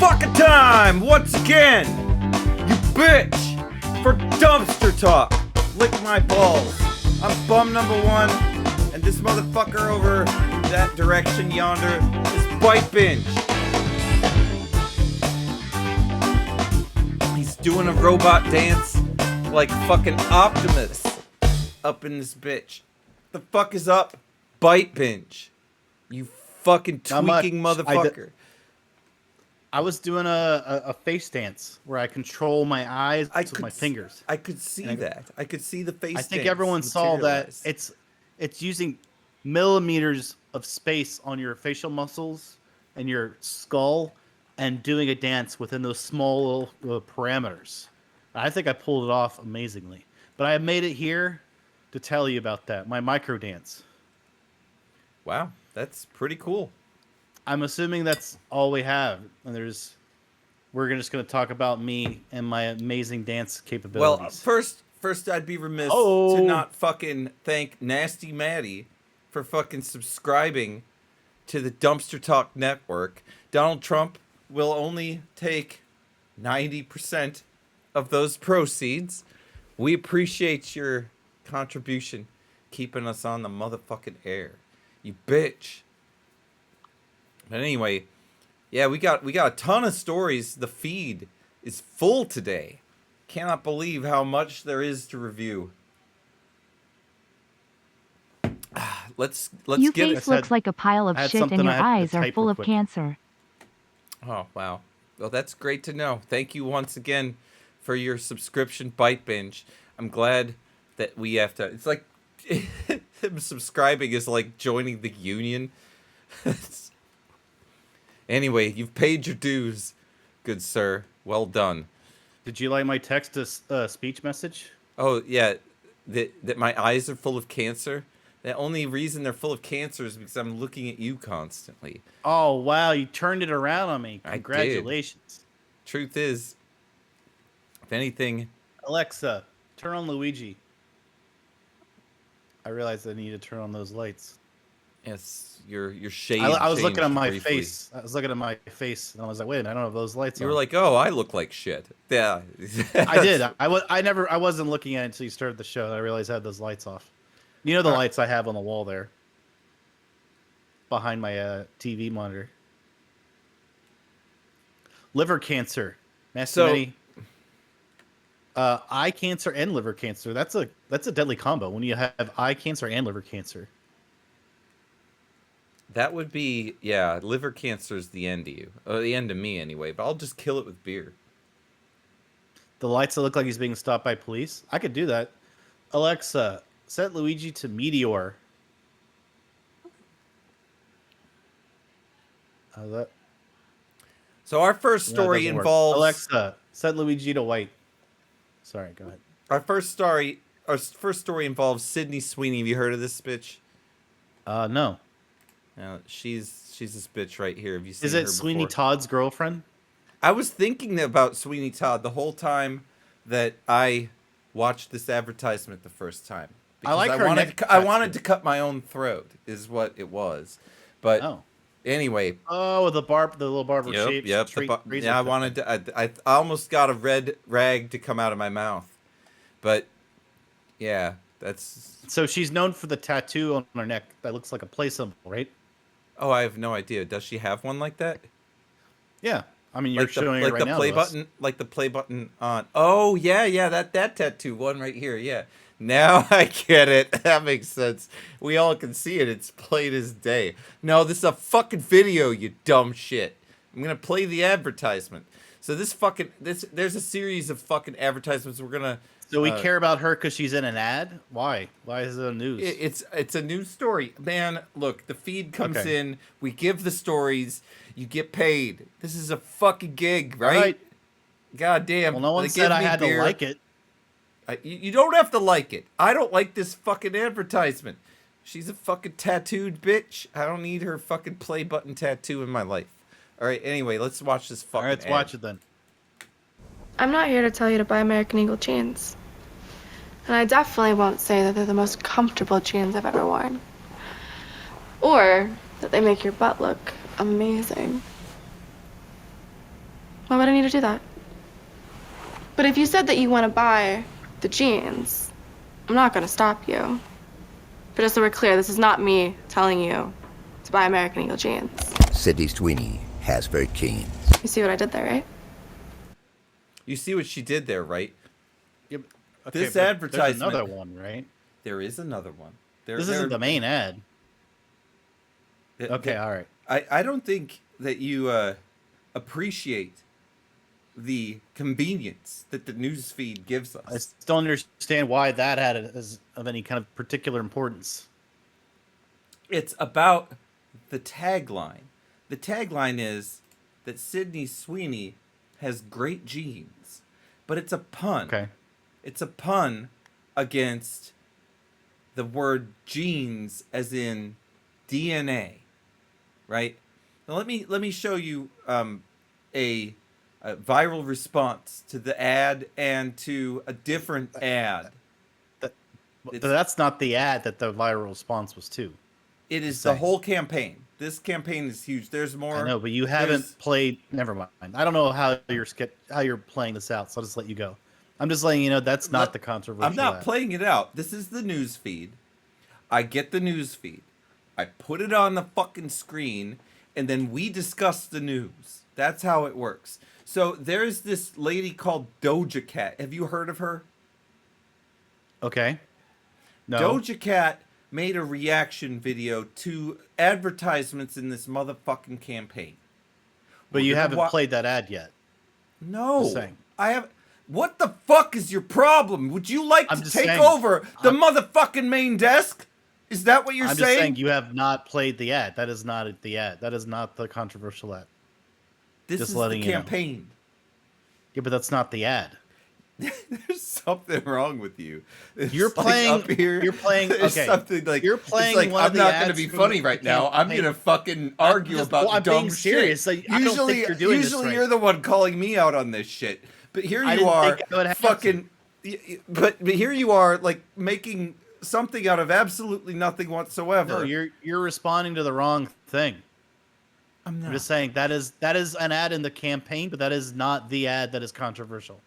fucking time once again, you bitch, for dumpster talk. Lick my balls. I'm bum number one, and this motherfucker over that direction yonder is Bite Binge. He's doing a robot dance like fucking Optimus up in this bitch. The fuck is up, Bite Binge? You fucking tweaking motherfucker. I was doing a face dance where I control my eyes with my fingers. I could see that. I could see the face dance. I think everyone saw that. It's using millimeters of space on your facial muscles and your skull and doing a dance within those small little parameters. I think I pulled it off amazingly. But I made it here to tell you about that, my micro dance. Wow, that's pretty cool. I'm assuming that's all we have. And we're just going to talk about me and my amazing dance capabilities. Well, first I'd be remiss to not fucking thank Nasty Maddie for fucking subscribing to the Dumpster Talk Network. Donald Trump will only take 90% of those proceeds. We appreciate your contribution, keeping us on the motherfucking air. You bitch. But anyway, yeah, we got a ton of stories. The feed is full today. Cannot believe how much there is to review. Let's your get face looks like a pile of shit and your eyes are full of cancer. Oh, wow. Well, that's great to know. Thank you once again for your subscription, Bite Binge. I'm glad that we have to... It's like... him subscribing is like joining the union. Anyway, you've paid your dues, good sir. Well done. Did you like my text to speech message? Oh, yeah. That my eyes are full of cancer. The only reason they're full of cancer is because I'm looking at you constantly. Oh, wow. You turned it around on me. Congratulations. Truth is, if anything... Alexa, turn on Luigi. I realized I need to turn on those lights. Yes, your shade. I was looking at my briefly. face. I was looking at my face, and I was like, "Wait, I don't have those lights." You were like, "Oh, I look like shit." Yeah, I did. I wasn't looking at it until you started the show. And I realized I had those lights off. You know the lights I have on the wall there, behind my TV monitor. Liver cancer, eye cancer and liver cancer. That's a deadly combo when you have eye cancer and liver cancer. That would be, yeah, liver cancer is the end of you. The end of me anyway, but I'll just kill it with beer. The lights that look like he's being stopped by police? I could do that. Alexa, set Luigi to Meteor. How's that? So our first story involves... Alexa, set Luigi to white. Sorry, go ahead. Our first story involves Sydney Sweeney. Have you heard of this bitch? No. She's this bitch right here. Have you seen her before? Is it Sweeney Todd's girlfriend? I was thinking about Sweeney Todd the whole time that I watched this advertisement the first time. I like her. I wanted to cut my own throat, is what it was. But anyway. Oh, the little barber shape. Yep. I wanted to. I almost got a red rag to come out of my mouth, but yeah, that's. So she's known for the tattoo on her neck that looks like a play symbol, right? Oh, I have no idea. Does she have one like that? Yeah, I mean you're showing it right now. Like the play button on. Oh yeah, that tattoo one right here. Yeah. Now I get it. That makes sense. We all can see it. It's plain as day. No, this is a fucking video, you dumb shit. I'm gonna play the advertisement. So there's a series of fucking advertisements we're gonna. So we care about her because she's in an ad? Why? Why is it a news? It's a news story. Man, look, the feed comes in, we give the stories, you get paid. This is a fucking gig, right? God damn. Well, no one said I had to like it. You don't have to like it. I don't like this fucking advertisement. She's a fucking tattooed bitch. I don't need her fucking play button tattoo in my life. All right, anyway, let's watch this fucking ad. Let's watch it then. I'm not here to tell you to buy American Eagle jeans. And I definitely won't say that they're the most comfortable jeans I've ever worn. Or that they make your butt look amazing. Why would I need to do that? But if you said that you want to buy the jeans, I'm not going to stop you. But just so we're clear, this is not me telling you to buy American Eagle jeans. Sydney Sweeney has very keen. You see what I did there, right? You see what she did there, right? Yeah, okay, This advertisement. There's another one, right? There is another one. This isn't the main ad. Okay, all right. I don't think that you appreciate the convenience that the news feed gives us. I just don't understand why that ad is of any kind of particular importance. It's about the tagline. The tagline is that Sydney Sweeney has great genes, but it's a pun. Okay. It's a pun against the word genes, as in DNA, right? Now let me show you a viral response to the ad and to a different ad. But that's not the ad that the viral response was to. It is the whole campaign. This campaign is huge. There's more. I know, but you haven't played. Never mind. I don't know how you're playing this out, so I'll just let you go. I'm just letting you know that's not the controversial. I'm not ad. playing it out. This is the news feed. I get the news feed. I put it on the fucking screen, and then we discuss the news. That's how it works. So there's this lady called Doja Cat. Have you heard of her? Okay. No. Doja Cat made a reaction video to advertisements in this motherfucking campaign. But you haven't played that ad yet. No. Just saying. I have. What the fuck is your problem? Would you like to take saying, over the motherfucking main desk? Is that what you're I'm saying? just saying you have not played the ad. That is not the ad. That is not the controversial ad. This just is letting the you know. campaign. Yeah, but that's not the ad. There's something wrong with you. It's You're playing. up here. You're playing. There's Okay. something like You're playing. It's like, one I'm of the not going to ads be from funny the right now. I'm campaign. going to fucking argue about I'm dumb being serious. shit. I don't think you're doing this usually right. you're the one calling me out on this shit. But here I you didn't are, think I would have fucking. But here you are, like making something out of absolutely nothing whatsoever. No, you're responding to the wrong thing. I'm not. I'm just saying that is an ad in the campaign, but that is not the ad that is controversial.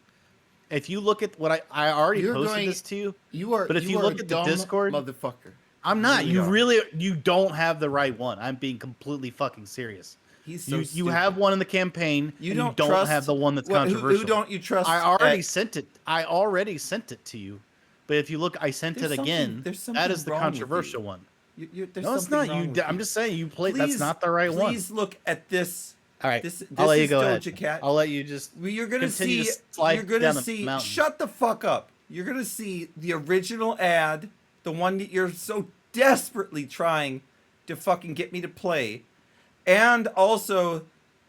If you look at what I already posted this to you. You are. But if you look at the Discord, motherfucker. I'm not. You really you don't have the right one. I'm being completely fucking serious. He's so you have one in the campaign. You and don't you don't trust, have the one that's who controversial. don't you trust? I already sent it. I already sent it to you. But if you look, I sent it again. That is the controversial one. There's No, it's not. I'm just saying you played. That's not the right one. Please look at this. All right, This I'll let you is go Doja ahead. Cat. I'll let you just. You're gonna continue see. to slide You're gonna down the see. mountain. Shut the fuck up. You're gonna see the original ad, the one that you're so desperately trying to fucking get me to play, and also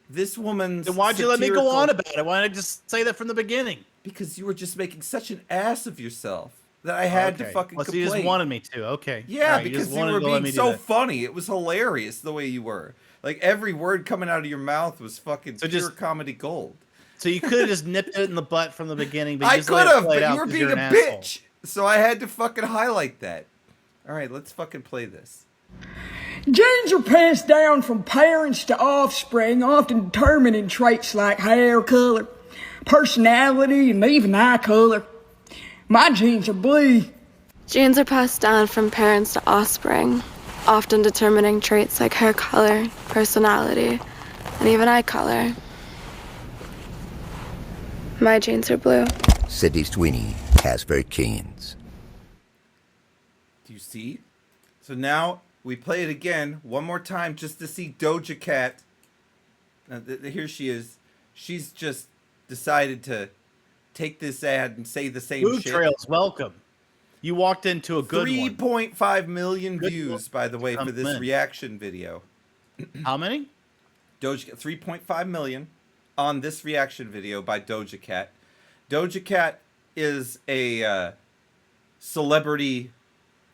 this woman's. Then why'd you let me go satirical- on about it? Why didn't I just say that from the beginning? Because you were just making such an ass of yourself that I had to fucking Well, so complain. you just wanted me to. Okay. Yeah, All right, because just you wanted were to let being me do so that. funny. It was hilarious the way you were. Like every word coming out of your mouth was fucking So pure just- comedy gold. So you could have just nipped it in the butt from the beginning. But you I just could let it have, play but out you were 'cause being you're a an asshole. bitch. So I had to fucking highlight that. All right, let's fucking play this. Genes are passed down from parents to offspring, often determining traits like hair color, personality, and even eye color. My genes are blue. Genes are passed down from parents to offspring, often determining traits like hair color, personality, and even eye color. My genes are blue. Sydney Sweeney has very keens. Do you see? So now we play it again one more time just to see Doja Cat. Now, here she is. She's just decided to take this ad and say the same Food shit. Trails, welcome. You walked into a good one. 3.5 million Good views, one. by the way, for Come this in. reaction video. How many? Doja Cat, 3.5 million on this reaction video by Doja Cat. Doja Cat is a celebrity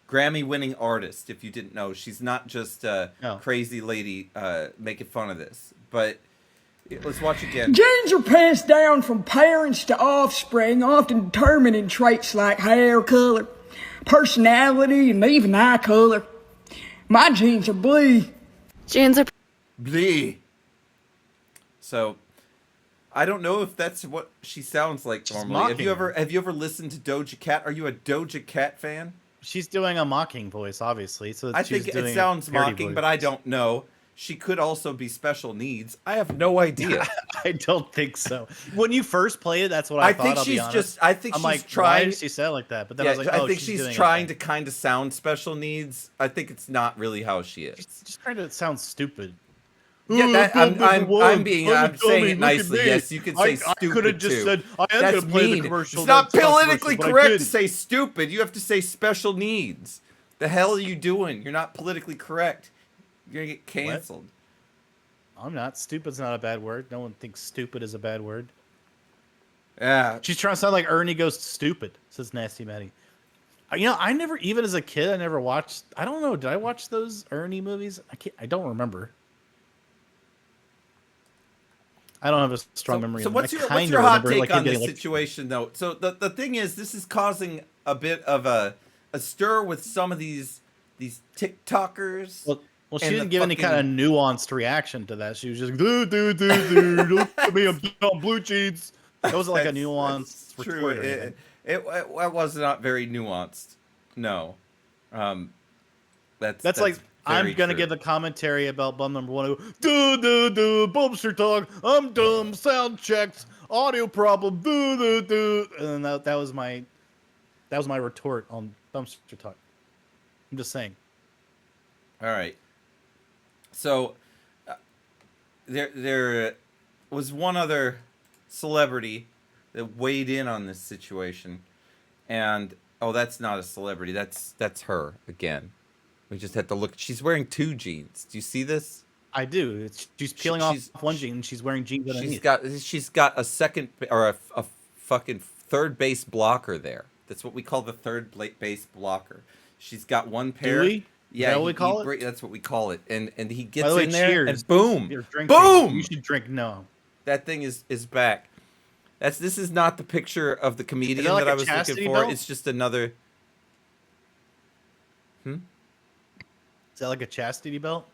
Grammy-winning artist, if you didn't know. She's not just a crazy lady making fun of this. But let's watch again. Genes are passed down from parents to offspring, often determining traits like hair color, personality, and even eye color. My genes are blue. Genes are Blee. So, I don't know if that's what she sounds like normally. Have you ever listened to Doja Cat? Are you a Doja Cat fan? She's doing a mocking voice, obviously. So I think it sounds mocking, but I don't know. She could also be special needs. I have no idea. I don't think so. When you first played it, that's what I thought. Think she's just. I think she's trying. Why does she sound like that? But then I was like, I think she's trying to kind of sound special needs. I think it's not really how she is. She's just trying to sound stupid. Yeah, I'm saying it nicely. Yes, you can say stupid. I could have just said I am going to play the commercial. It's not politically correct to say stupid. You have to say special needs. The hell are you doing? You're not politically correct. You're gonna get canceled. What? I'm not. Stupid's not a bad word. No one thinks stupid is a bad word. Yeah. She's trying to sound like Ernie Goes Stupid, says Nasty Maddie. You know, I never, even as a kid, I never watched. I don't know. Did I watch those Ernie movies? I don't remember. I don't have a strong memory. So what's your hot take on this situation, though? So the thing is, this is causing a bit of a stir with some of these TikTokers. Well, she didn't give any kind of nuanced reaction to that. She was just, look at me, I'm on blue jeans. That wasn't like a nuanced retort. It was not very nuanced. No. That's like, I'm going to give the commentary about bum number one. Bumster talk. I'm dumb. Sound checks. Audio problem. And then that was my retort on Bumster talk. I'm just saying. All right. So there was one other celebrity that weighed in on this situation, and that's not a celebrity. That's her again. We just have to look. She's wearing 2 jeans. Do you see this? I do. She's peeling off one jean. And she's wearing jeans underneath. She's got a second or a fucking third base blocker there. That's what we call the third base blocker. She's got one pair. Do we? Yeah, is that what we call it? That's what we call it. And he gets in there cheers. And boom, boom. You should drink. No, that thing is back. This is not the picture of the comedian that I was looking for. Belt? It's just another. Is that like a chastity belt?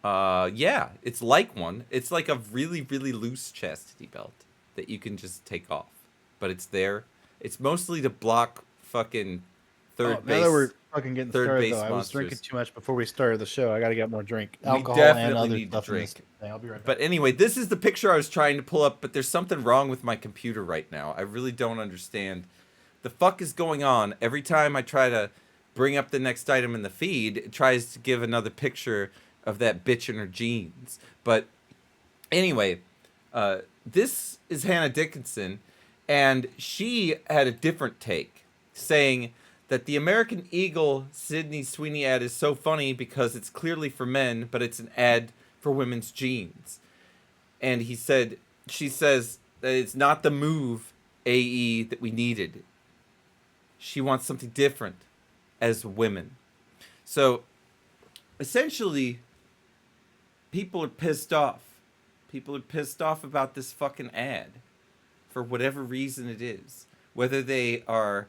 Yeah, it's like one. It's like a really, really loose chastity belt that you can just take off. But it's there. It's mostly to block fucking third base. Now that we're fucking getting started, though, I was drinking too much before we started the show. I got to get more drink. Alcohol we definitely and other need stuff to drink. I'll be right back. But anyway, this is the picture I was trying to pull up, but there's something wrong with my computer right now. I really don't understand. The fuck is going on? Every time I try to bring up the next item in the feed, it tries to give another picture of that bitch in her jeans. But anyway, this is Hannah Dickinson, and she had a different take, saying that the American Eagle Sydney Sweeney ad is so funny because it's clearly for men, but it's an ad for women's jeans. And she says that it's not the move, AE, that we needed. She wants something different as women. So essentially, people are pissed off. People are pissed off about this fucking ad for whatever reason it is. Whether they are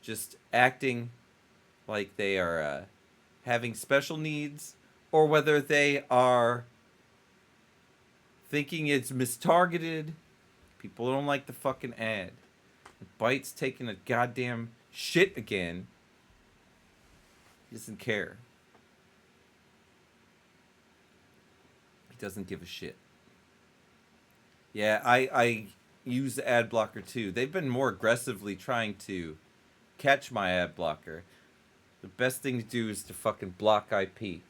just acting like they are having special needs, or whether they are thinking it's mistargeted. People don't like the fucking ad. BYTE's taking a goddamn shit again. He doesn't care. He doesn't give a shit. Yeah, I use the ad blocker too. They've been more aggressively trying to catch my ad blocker. The best thing to do is to fucking block IP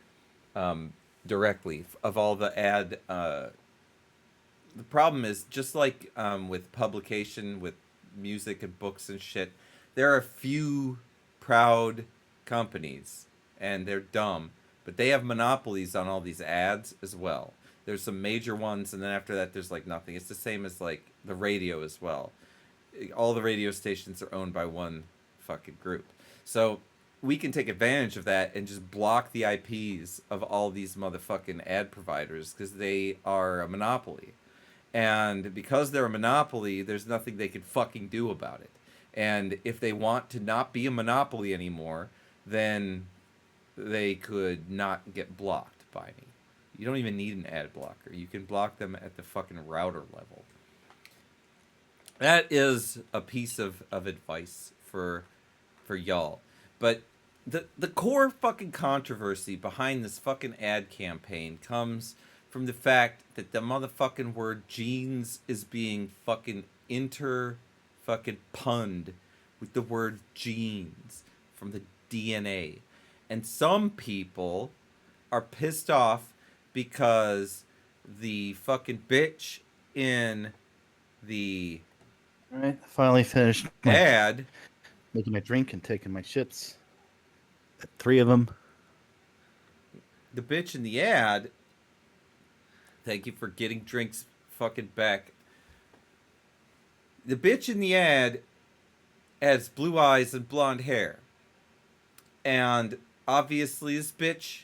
directly of all the ad. The problem is, just like with publication, with music and books and shit, there are a few proud companies, and they're dumb, but they have monopolies on all these ads as well. There's some major ones, and then after that there's like nothing. It's the same as like the radio as well. All the radio stations are owned by one fucking group. So we can take advantage of that and just block the IPs of all these motherfucking ad providers because they are a monopoly. And because they're a monopoly, there's nothing they can fucking do about it. And if they want to not be a monopoly anymore, then they could not get blocked by me. You don't even need an ad blocker. You can block them at the fucking router level. That is a piece of advice for y'all. But the core fucking controversy behind this fucking ad campaign comes from the fact that the motherfucking word jeans is being fucking fucking punned with the word genes from the DNA. And some people are pissed off because the fucking bitch in the All right, finally finished ad making my drink and taking my shits. 3 of them. The bitch in the ad, thank you for getting drinks fucking back. The bitch in the ad has blue eyes and blonde hair. And obviously this bitch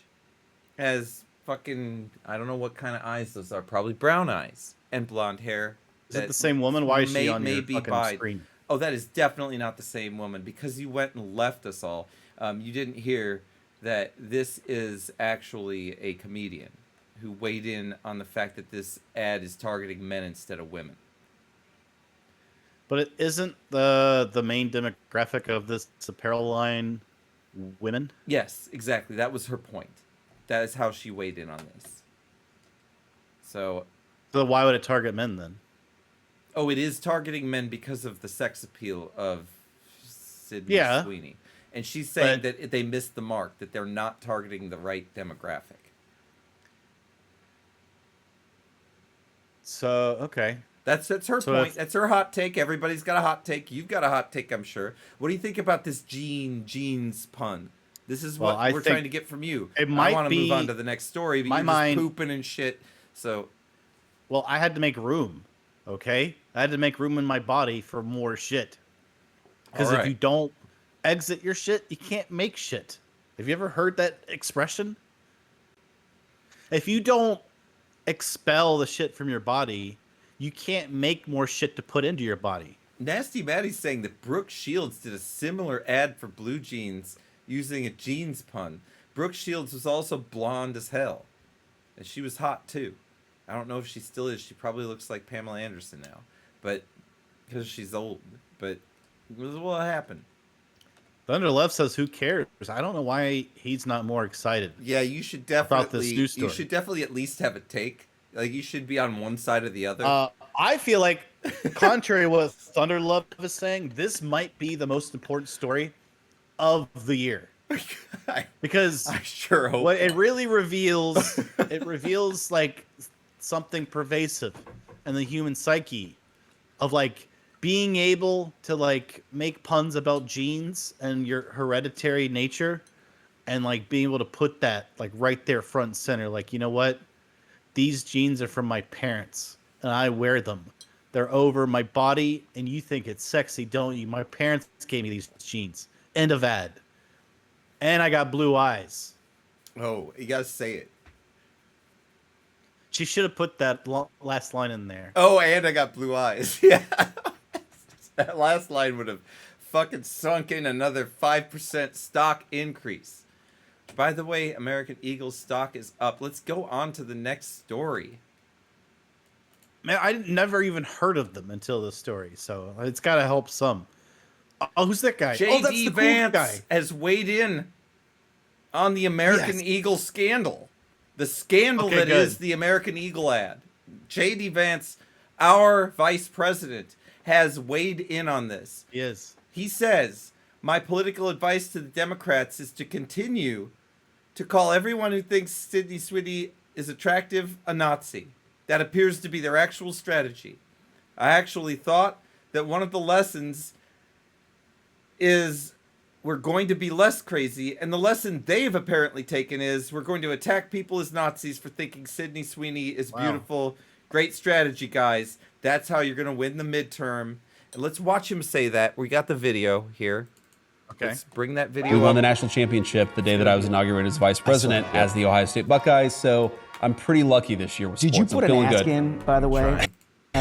has fucking, I don't know what kind of eyes those are, probably brown eyes and blonde hair. Is it the same woman? Why is she on your fucking screen? Oh, that is definitely not the same woman, because you went and left us all. You didn't hear that this is actually a comedian who weighed in on the fact that this ad is targeting men instead of women. But it isn't the main demographic of this apparel line women? Yes, exactly. That was her point. That is how she weighed in on this. So why would it target men then? Oh, it is targeting men because of the sex appeal of Sydney Sweeney. And she's saying that they missed the mark, that they're not targeting the right demographic. So, okay. That's her point. That's her hot take. Everybody's got a hot take. You've got a hot take, I'm sure. What do you think about this jeans pun? This is what we're trying to get from you. I want to move on to the next story, but you're just pooping and shit. So, well, I had to make room. Okay, I had to make room in my body for more shit. Because if you don't exit your shit, you can't make shit. Have you ever heard that expression? If you don't expel the shit from your body, you can't make more shit to put into your body. Nasty Maddie's saying that Brooke Shields did a similar ad for blue jeans using a jeans pun. Brooke Shields was also blonde as hell. And she was hot too. I don't know if she still is. She probably looks like Pamela Anderson now. But because she's old. But this is what happened. Thunder Love says, "Who cares?" I don't know why he's not more excited. Yeah, you should definitely about this news story. You should definitely at least have a take. Like, you should be on one side or the other. I feel like, contrary to what Thunder Love is saying, this might be the most important story of the year. Because I sure hope what it really reveals, like something pervasive in the human psyche of like being able to like make puns about genes and your hereditary nature, and like being able to put that like right there front and center. Like, you know what? These genes are from my parents and I wear them. They're over my body and you think it's sexy, don't you? My parents gave me these genes. End of ad. And I got blue eyes. Oh, you gotta say it. She should have put that last line in there. Oh, and I got blue eyes. Yeah. That last line would have fucking sunk in another 5% stock increase. By the way, American Eagle stock is up. Let's go on to the next story. Man, I never even heard of them until this story, so it's got to help some. Oh, who's that guy? J.D. That's the Vance cool guy. has weighed in on the American Eagle scandal. The scandal that is the American Eagle ad. J.D. Vance, our vice president, has weighed in on this. He is. He says, "My political advice to the Democrats is to continue to call everyone who thinks Sydney Sweeney is attractive a Nazi. That appears to be their actual strategy. I actually thought that one of the lessons is we're going to be less crazy, and the lesson they've apparently taken is we're going to attack people as Nazis for thinking Sydney Sweeney is beautiful. Great strategy, guys. That's how you're going to win the midterm." And let's watch him say that. We got the video here. Okay. Let's bring that video We up. won the national championship the day that I was inaugurated as vice president as the Ohio State Buckeyes, so I'm pretty lucky this year with sports. Did you put I'm feeling an ask good. in, by the way, on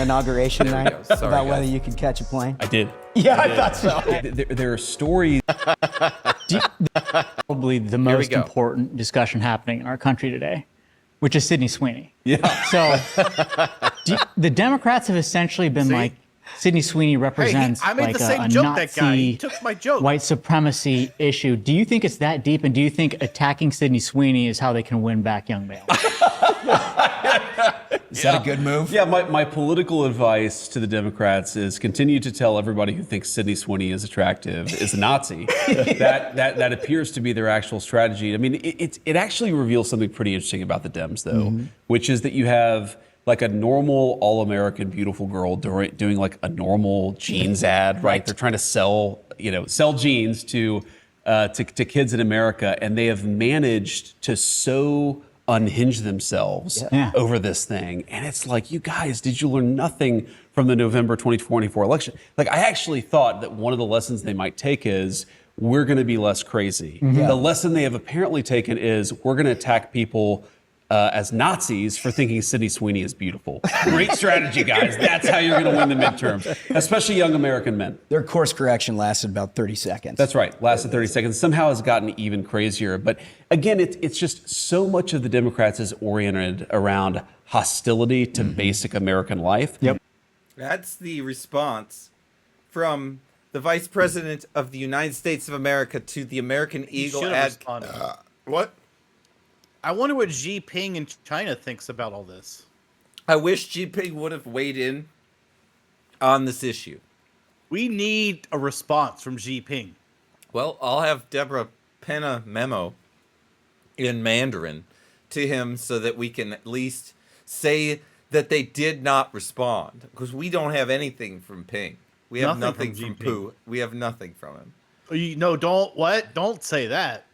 inauguration night Sorry, about whether guys. you could catch a plane? I did. Yeah, I thought so. There are stories. Probably the most important discussion happening in our country today. which is Sydney Sweeney. Yeah. So the Democrats have essentially been like, Sydney Sweeney represents I made like the same a joke that guy. He Nazi took my joke. white supremacy issue. Do you think it's that deep? And do you think attacking Sydney Sweeney is how they can win back young males? Is that a good move? Yeah, my political advice to the Democrats is continue to tell everybody who thinks Sydney Sweeney is attractive is a Nazi. that appears to be their actual strategy. I mean, it actually reveals something pretty interesting about the Dems, though, which is that you have like a normal, all-American, beautiful girl doing like a normal jeans ad, right? They're trying to sell jeans to kids in America, and they have managed to so unhinge themselves over this thing. And it's like, you guys, did you learn nothing from the November 2024 election? Like, I actually thought that one of the lessons they might take is we're going to be less crazy. The lesson they have apparently taken is we're going to attack people as Nazis for thinking Sydney Sweeney is beautiful. Great strategy, guys. That's how you're going to win the midterms, especially young American men. Their course correction lasted about 30 seconds. That's right. Lasted 30 seconds. Somehow has gotten even crazier. But again, it's just so much of the Democrats is oriented around hostility to basic American life. Yep. That's the response from the Vice President of the United States of America to the American Eagle ad. What? I wonder what Xi Jinping in China thinks about all this. I wish Xi Jinping would have weighed in on this issue. We need a response from Xi Jinping. Well, I'll have Deborah pen a memo in Mandarin to him so that we can at least say that they did not respond, because we don't have anything from Ping. We have nothing from Pooh. We have nothing from him. Don't say that.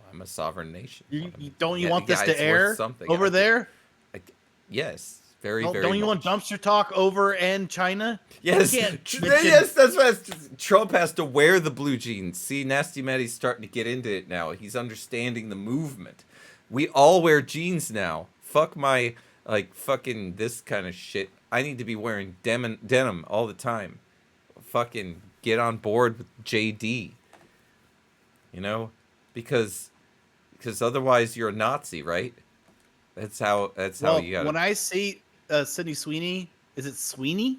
I'm a sovereign nation. You want this to air over there? Yes, very. Don't you want dumpster talk over in China? Yes, yes. That's what Trump has to wear the blue jeans. See, Nasty Maddie's starting to get into it now. He's understanding the movement. We all wear jeans now. Fuck my fucking this kind of shit. I need to be wearing denim all the time. Fucking get on board with JD. Because otherwise you're a Nazi, right? That's how you got. When I see Sydney Sweeney, is it Sweeney?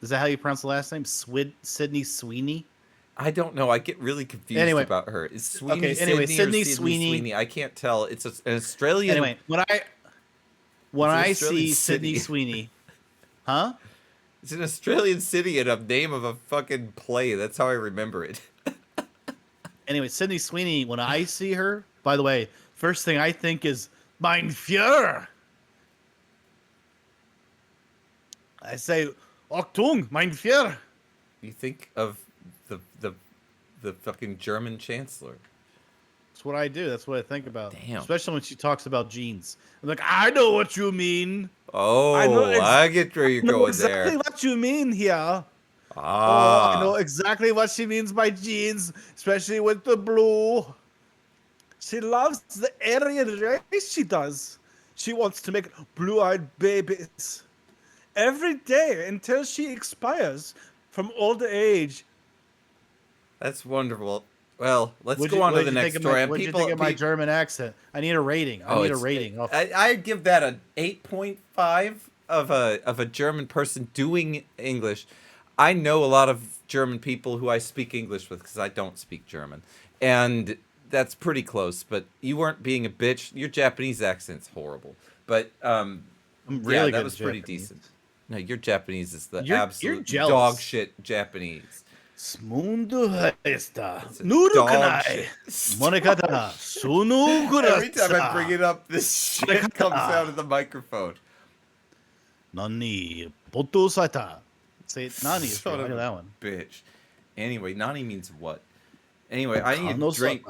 Is that how you pronounce the last name? Sydney Sweeney? I don't know. I get really confused about her. Is Sweeney Sydney Sweeney? I can't tell. It's an Australian. Anyway, when I see Sydney Sweeney, huh? It's an Australian city and a name of a fucking play. That's how I remember it. Anyway, Sydney Sweeney, when I see her, by the way, first thing I think is Mein Führer. I say, Achtung, Mein Führer. You think of the fucking German chancellor. That's what I do. That's what I think about. Damn. Especially when she talks about jeans. I'm like, I know what you mean. Oh, I get where you're going there. Exactly what you mean here. Ah. Oh, I know exactly what she means by jeans, especially with the blue. She loves the Aryan race, she does. She wants to make blue-eyed babies every day until she expires from old age. That's wonderful. Well, let's go on to the next story. What do you think of my German accent? I need a rating. I need a rating. I give that an 8.5 of a German person doing English. I know a lot of German people who I speak English with because I don't speak German. And that's pretty close. But you weren't being a bitch. Your Japanese accent's horrible. But I'm really good that was pretty Japanese. decent. No, your Japanese is the You're absolute jealous. dog shit Japanese. Smundu Hesta. Dog Nurukanai. shit. Monekata. Sunugura. Every time I bring it up, this shit comes out of the microphone. Nani. Poto Saita. Say Nani is Son right. of Look at a that one. Bitch. Anyway, Nani means what? Anyway, I need a drink.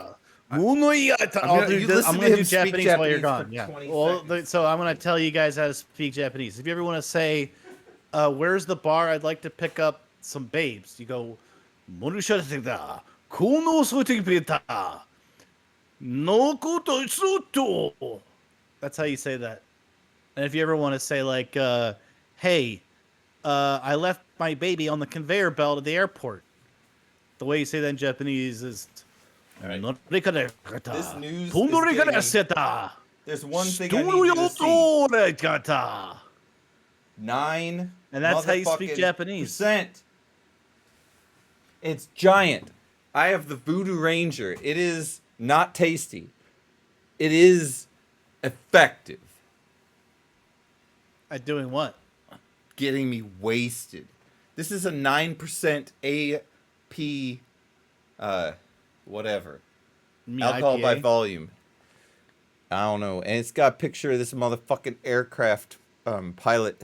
I'm gonna you do listen to him speak Japanese while you're Japanese gone. for Yeah. 20 Well, seconds. so I'm gonna tell you guys how to speak Japanese. If you ever want to say, "Where's the bar? I'd like to pick up some babes." You go, "Monushata kono sutipita no koto suto." That's how you say that. And if you ever want to say like, "Hey, I left my baby on the conveyor belt at the airport," the way you say that in Japanese is All right. This news is getting... There's one thing I need you to see. 9. And that's how you speak Japanese. Percent. It's giant. I have the Voodoo Ranger. It is not tasty. It is effective. At doing what? Getting me wasted. This is a 9% AP, whatever. Alcohol IPA? by volume. I don't know. And it's got a picture of this motherfucking aircraft pilot.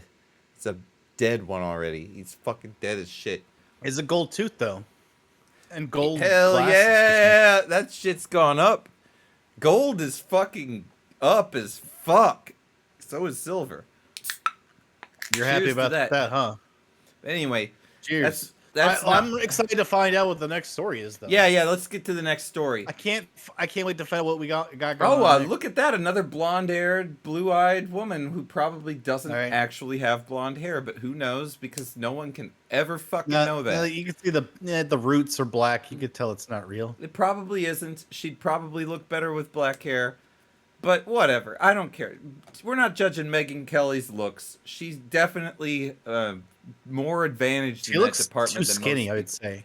It's a dead one already. He's fucking dead as shit. It's a gold tooth, though. And gold Hell glasses. yeah! That shit's gone up. Gold is fucking up as fuck. So is silver. You're happy Cheers to about that, huh? Anyway. Cheers. That's I'm excited to find out what the next story is, though. Yeah. Let's get to the next story. I can't wait to find out what we got going Oh, on. look at that! Another blonde-haired, blue-eyed woman who probably doesn't actually have blonde hair, but who knows? Because no one can ever fucking know that. No, you can see the roots are black. You could tell it's not real. It probably isn't. She'd probably look better with black hair, but whatever. I don't care. We're not judging Megyn Kelly's looks. She's definitely more advantaged in that department too than skinny, most I would people. say.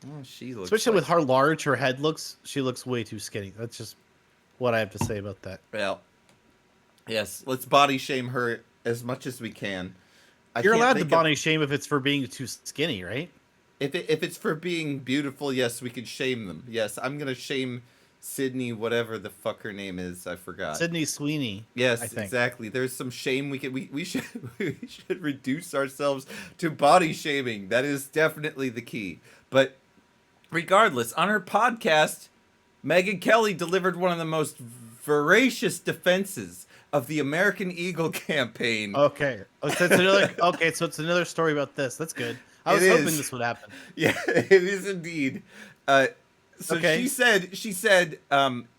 Oh, she looks Especially like with how large her head looks, she looks way too skinny. That's just what I have to say about that. Well, yes, let's body shame her as much as we can. You're allowed to body shame if it's for being too skinny, right? If it's for being beautiful, yes, we could shame them. Yes, I'm gonna shame Sydney, whatever the fuck her name is, I forgot. Sydney Sweeney. Yes, I think. exactly. There's some shame we should reduce ourselves to body shaming. That is definitely the key. But regardless, on her podcast, Megyn Kelly delivered one of the most voracious defenses of the American Eagle campaign. Okay. So it's another story about this. That's good. I was hoping this would happen. Yeah, it is indeed. So she said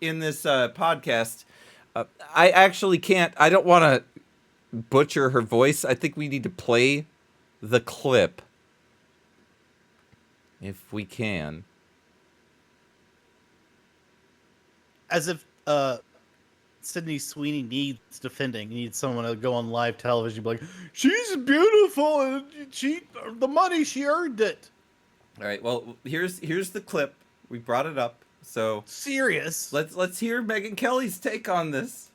in this podcast, I actually can't, I don't want to butcher her voice. I think we need to play the clip if we can. As if Sydney Sweeney needs defending, needs someone to go on live television and be like, she's beautiful and the money, she earned it. All right, well, here's the clip. We brought it up, so serious. Let's hear Megyn Kelly's take on this.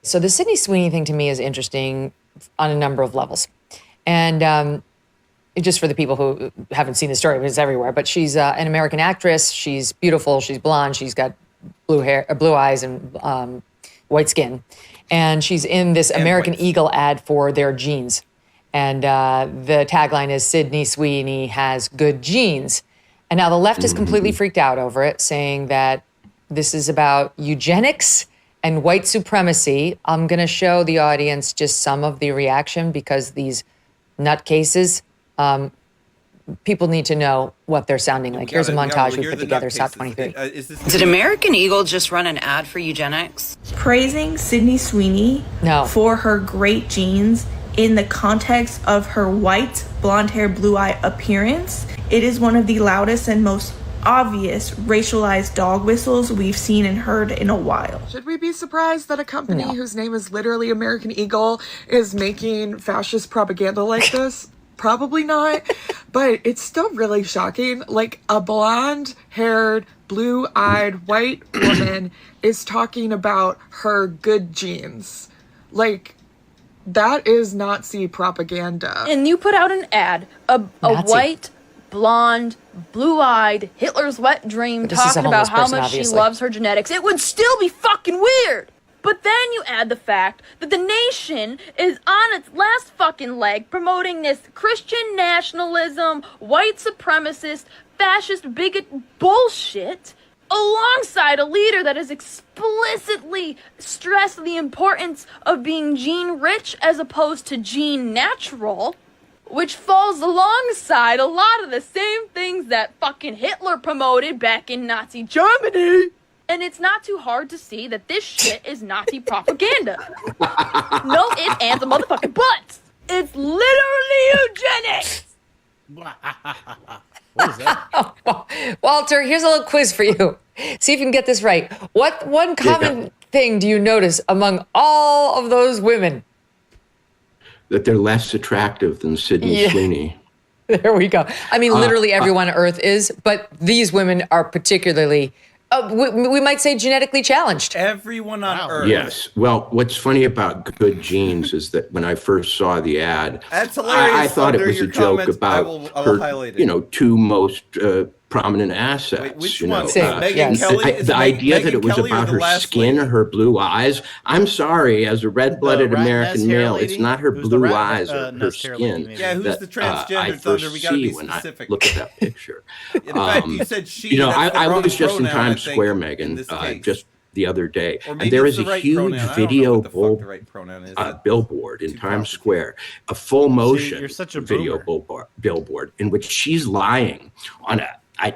So the Sydney Sweeney thing to me is interesting on a number of levels, and just for the people who haven't seen the story, it's everywhere. But she's an American actress. She's beautiful. She's blonde. She's got blue hair, blue eyes, and white skin, and she's in this American Eagle ad for their jeans, and the tagline is "Sydney Sweeney has good genes." And now the left is completely freaked out over it, saying that this is about eugenics and white supremacy. I'm going to show the audience just some of the reaction because these nutcases, people need to know what they're sounding like. Here's a montage we put together, SOT 23. Did American Eagle just run an ad for eugenics? Praising Sydney Sweeney for her great genes in the context of her white, blonde hair, blue eye appearance. It is one of the loudest and most obvious racialized dog whistles we've seen and heard in a while. Should we be surprised that a company whose name is literally American Eagle is making fascist propaganda like this? Probably not, but it's still really shocking. Like, a blonde-haired, blue-eyed white woman is talking about her good genes. Like, that is Nazi propaganda. And you put out an ad, a white, blonde, blue-eyed, Hitler's wet dream talking about how much she loves her genetics. It would still be fucking weird. But then you add the fact that the nation is on its last fucking leg promoting this Christian nationalism, white supremacist, fascist, bigot bullshit alongside a leader that has explicitly stressed the importance of being gene rich as opposed to gene natural, which falls alongside a lot of the same things that fucking Hitler promoted back in Nazi Germany. And it's not too hard to see that this shit is Nazi propaganda. No ifs, ands, and motherfucking buts. It's literally eugenics. What is that? Walter, here's a little quiz for you. See if you can get this right. What one common thing do you notice among all of those women? That they're less attractive than Sydney Sweeney. There we go. I mean, literally everyone on Earth is, but these women are particularly, we might say, genetically challenged. Everyone on Earth. Yes. Well, what's funny about Good Genes is that when I first saw the ad, That's hilarious. I thought it was a joke about I will her, highlight it. two most prominent assets. Wait, which you one? know, Megyn Kelly? the idea that it was about her skin or her blue eyes. I'm sorry, as a red-blooded American male, it's not her blue eyes or her skin. Yeah, who's the transgender I thunder? first We gotta be see when I specific. look at that picture. In fact, you said she. You know, that's the I wrong was just in pronoun, I Times think, Square, in Megan, this case. just the other day, Or maybe and there it's is the a right huge pronoun. I don't know video what the fuck the right pronoun is. billboard in Times Square, a full motion you're such a video billboard in which she's lying on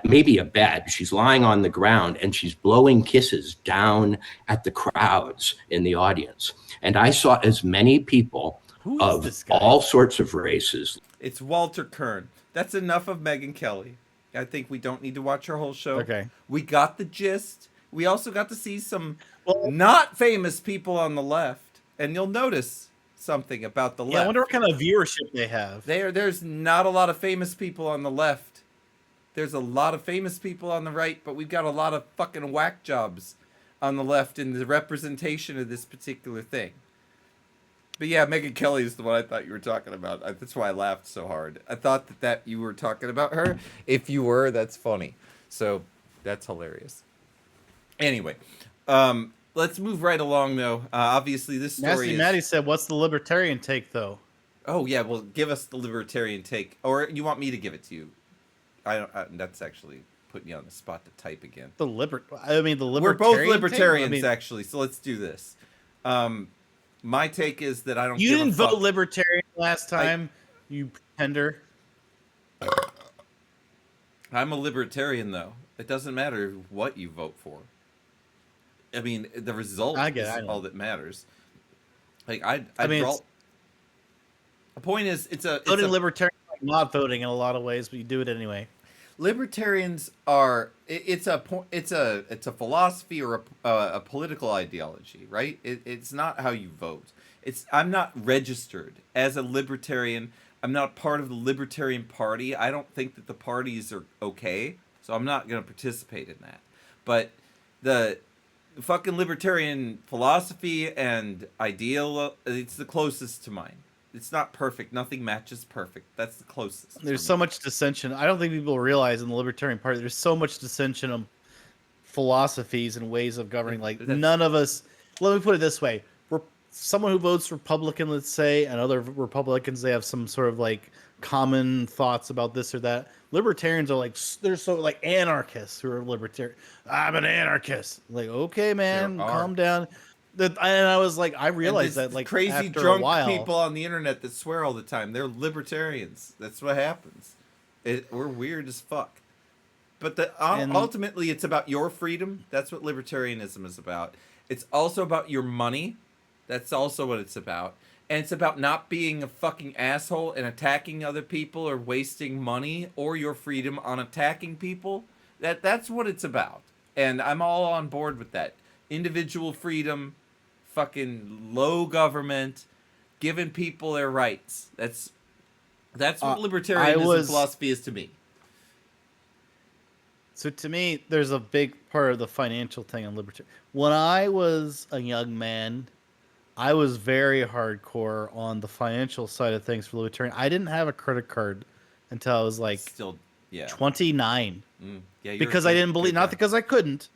maybe a bed. She's lying on the ground and she's blowing kisses down at the crowds in the audience. And I saw as many people of all sorts of races. It's Walter Kern. That's enough of Megyn Kelly. I think we don't need to watch her whole show. Okay. We got the gist. We also got to see some not famous people on the left. And you'll notice something about the left. Yeah, I wonder what kind of viewership they have. There's not a lot of famous people on the left. There's a lot of famous people on the right, but we've got a lot of fucking whack jobs on the left in the representation of this particular thing. But yeah, Megyn Kelly is the one I thought you were talking about. That's why I laughed so hard. I thought that you were talking about her. If you were, that's funny. So that's hilarious. Anyway, let's move right along, though. Obviously, this story Nasty Maddie said, what's the libertarian take, though? Oh, yeah, well, give us the libertarian take. Or you want me to give it to you? That's actually putting you on the spot to type again. The libertarian. We're both libertarians, actually. So let's do this. My take is that I don't. You didn't vote libertarian last time, you pretender. I'm a libertarian, though. It doesn't matter what you vote for. I mean, the result is all that matters. Like I mean, the point is, voting libertarian, like not voting in a lot of ways, but you do it anyway. Libertarians are it's a philosophy or a political ideology, right? It's not how you vote. I'm not registered as a libertarian. I'm not part of the Libertarian Party. I don't think that the parties are okay, so I'm not going to participate in that. But the fucking libertarian philosophy and ideal, it's the closest to mine. It's not perfect. Nothing matches perfect. That's the closest. There's so much dissension. I don't think people realize in the Libertarian Party, there's so much dissension of philosophies and ways of governing. Like, none of us, let me put it this way. Someone who votes Republican, let's say, and other Republicans, they have some sort of like common thoughts about this or that. Libertarians are like, they're so like anarchists who are libertarian. I'm an anarchist. Like, okay, man, calm down. And I was like, I realized that like crazy after drunk a while, people on the internet that swear all the time, they're libertarians. That's what happens. We're weird as fuck. But ultimately, it's about your freedom. That's what libertarianism is about. It's also about your money. That's also what it's about. And it's about not being a fucking asshole and attacking other people or wasting money or your freedom on attacking people. That's what it's about. And I'm all on board with that. Individual freedom, fucking low government, giving people their rights. That's what libertarianism philosophy is to me. So to me, there's a big part of the financial thing on libertarian. When I was a young man, I was very hardcore on the financial side of things for libertarian. I didn't have a credit card until I was like 29. Yeah, because I didn't believe, not because I couldn't,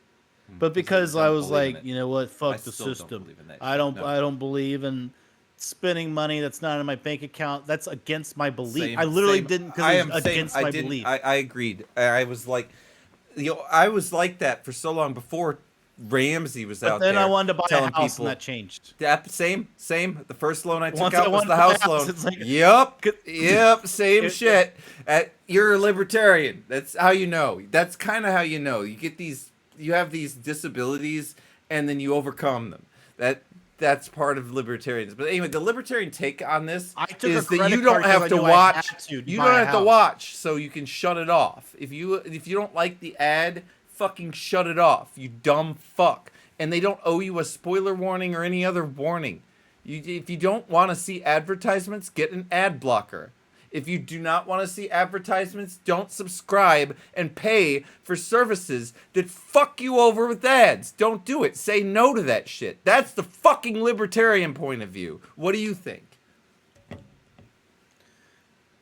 but because I was like, you know what, fuck the system. I don't believe in spending money that's not in my bank account. That's against my belief. I literally didn't because it was against my belief. I agreed. I was like, I was like that for so long before Ramsey was out there. Then I wanted to buy a house people, and that changed. Same. The first loan I took Once out I was the wanted house a loan. house, it's like- Yep, same shit. You're a libertarian. That's how you know. That's kind of how you know. You have these disabilities and then you overcome them. that's part of libertarians. But anyway, the libertarian take on this is a that you credit don't card 'cause have I to knew I watch. had to You buy don't a have to house. watch, so you can shut it off. If you don't like the ad, fucking shut it off. You dumb fuck. And they don't owe you a spoiler warning or any other warning. If you don't want to see advertisements, get an ad blocker. If you do not want to see advertisements, don't subscribe and pay for services that fuck you over with ads. Don't do it. Say no to that shit. That's the fucking libertarian point of view. What do you think?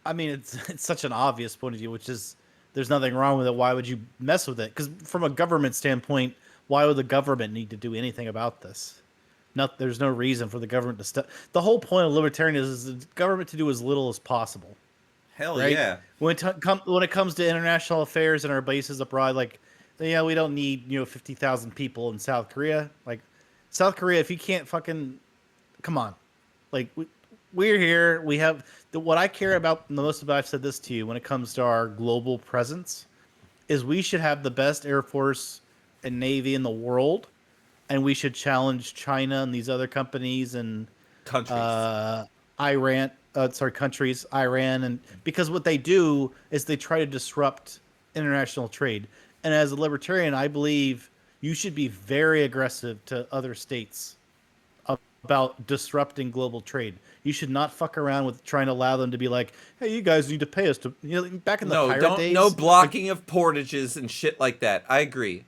I mean, it's such an obvious point of view, which is there's nothing wrong with it. Why would you mess with it? Because from a government standpoint, why would the government need to do anything about this? There's no reason for the government to step. The whole point of libertarianism is the government to do as little as possible. Hell right? yeah. When it comes to international affairs and our bases abroad, like, yeah, we don't need 50,000 people in South Korea. Like, South Korea, if you can't fucking, come on, like we're here. We have what I care about the most about. I've said this to you when it comes to our global presence, is we should have the best Air Force and Navy in the world. And we should challenge China and these other companies and countries, Iran, and because what they do is they try to disrupt international trade. And as a libertarian, I believe you should be very aggressive to other states about disrupting global trade. You should not fuck around with trying to allow them to be like, hey, you guys need to pay us to, back in the pirate days. No blocking of portages and shit like that. I agree.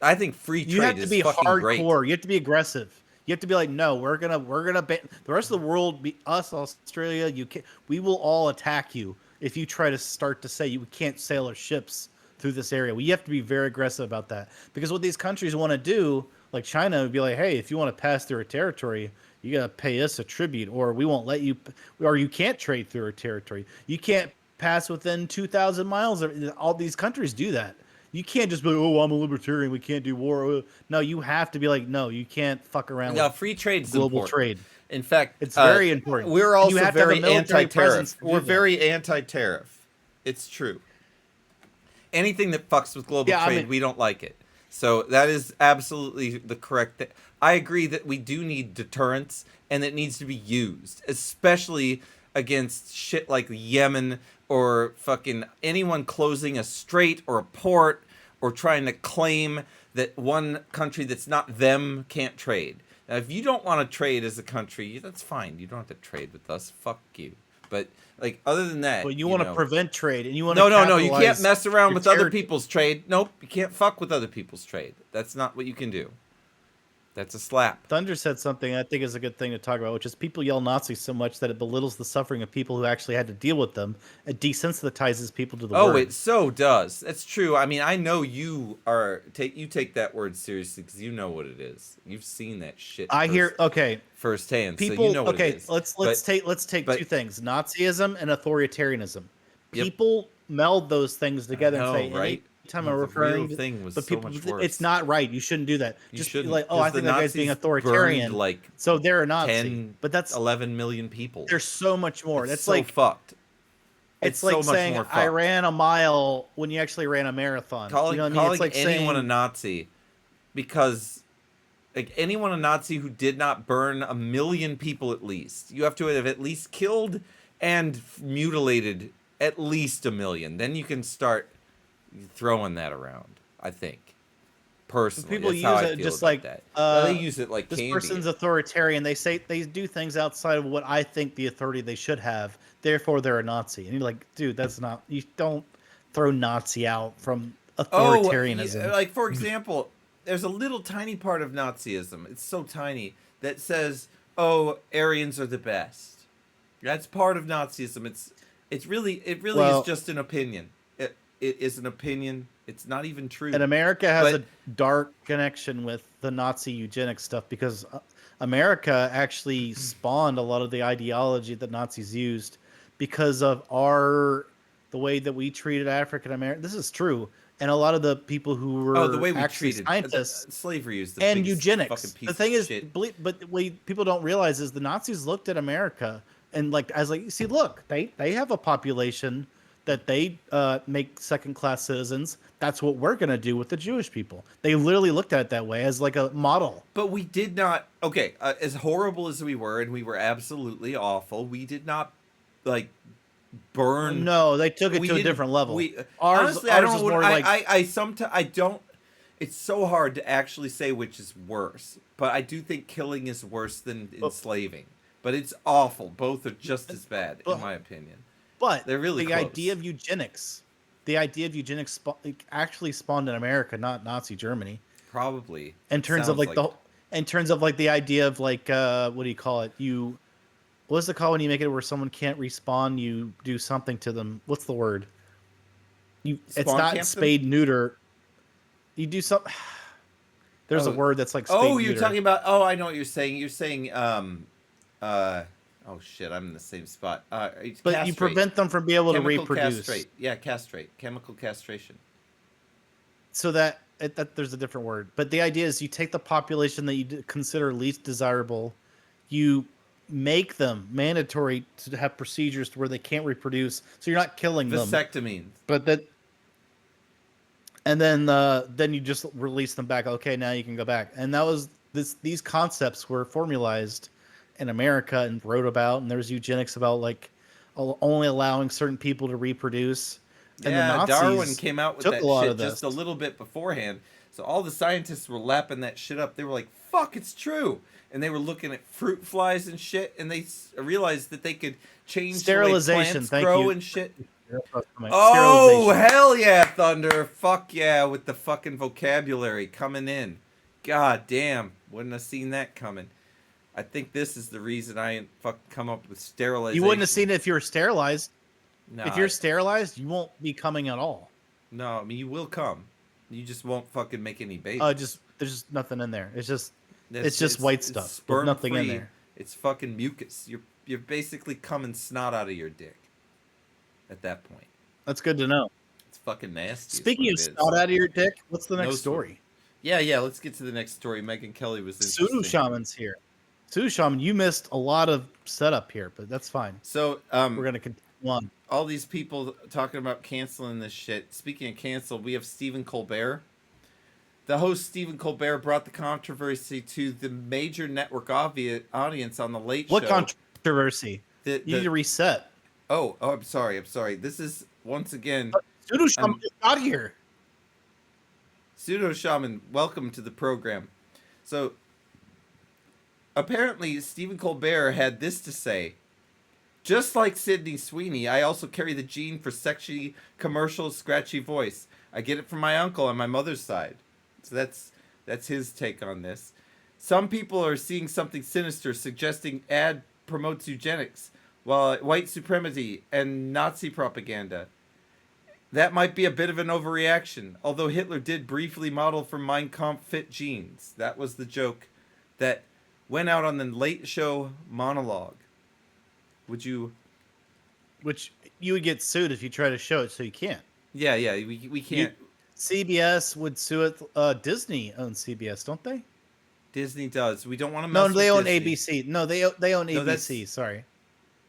I think free trade is fucking great. You have to be hardcore. You have to be aggressive. You have to be like, no, we're gonna ban the rest of the world. Us, Australia, UK. We will all attack you if you try to start to say you can't sail our ships through this area. We have to be very aggressive about that, because what these countries want to do, like China, would be like, hey, if you want to pass through our territory, you gotta pay us a tribute, or we won't let you, or you can't trade through our territory. You can't pass within 2,000 miles. All these countries do that. You can't just be like, oh, I'm a libertarian, we can't do war. No, you have to be like, no, you can't fuck around with free trade is global important. trade. In fact, it's very important. We're also very anti-tariff. We're very anti-tariff. It's true. Anything that fucks with global trade, we don't like it. So that is absolutely the correct thing. I agree that we do need deterrence, and it needs to be used, especially against shit like Yemen or fucking anyone closing a strait or a port or trying to claim that one country that's not them can't trade. Now, if you don't want to trade as a country, that's fine. You don't have to trade with us. Fuck you. But like, other than that, but you want to prevent trade, and you want no. You can't mess around with other people's trade. Nope, you can't fuck with other people's trade. That's not what you can do. That's a slap. Thunder said something I think is a good thing to talk about, which is people yell Nazi so much that it belittles the suffering of people who actually had to deal with them. It desensitizes people to the word. Oh, it so does. That's true. I mean, I know you take that word seriously because you know what it is. You've seen that shit. Firsthand. People, so you know what it is. Let's take two things: Nazism and authoritarianism. People meld those things together and say, right? Time I'm referring to thing was but so people, much worse. It's not right. You shouldn't do that. You just shouldn't, like, oh, I think that guy's being authoritarian. Like, so they're a Nazi. 10, but that's 11 million people. There's so much more. That's so like fucked. It's like so saying I ran a mile when you actually ran a marathon. Calling It's like anyone a Nazi because like anyone a Nazi who did not burn 1 million people at least. You have to have at least killed and mutilated at least 1 million. Then you can start throwing that around, I think. Personally, people that's use how I it feel just about like that. They use it like this candy. person's authoritarian. They say they do things outside of what I think the authority they should have. Therefore, they're a Nazi. And you're like, dude, that's not. You don't throw Nazi out from authoritarianism. Oh, like for example, there's a little tiny part of Nazism. It's so tiny that says, "Oh, Aryans are the best." That's part of Nazism. It really is just an opinion. It is an opinion. It's not even true. And America has a dark connection with the Nazi eugenics stuff because America actually spawned a lot of the ideology that Nazis used because of the way that we treated African Americans. This is true. And a lot of the people who were the way we actually treated scientists, slavery is the and biggest eugenics. fucking piece The thing of is, shit. but what people don't realize is the Nazis looked at America and see, look, they have a population that they make second-class citizens. that's what we're gonna do with the Jewish people. They literally looked at it that way as like a model. But we did not. Okay, as horrible as we were, and we were absolutely awful. We did not like burn. No, they took it to a different level. Honestly, I don't. I don't. It's so hard to actually say which is worse, but I do think killing is worse than enslaving. But it's awful. Both are just as bad, in my opinion. But they're really the close. idea of eugenics. The idea of eugenics actually spawned in America, not Nazi Germany. Probably. In terms of like the idea of like what do you call it? What's it called when you make it where someone can't respawn? You do something to them. What's the word? It's not spade neuter. You do something. There's a word that's like spade neuter. You're talking about. Oh, I know what you're saying. You're saying. Oh shit! I'm in the same spot. But castrate. you prevent them from being able to reproduce. Castrate. Yeah, castrate. Chemical castration. So that there's a different word, but the idea is you take the population that you consider least desirable, you make them mandatory to have procedures to where they can't reproduce, so you're not killing them. Vasectomy. But then you just release them back. Okay, now you can go back. And that was these concepts were formalized in America and wrote about, and there's eugenics about like only allowing certain people to reproduce. And yeah, the Nazis Darwin came out with that shit just a little bit beforehand. So all the scientists were lapping that shit up. They were like, fuck, it's true. And they were looking at fruit flies and shit, and they realized that they could change sterilization, the way plants grow and shit. Oh, hell yeah, Thunder. Fuck yeah, with the fucking vocabulary coming in. God damn, wouldn't have seen that coming. I think this is the reason I ain't fucking come up with sterilization. You wouldn't have seen it if you were sterilized. No, if you're sterilized, you won't be coming at all. No, I mean, you will come. You just won't fucking make any babies. There's just nothing in there. It's just white stuff. Sperm nothing free. In there. It's fucking mucus. You're basically coming snot out of your dick. At that point. That's good to know. It's fucking nasty. Speaking of snot out of your dick, what's the next story? Yeah. Let's get to the next story. Megyn Kelly was Pseudo Shaman's here. Pseudo Shaman, you missed a lot of setup here, but that's fine. So we're gonna continue on. All these people talking about canceling this shit. Speaking of cancel, we have Stephen Colbert. The host Stephen Colbert brought the controversy to the major network audience on the Late Show. What controversy? You need to reset. Oh, I'm sorry. This is once again. Pseudo Shaman just got here. Pseudo Shaman, welcome to the program. So apparently, Stephen Colbert had this to say. Just like Sydney Sweeney, I also carry the gene for sexy, commercial, scratchy voice. I get it from my uncle on my mother's side. So that's his take on this. Some people are seeing something sinister, suggesting ad promotes eugenics, while white supremacy and Nazi propaganda. That might be a bit of an overreaction, although Hitler did briefly model for Mein Kampf fit genes. That was the joke that went out on the Late Show monologue. Which you would get sued if you try to show it, so you can't. Yeah, we can't. CBS would sue it. Disney owns CBS, don't they? Disney does. We don't want to. No, they own ABC. No, they own ABC. Sorry.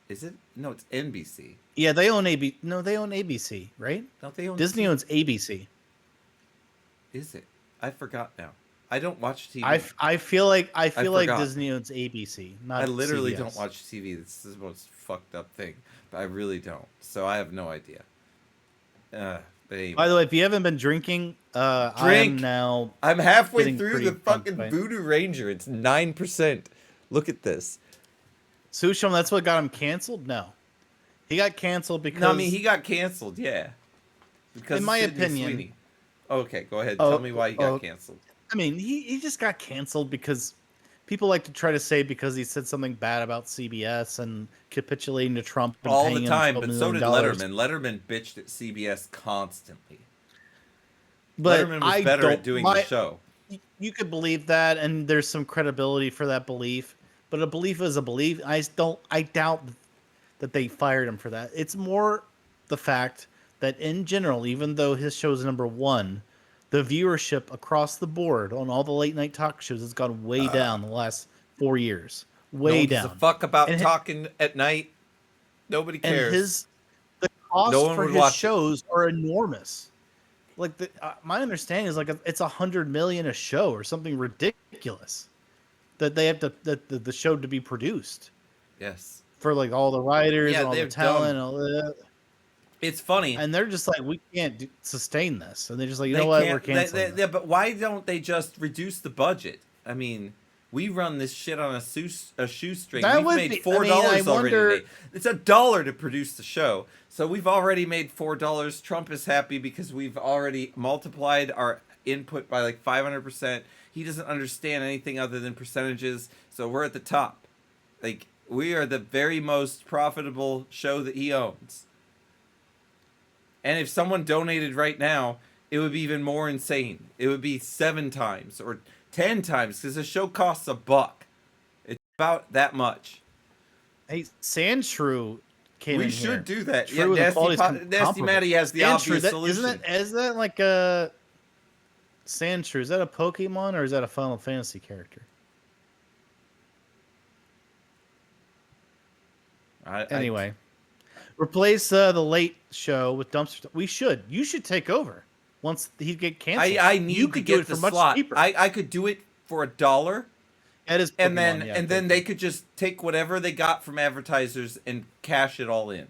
Is it? No, it's NBC. Yeah, they own AB. No, they own ABC, right? Don't they own Disney owns ABC? Is it? I forgot now. I don't watch TV. I feel like Disney owns ABC. Not I literally CBS. don't watch TV. This is the most fucked up thing, but I really don't. So I have no idea. But anyway. By the way, if you haven't been drinking, I'm halfway through the fucking Voodoo Ranger. It's 9%. Look at this. Susham, that's what got him canceled? No. He got canceled because... No, I mean, he got canceled, yeah. Because in my Sydney opinion... Sweeney. Okay, go ahead. Tell me why he got canceled. I mean, he just got canceled because people like to try to say because he said something bad about CBS and capitulating to Trump and all paying the time, him but so did Letterman. Letterman bitched at CBS constantly. But Letterman was better at doing the show. You could believe that, and there's some credibility for that belief. But a belief is a belief. I doubt that they fired him for that. It's more the fact that in general, even though his show is number one, the viewership across the board on all the late night talk shows has gone way down the last 4 years. Way down. No one gives a fuck about talking at night. Nobody cares. And the costs for his shows are enormous. like my understanding is like it's $100 million a show or something ridiculous that they have to the show to be produced. Yes. For like all the writers and all the talent and all that. It's funny. And they're just like, we can't sustain this. And they're just like, you know what, we're canceling. Yeah, but why don't they just reduce the budget? I mean, we run this shit on a shoestring. We've made $4 already today. It's $1 to produce the show. So we've already made $4. Trump is happy because we've already multiplied our input by like 500%. He doesn't understand anything other than percentages. So we're at the top. Like, we are the very most profitable show that he owns. And if someone donated right now, it would be even more insane. It would be 7 times or 10 times because the show costs $1. It's about that much. Hey, Sandshrew came in here. We should do that. True, yeah, Nasty Matty has the obvious solution. Is that like a Sandshrew? Is that a Pokemon or is that a Final Fantasy character? Anyway. Replace the late show with Dumpster. We should. You should take over once he get canceled. I need to get the slot. I could do it for $1. That is Pokemon, and then they could just take whatever they got from advertisers and cash it all in.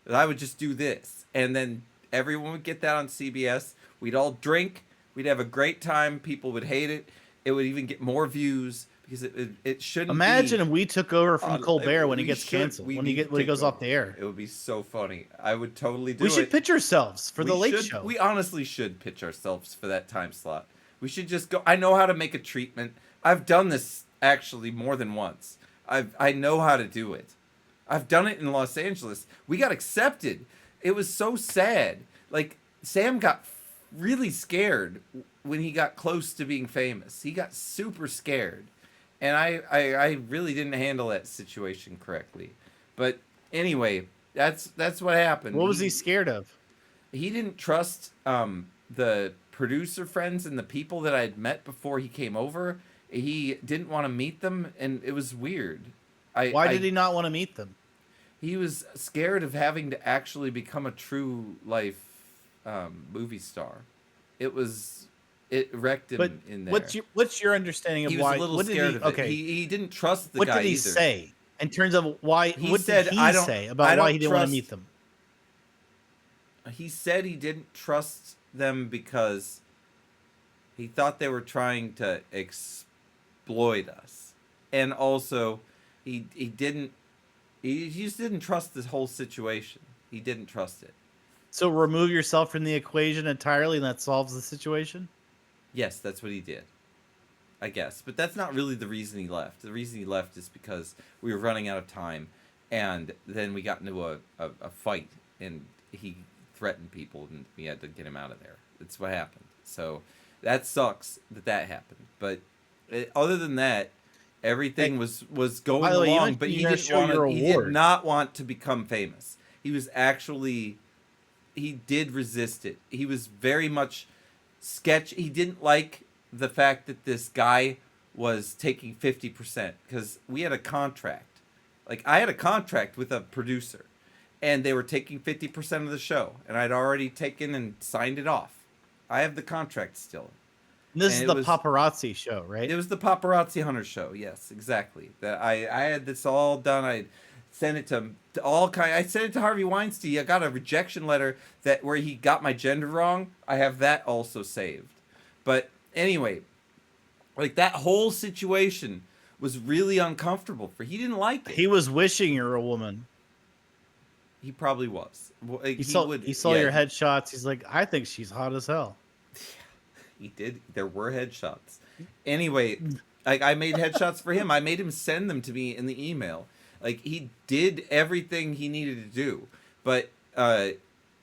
I would just do this, and then everyone would get that on CBS. We'd all drink. We'd have a great time. People would hate it. It would even get more views. Because it shouldn't. Imagine if we took over from Colbert when he gets canceled, when he goes off the air. It would be so funny. I would totally do it. We should pitch ourselves for the late show. We honestly should pitch ourselves for that time slot. We should just go. I know how to make a treatment. I've done this actually more than once. I know how to do it. I've done it in Los Angeles. We got accepted. It was so sad. Like, Sam got really scared when he got close to being famous. He got super scared. And I really didn't handle that situation correctly. But anyway, that's what happened. What was he scared of? He didn't trust the producer friends and the people that I'd met before he came over. He didn't want to meet them, and it was weird. Why did he not want to meet them? He was scared of having to actually become a true life movie star. It wrecked him in there. What's your understanding of why? He was a little scared of it. Okay. He didn't trust the guy either. What did he say in terms of why? What did he say about why he didn't want to meet them? He said he didn't trust them because he thought they were trying to exploit us, and also he just didn't trust this whole situation. He didn't trust it. So remove yourself from the equation entirely, and that solves the situation. Yes, that's what he did, I guess. But that's not really the reason he left. The reason he left is because we were running out of time, and then we got into a fight, and he threatened people, and we had to get him out of there. That's what happened. So that sucks that happened. But other than that, everything was going along. But he did not want to become famous. He was actually... He did resist it. He was very much... He didn't like the fact that this guy was taking 50% because we had a contract. Like, I had a contract with a producer, and they were taking 50% of the show, and I'd already taken and signed it off. I have the contract still. This is the paparazzi show, right? It was the Paparazzi Hunter show. Yes, exactly. That I had this all done. I sent it to all kind. I sent it to Harvey Weinstein. I got a rejection letter where he got my gender wrong. I have that also saved. But anyway, like, that whole situation was really uncomfortable for. He didn't like it. He was wishing you're a woman. He probably was. He saw your headshots. He's like, I think she's hot as hell. He did. There were headshots. Anyway, like, I made headshots for him. I made him send them to me in the email. Like, he did everything he needed to do. But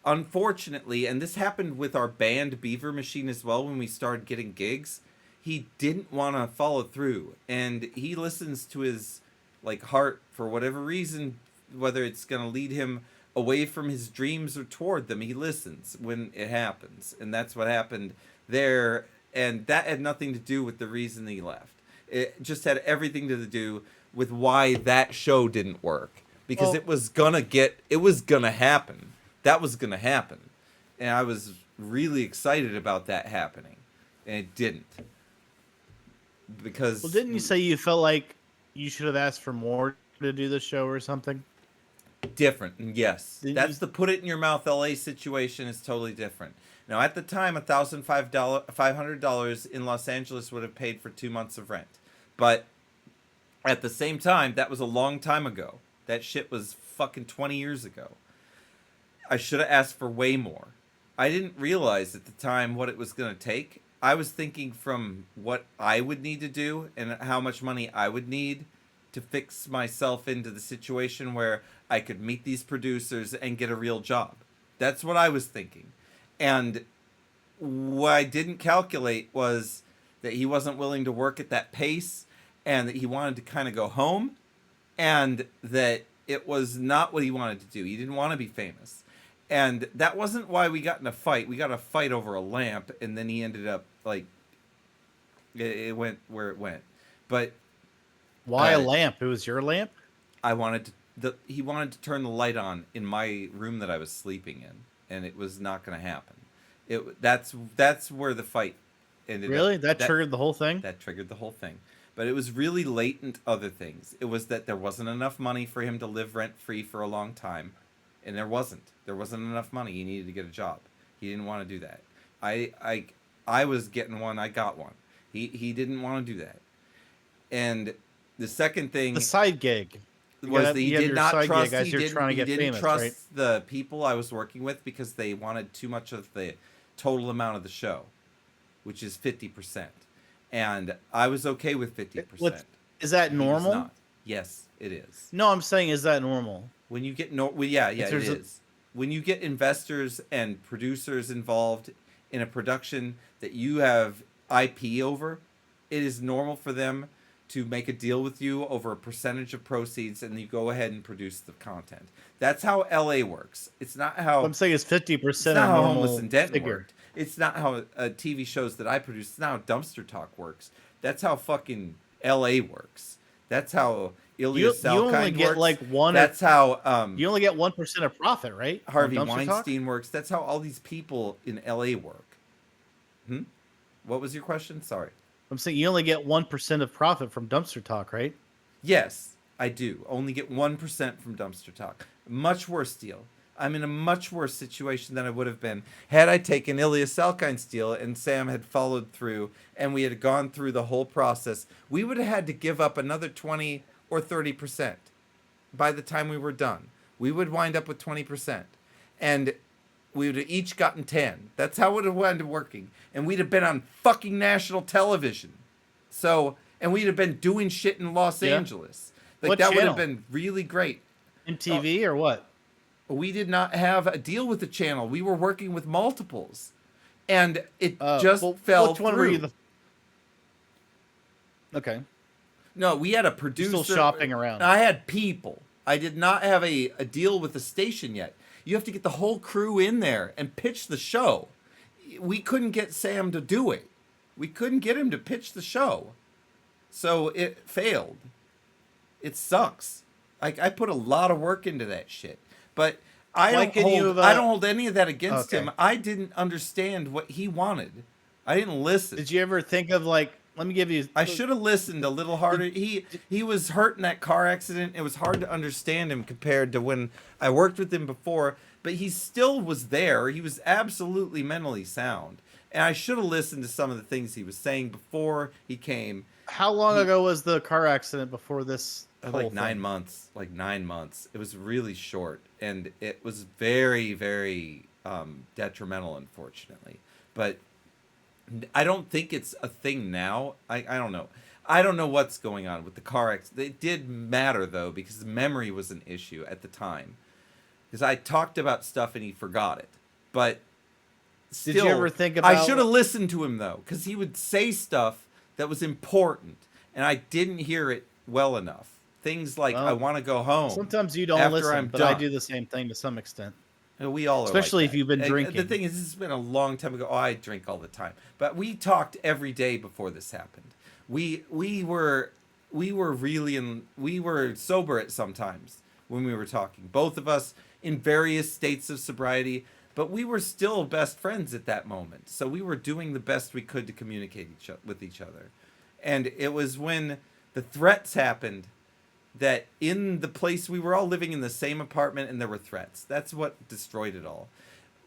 unfortunately, and this happened with our band Beaver Machine as well when we started getting gigs, he didn't want to follow through. And he listens to his, like, heart for whatever reason, whether it's going to lead him away from his dreams or toward them. He listens when it happens. And that's what happened there. And that had nothing to do with the reason he left. It just had everything to do with why that show didn't work, because it was gonna happen. That was gonna happen, and I was really excited about that happening, and it didn't. Because didn't you say you felt like you should have asked for more to do the show or something? Different, yes. Didn't That's you... the put it in your mouth LA situation is totally different. Now, at the time, $500 in Los Angeles would have paid for 2 months of rent. But at the same time, that was a long time ago. That shit was fucking 20 years ago. I should have asked for way more. I didn't realize at the time what it was going to take. I was thinking from what I would need to do and how much money I would need to fix myself into the situation where I could meet these producers and get a real job. That's what I was thinking. And what I didn't calculate was that he wasn't willing to work at that pace, and that he wanted to kind of go home, and that it was not what he wanted to do. He didn't want to be famous. And that wasn't why we got in a fight. We got a fight over a lamp, and then he ended up, like, it went where it went. But why a lamp? It was your lamp? I wanted to, he wanted to turn the light on in my room that I was sleeping in, and it was not going to happen. That's where the fight ended really? up. That triggered the whole thing? That triggered the whole thing. But it was really latent other things. It was that there wasn't enough money for him to live rent-free for a long time. And there wasn't. There wasn't enough money. He needed to get a job. He didn't want to do that. I was getting one. I got one. He didn't want to do that. And the second thing... The side gig. Was that he did not trust... He didn't trust right? the people I was working with because they wanted too much of the total amount of the show, which is 50%. And I was okay with 50%. Is that normal? Yes, it is. No, I'm saying, is that normal? When you get it is. When you get investors and producers involved in a production that you have IP over, it is normal for them to make a deal with you over a percentage of proceeds, and you go ahead and produce the content. That's how LA works. It's not how... I'm saying it's 50%. It's not how Homeless in Denton worked. It's not how TV shows that I produce. It's not how Dumpster Talk works. That's how fucking LA works. That's how Ilya Salkind you only get works. like one. That's how you only get 1% of profit, right? Harvey Weinstein works. That's how all these people in LA work. What was your question? Sorry. I'm saying you only get 1% of profit from Dumpster Talk, right? Yes, I do. Only get 1% from Dumpster Talk. Much worse deal. I'm in a much worse situation than I would have been had I taken Ilya Salkind's deal and Sam had followed through and we had gone through the whole process. We would have had to give up another 20 or 30% by the time we were done. We would wind up with 20%. And we would have each gotten 10. That's how it would have wound up working. And we'd have been on fucking national television. So, and we'd have been doing shit in Los Angeles. Like, what that channel? would have been really great. MTV or what? We did not have a deal with the channel. We were working with multiples. And it just fell which one through. were you Okay. No, we had a producer. You're still shopping around. I had people. I did not have a deal with the station yet. You have to get the whole crew in there and pitch the show. We couldn't get Sam to do it. We couldn't get him to pitch the show. So it failed. It sucks. I put a lot of work into that shit. But I don't hold any of that against him. I didn't understand what he wanted. I didn't listen. Did you ever think of, like, let me give you... I should have listened a little harder. He was hurt in that car accident. It was hard to understand him compared to when I worked with him before. But he still was there. He was absolutely mentally sound. And I should have listened to some of the things he was saying before he came. How long ago was the car accident before this? Like 9 months. Like 9 months. It was really short. And it was very, very detrimental, unfortunately. But I don't think it's a thing now. I don't know. I don't know what's going on with the car accident. It did matter, though, because memory was an issue at the time. Because I talked about stuff and he forgot it. But still, did you ever think about... I should have listened to him, though, because he would say stuff that was important. And I didn't hear it well enough. Things like, I want to go home. Sometimes you don't listen, but I do the same thing to some extent. We all are, especially like if you've been drinking. The thing is, this has been a long time ago. Oh, I drink all the time, but we talked every day before this happened. We were sober at sometimes when we were talking. Both of us in various states of sobriety, But we were still best friends at that moment. So we were doing the best we could to communicate with each other. And it was when the threats happened that in the place we were all living in the same apartment and there were threats. That's what destroyed it all.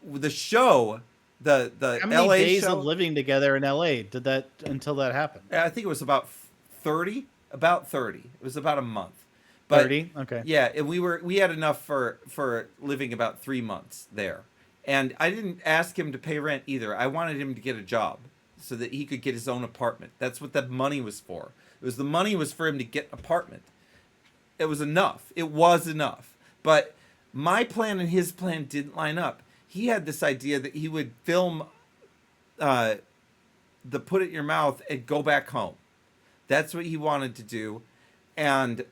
The show, the How many LA days show, of living together in LA did that until that happened? I think it was about 30. About 30. It was about a month. But 30? Okay. Yeah, and we had enough for living about 3 months there. And I didn't ask him to pay rent either. I wanted him to get a job so that he could get his own apartment. That's what that money was for. The money was for him to get an apartment. It was enough. It was enough. But my plan and his plan didn't line up. He had this idea that he would film the put it in your mouth and go back home. That's what he wanted to do. And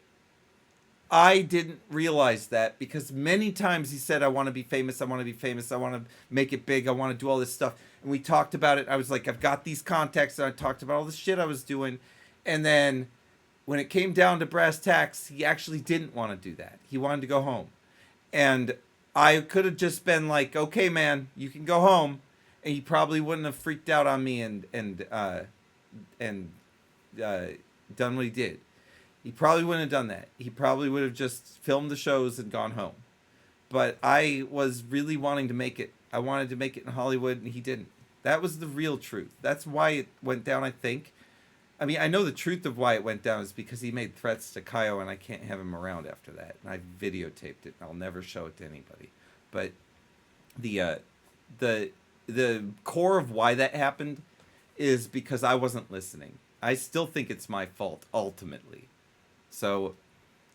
I didn't realize that because many times he said, I want to be famous. I want to be famous. I want to make it big. I want to do all this stuff. And we talked about it. I was like, I've got these contacts. And I talked about all the shit I was doing. And then when it came down to brass tacks, he actually didn't want to do that. He wanted to go home. And I could have just been like, okay, man, you can go home. And he probably wouldn't have freaked out on me and done what he did. He probably wouldn't have done that. He probably would have just filmed the shows and gone home. But I was really wanting to make it. I wanted to make it in Hollywood, and he didn't. That was the real truth. That's why it went down, I think. I mean, I know the truth of why it went down is because he made threats to Kaio, and I can't have him around after that. And I videotaped it, and I'll never show it to anybody. But the core of why that happened is because I wasn't listening. I still think it's my fault, ultimately. So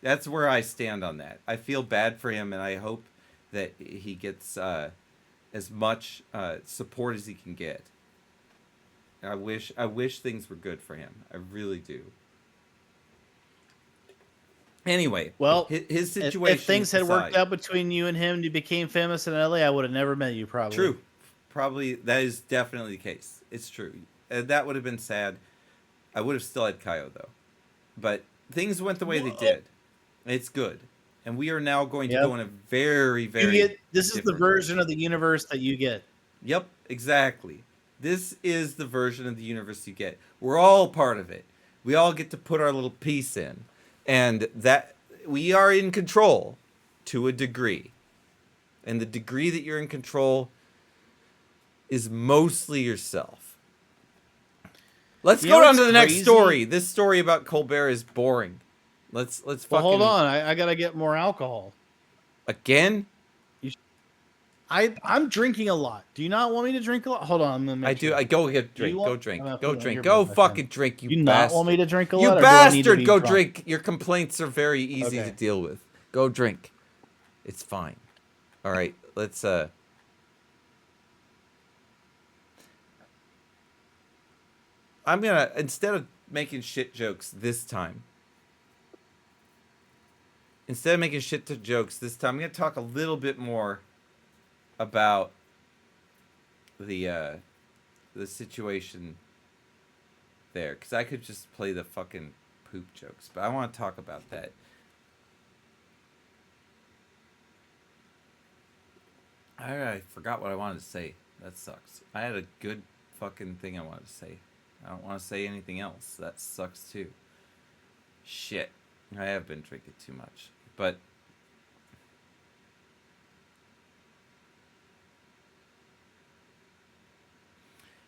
that's where I stand on that. I feel bad for him, and I hope that he gets as much support as he can get. I wish things were good for him. I really do. Anyway, well, his situation. If things had worked out between you and him, and you became famous in LA, I would have never met you. Probably true. Probably that is definitely the case. It's true. That would have been sad. I would have still had Kaio though, but things went the way they did. It's good, and we are now going to go in a very, very. This is the version of the universe that you get. Yep, exactly. This is the version of the universe you get. We're all part of it. We all get to put our little piece in, and that we are in control to a degree. And the degree that you're in control is mostly yourself. Let's go on to the next story. This story about Colbert is boring. Let's fucking. Hold on, I gotta get more alcohol. Again? I'm drinking a lot. Do you not want me to drink a lot? Hold on, I'm gonna make sure. I go get drink. Go drink. Go drink. Go fucking drink. You not want me to drink a lot? You bastard! Go drink. Your complaints are very easy to deal with. Go drink. It's fine. All right. Let's I'm gonna, instead of making shit jokes this time, I'm gonna talk a little bit more about the situation there, because I could just play the fucking poop jokes, but I want to talk about that. I forgot what I wanted to say. That sucks. I had a good fucking thing I wanted to say. I don't want to say anything else. That sucks too. Shit. I have been drinking too much. But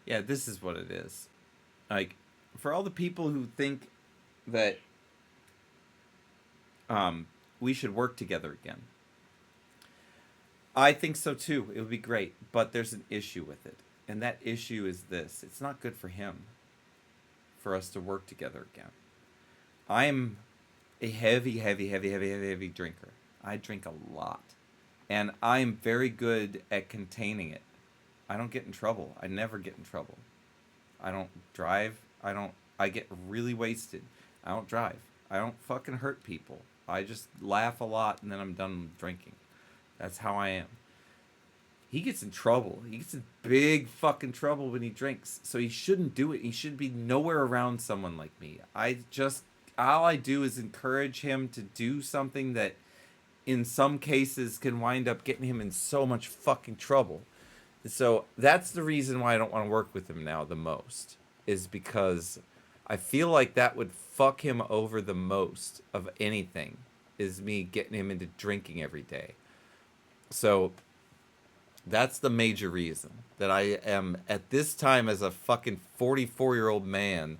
yeah, this is what it is. Like, for all the people who think that we should work together again, I think so too. It would be great, but there's an issue with it. And that issue is this. It's not good for him for us to work together again. I'm a heavy drinker. I drink a lot. And I'm very good at containing it. I don't get in trouble. I never get in trouble. I don't drive. I get really wasted. I don't drive. I don't fucking hurt people. I just laugh a lot and then I'm done drinking. That's how I am. He gets in trouble. He gets in big fucking trouble when he drinks. So he shouldn't do it. He should be nowhere around someone like me. All I do is encourage him to do something that in some cases can wind up getting him in so much fucking trouble. So that's the reason why I don't want to work with him now the most, is because I feel like that would fuck him over the most of anything, is me getting him into drinking every day. So that's the major reason that I am at this time as a fucking 44-year-old man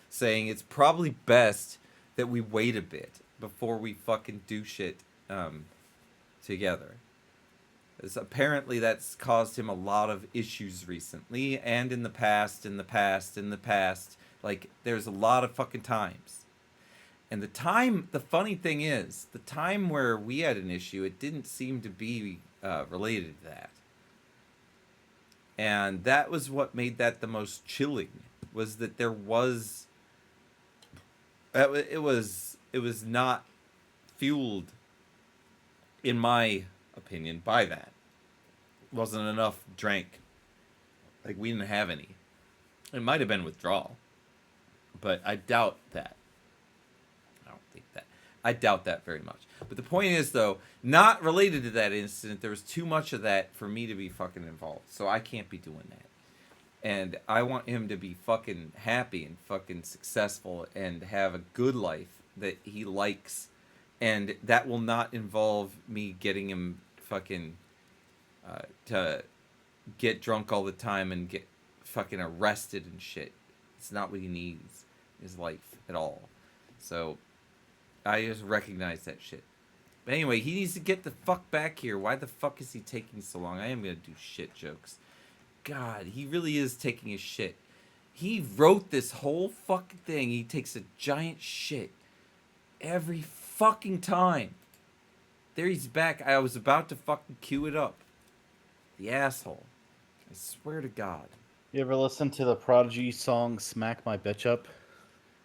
saying it's probably best that we wait a bit before we fucking do shit together. Because apparently that's caused him a lot of issues recently and in the past. Like, there's a lot of fucking times. And the funny thing is, the time where we had an issue, it didn't seem to be related to that. And that was what made that the most chilling, was that there was... It was not fueled, in my opinion, by that. Wasn't enough drank. Like, we didn't have any. It might have been withdrawal, but I doubt that. I doubt that very much. But the point is, though, not related to that incident, there was too much of that for me to be fucking involved. So I can't be doing that. And I want him to be fucking happy and fucking successful and have a good life that he likes. And that will not involve me getting him fucking to get drunk all the time and get fucking arrested and shit. It's not what he needs in his life at all. So I just recognize that shit. But anyway, he needs to get the fuck back here. Why the fuck is he taking so long? I am going to do shit jokes. God, he really is taking his shit. He wrote this whole fucking thing. He takes a giant shit every fucking time. There he's back. I was about to fucking cue it up. The asshole. I swear to God. You ever listen to the Prodigy song Smack My Bitch Up?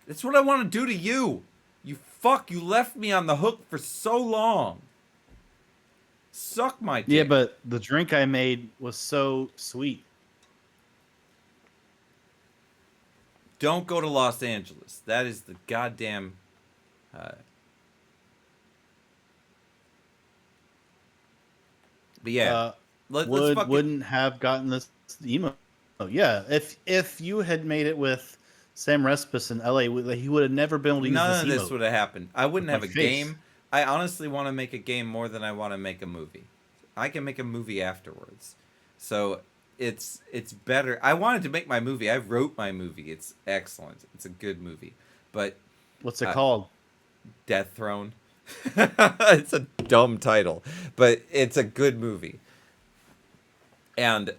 That's what I want to do to you. You fuck. You left me on the hook for so long. Suck my dick. Yeah, but the drink I made was so sweet. Don't go to Los Angeles. That is the goddamn... But yeah, wouldn't have gotten this emo. Oh yeah, if you had made it with Sam Respis in LA, he would have never been able to use this emote. None of this would have happened. I wouldn't have a game. I honestly want to make a game more than I want to make a movie. I can make a movie afterwards. So it's better. I wanted to make my movie. I wrote my movie. It's excellent. It's a good movie. But what's it called? Death Throne. It's a dumb title, but it's a good movie. And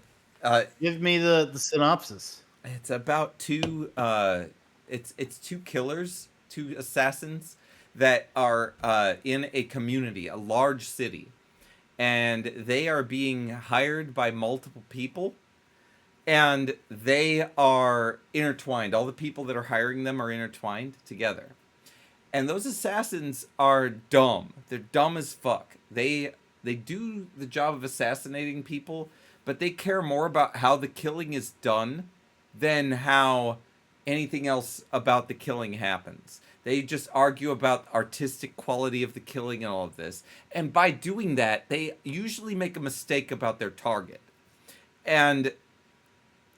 give me the synopsis. It's about two killers, two assassins that are in a community, a large city, and they are being hired by multiple people, and they are intertwined. All the people that are hiring them are intertwined together. And those assassins are dumb. They're dumb as fuck. They do the job of assassinating people, but they care more about how the killing is done than how anything else about the killing happens. They just argue about artistic quality of the killing and all of this. And by doing that, they usually make a mistake about their target. And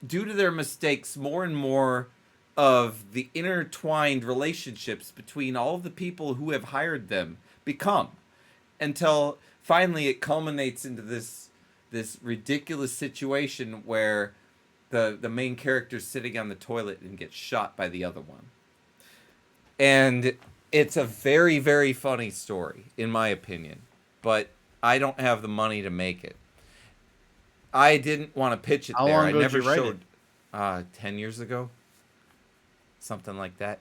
due to their mistakes, more and more of the intertwined relationships between all of the people who have hired them become, until finally it culminates into this ridiculous situation where the main character's sitting on the toilet and gets shot by the other one. And it's a very, very funny story, in my opinion. But I don't have the money to make it. I didn't want to pitch it How there. long I ago did never you write showed 10 years ago. Something like that.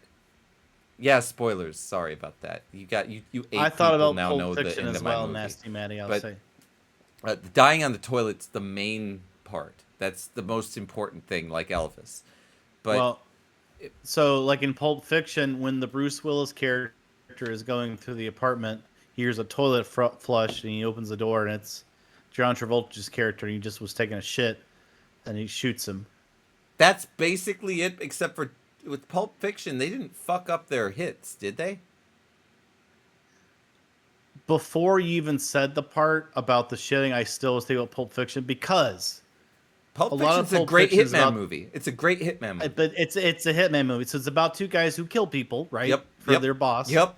Yeah, spoilers. Sorry about that. You eight I thought people about now Pulp know the Fiction end as of my well, movie. Nasty Maddie, I'll But, say. Dying on the toilet's the main part. That's the most important thing, like Elvis. But well, so like in Pulp Fiction, when the Bruce Willis character is going through the apartment, he hears a toilet flush, and he opens the door, and it's John Travolta's character. And he just was taking a shit, and he shoots him. That's basically it, except for with Pulp Fiction, they didn't fuck up their hits, did they? before you even said the part about the shitting, I still was thinking about Pulp Fiction because Pulp Fiction's a great Hitman movie. It's a great Hitman movie. But it's a Hitman movie, so it's about two guys who kill people, right? Yep. For their boss. Yep.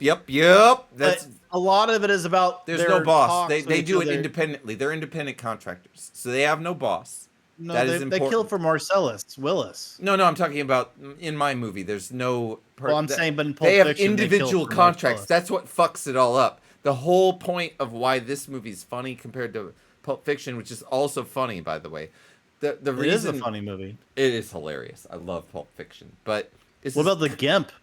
That's a lot of it is about there's no boss. They do it independently. They're independent contractors, so they have no boss. No, that is they kill for Marcellus Willis. No, I'm talking about in my movie. There's no. Well, I'm saying, but in Pulp they have Fiction, individual they kill for contracts. Marcellus. That's what fucks it all up. The whole point of why this movie is funny compared to Pulp Fiction, which is also funny, by the way. The reason it is a funny movie. It is hilarious. I love Pulp Fiction, but what about the Gimp?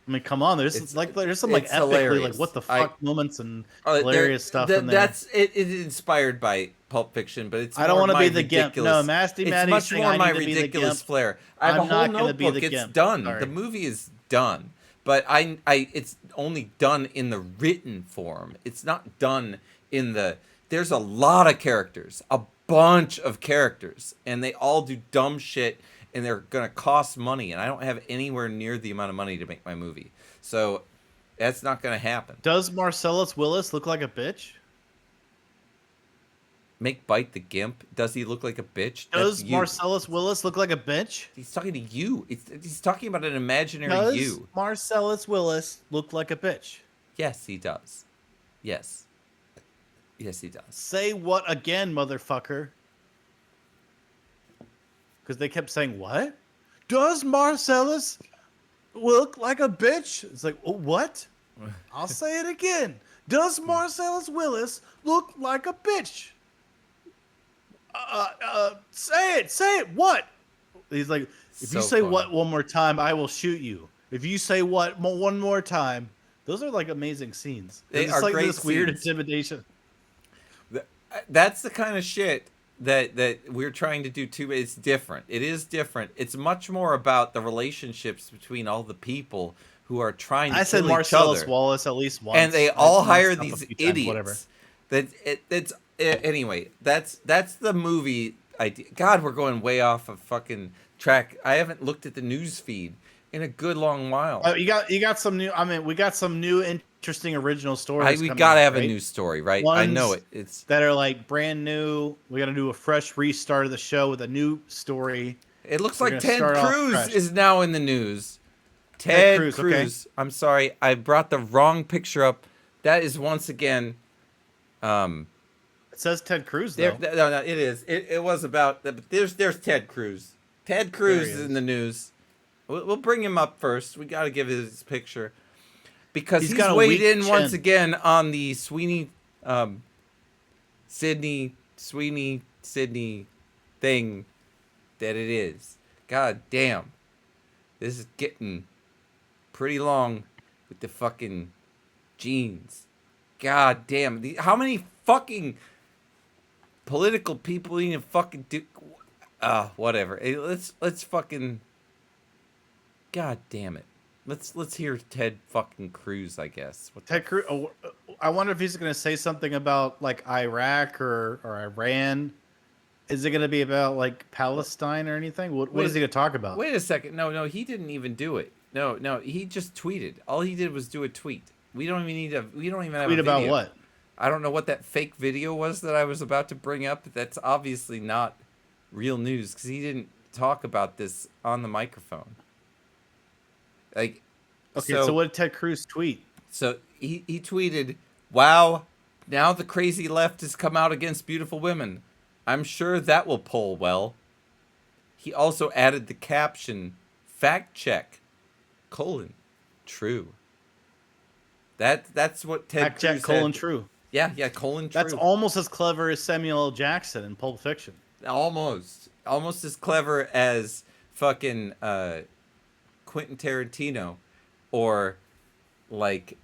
I mean, come on. There's some like epically hilarious. like what the fuck moments and hilarious stuff in there. That's it is inspired by Pulp Fiction, but it's. I don't want to be the Gimp. No, Masty It's much more my ridiculous flair. I have a whole notebook. It's done. Sorry. The movie is done, but it's only done in the written form. It's not done in the. There's a lot of characters, a bunch of characters, and they all do dumb shit. And they're gonna cost money, and I don't have anywhere near the amount of money to make my movie, so that's not gonna happen. Does Marcellus Willis look like a bitch? Make Bite the Gimp? Does he look like a bitch? Does Marcellus Willis look like a bitch? He's talking to you. He's talking about an imaginary does you. Marcellus Willis look like a bitch? Yes, he does. Yes, he does. Say what again, motherfucker? Because they kept saying, what? Does Marcellus look like a bitch? It's like, oh, what? I'll say it again. Does Marcellus Willis look like a bitch? Say it. What? He's like, if you say what one more time, I will shoot you. If you say what one more time, those are like amazing scenes. They it's are like great this weird scenes. intimidation. That's the kind of shit that we're trying to do too. It's different. It is different. It's much more about the relationships between all the people who are trying to I said kill Marcellus each other. Wallace at least once. And they all hire these idiots. Whatever. Anyway, that's the movie idea. God, we're going way off of fucking track. I haven't looked at the news feed in a good long while. You got some new. I mean, we got some new interesting original stories. We gotta have a news story, right? Ones I know it. It's that are like brand new. We got to do a fresh restart of the show with a new story. It looks like Ted Cruz is now in the news. Ted Cruz. Okay. I'm sorry, I brought the wrong picture up. That is once again. It says Ted Cruz though. No, it is. It was about. But there's Ted Cruz. Ted Cruz is in the news. We'll bring him up first. We got to give his picture because he's weighed in once again on the Sydney thing that it is. God damn, this is getting pretty long with the fucking jeans. God damn, how many fucking political people need to fucking do? Whatever. Hey, let's fucking. God damn it. Let's hear Ted fucking Cruz, I guess. Ted Cruz. Oh, I wonder if he's going to say something about like Iraq or Iran. Is it going to be about like Palestine or anything? What is he going to talk about? Wait a second. No, he didn't even do it. No, he just tweeted. All he did was do a tweet. We don't even have tweet a video. About what? I don't know what that fake video was that I was about to bring up. That's obviously not real news because he didn't talk about this on the microphone. Like, okay, so what did Ted Cruz tweet? So he tweeted, "Wow, now the crazy left has come out against beautiful women. I'm sure that will poll well." He also added the caption, "Fact check, : true." That's what Ted Fact check, Cruz true. Yeah, : true. That's almost as clever as Samuel L. Jackson in Pulp Fiction. Almost as clever as fucking Quentin Tarantino, or like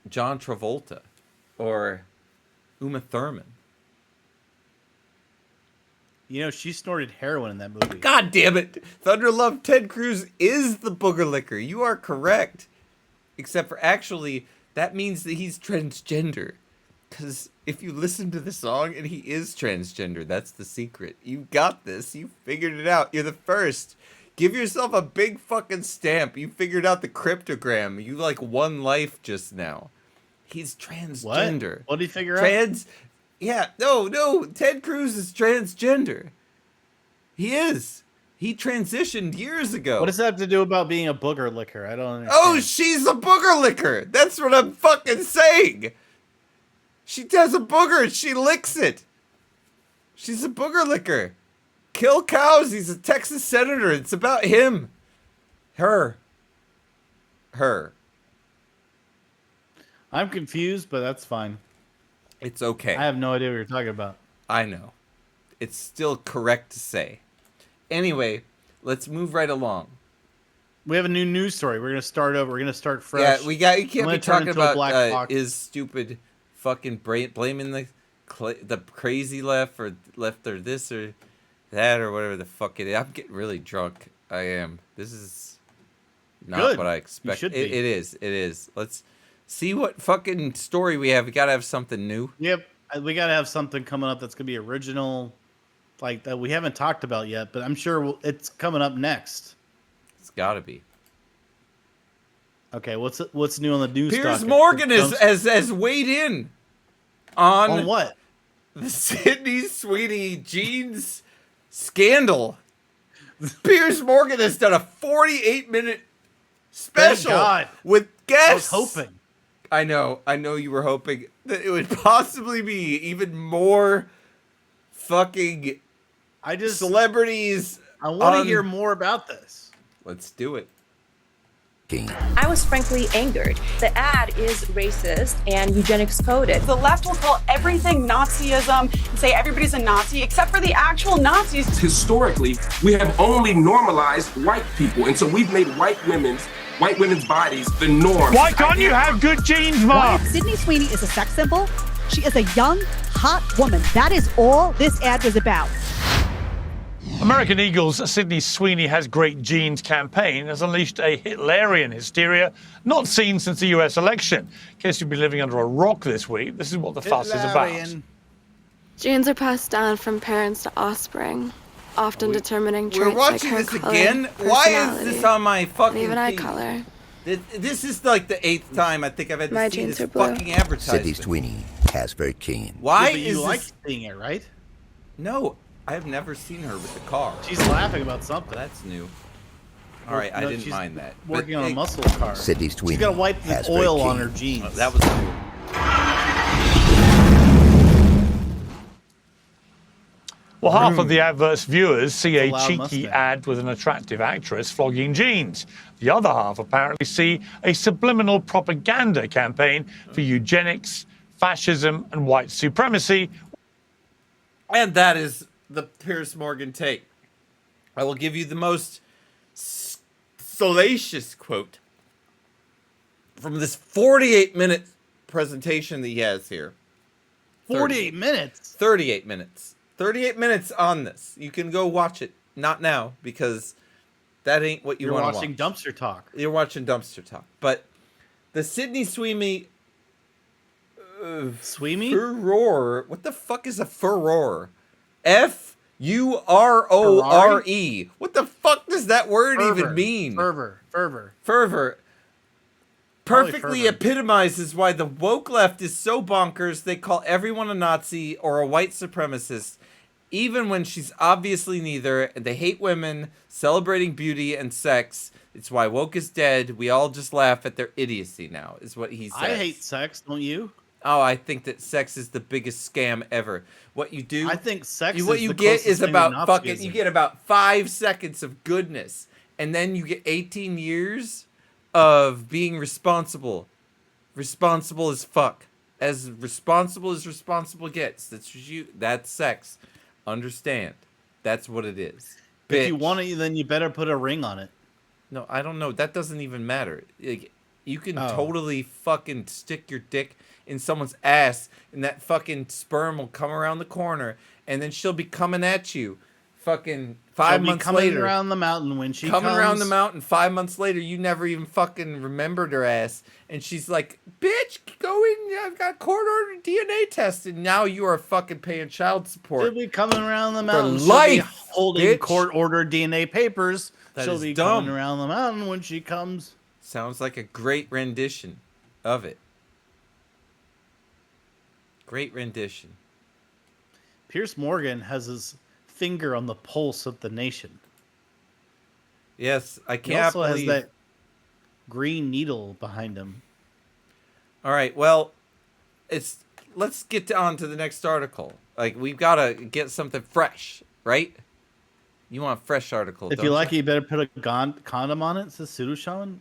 John Travolta, or Uma Thurman. You know, she snorted heroin in that movie. God damn it! Thunder Love, Ted Cruz is the booger licker. You are correct. Except for actually, that means that he's transgender. Because if you listen to the song and he is transgender, that's the secret. You got this. You figured it out. You're the first. Give yourself a big fucking stamp. You figured out the cryptogram. You like won life just now. He's transgender. What did he figure out? Yeah, no. Ted Cruz is transgender. He is. He transitioned years ago. What does that have to do about being a booger licker? I don't understand. Oh, she's a booger licker. That's what I'm fucking saying. She does a booger and she licks it. She's a booger licker. Kill cows. He's a Texas senator. It's about him. Her. I'm confused, but that's fine. It's okay. I have no idea what you're talking about. I know. It's still correct to say. Anyway, let's move right along. We have a new news story. We're gonna start over. We're gonna start fresh. Yeah, you can't be talking about his stupid fucking blaming the crazy left or this or that or whatever the fuck it is. I'm getting really drunk. I am. This is not what I expected. It is. Let's see what fucking story we have. We gotta have something new. Yep, we gotta have something coming up that's gonna be original. Like that we haven't talked about yet, but I'm sure it's coming up next. It's got to be. Okay, what's new on the news? Piers Morgan has weighed in on what? The Sydney Sweeney jeans scandal. Piers Morgan has done a 48-minute special with guests. I was hoping. I know you were hoping that it would possibly be even more fucking celebrities. I want to hear more about this. Let's do it. I was frankly angered. The ad is racist and eugenics coded. The left will call everything Nazism and say everybody's a Nazi except for the actual Nazis. Historically, we have only normalized white people, and so we've made white women's bodies the norm. Why can't you have good genes, Mom? Sydney Sweeney is a sex symbol. She is a young, hot woman. That is all this ad was about. American Eagle's Sydney Sweeney Has Great Genes campaign has unleashed a Hitlerian hysteria not seen since the US election. In case you've been living under a rock this week, this is what the fuss is about. Genes are passed down from parents to offspring, often determining traits like hair color, again? Why is this on my fucking and even eye feed? color. This is like the 8th time I think I've had My to see genes this are blue. fucking advertisement. Sydney Sweeney has very keen. Why but is you this? like seeing it, right? No, I have never seen her with the car. She's laughing about something. That's new. All right, I didn't mind that. Working on a muscle car. Sydney Sweeney She's got to wipe the has very oil on keen. her jeans. That was new. Well, half of the advert's viewers see a loud cheeky Mustang. ad with an attractive actress flogging jeans. The other half apparently see a subliminal propaganda campaign for eugenics, fascism, and white supremacy. And that is the Piers Morgan take. I will give you the most salacious quote from this 48-minute presentation that he has here. 48 minutes? 38 minutes. 38 minutes on this. You can go watch it. Not now, because that ain't what you want to watch. You're watching Dumpster Talk. You're watching Dumpster Talk. But the Sydney Sweeney... Sweeney? Furore. What the fuck is a furore? F-U-R-O-R-E. What the fuck does that word even mean? Fervor. Perfectly epitomizes why the woke left is so bonkers they call everyone a Nazi or a white supremacist, even when she's obviously neither, and they hate women, celebrating beauty and sex. It's why woke is dead. We all just laugh at their idiocy now, is what he says. I hate sex, don't you? Oh, I think that sex is the biggest scam ever. What you do, I think sex what is you the get closest is thing to about fucking. Nazism. You get about 5 seconds of goodness, and then you get 18 years of being responsible. Responsible as fuck. As responsible gets. That's sex. Understand. That's what it is. If you want it, then you better put a ring on it. No, I don't know. That doesn't even matter. Like, you can totally fucking stick your dick in someone's ass, and that fucking sperm will come around the corner, and then she'll be coming at you. Fucking 5 months later. Coming around the mountain when she coming comes. around the mountain 5 months later, you never even fucking remembered her ass, and she's like, "Bitch, go in. I've got court ordered DNA test," and now you are fucking paying child support. She'll be coming around the mountain. For life, she'll be holding bitch. court ordered DNA papers. That She'll is be dumb. coming around the mountain when she comes. Sounds like a great rendition of it. Great rendition. Pierce Morgan has his finger on the pulse of the nation. Yes, I He can't also believe... has that green needle behind him. All right, well, let's get on to the next article. Like, we've got to get something fresh, right? You want a fresh article, If you like it, you better put a condom on it, says Pseudo Shaman.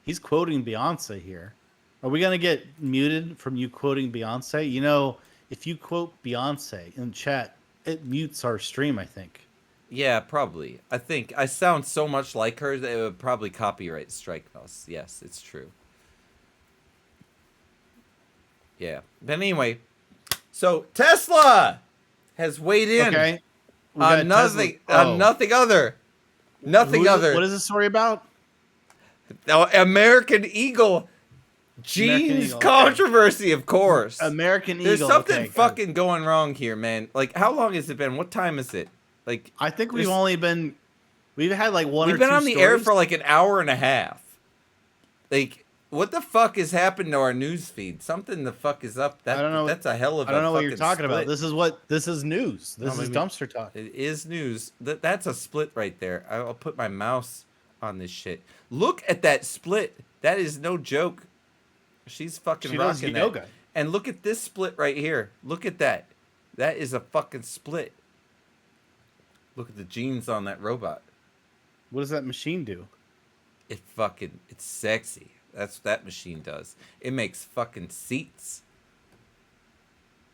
He's quoting Beyonce here. Are we going to get muted from you quoting Beyonce? You know, if you quote Beyonce in chat, it mutes our stream, I think. Yeah, probably. I think I sound so much like her that it would probably copyright strike us. Yes, it's true. Yeah. But anyway, so Tesla has weighed in on nothing other. Nothing other. What is this story about? The American Eagle jeans controversy, of course. American Eagle. There's something fucking going wrong here, man. Like, how long has it been? What time is it? Like, I think we've had like one or two. We've been on the air stories. for like an hour and a half. Like, what the fuck has happened to our news feed? Something the fuck is up. I don't know. That's a hell of a I don't know what you're talking split. about. This is news. This is dumpster talk. It is news. That's a split right there. I'll put my mouse on this shit. Look at that split. That is no joke. She's fucking rocking that. Yoga. And look at this split right here. Look at that. That is a fucking split. Look at the jeans on that robot. What does that machine do? It's sexy. That's what that machine does. It makes fucking seats.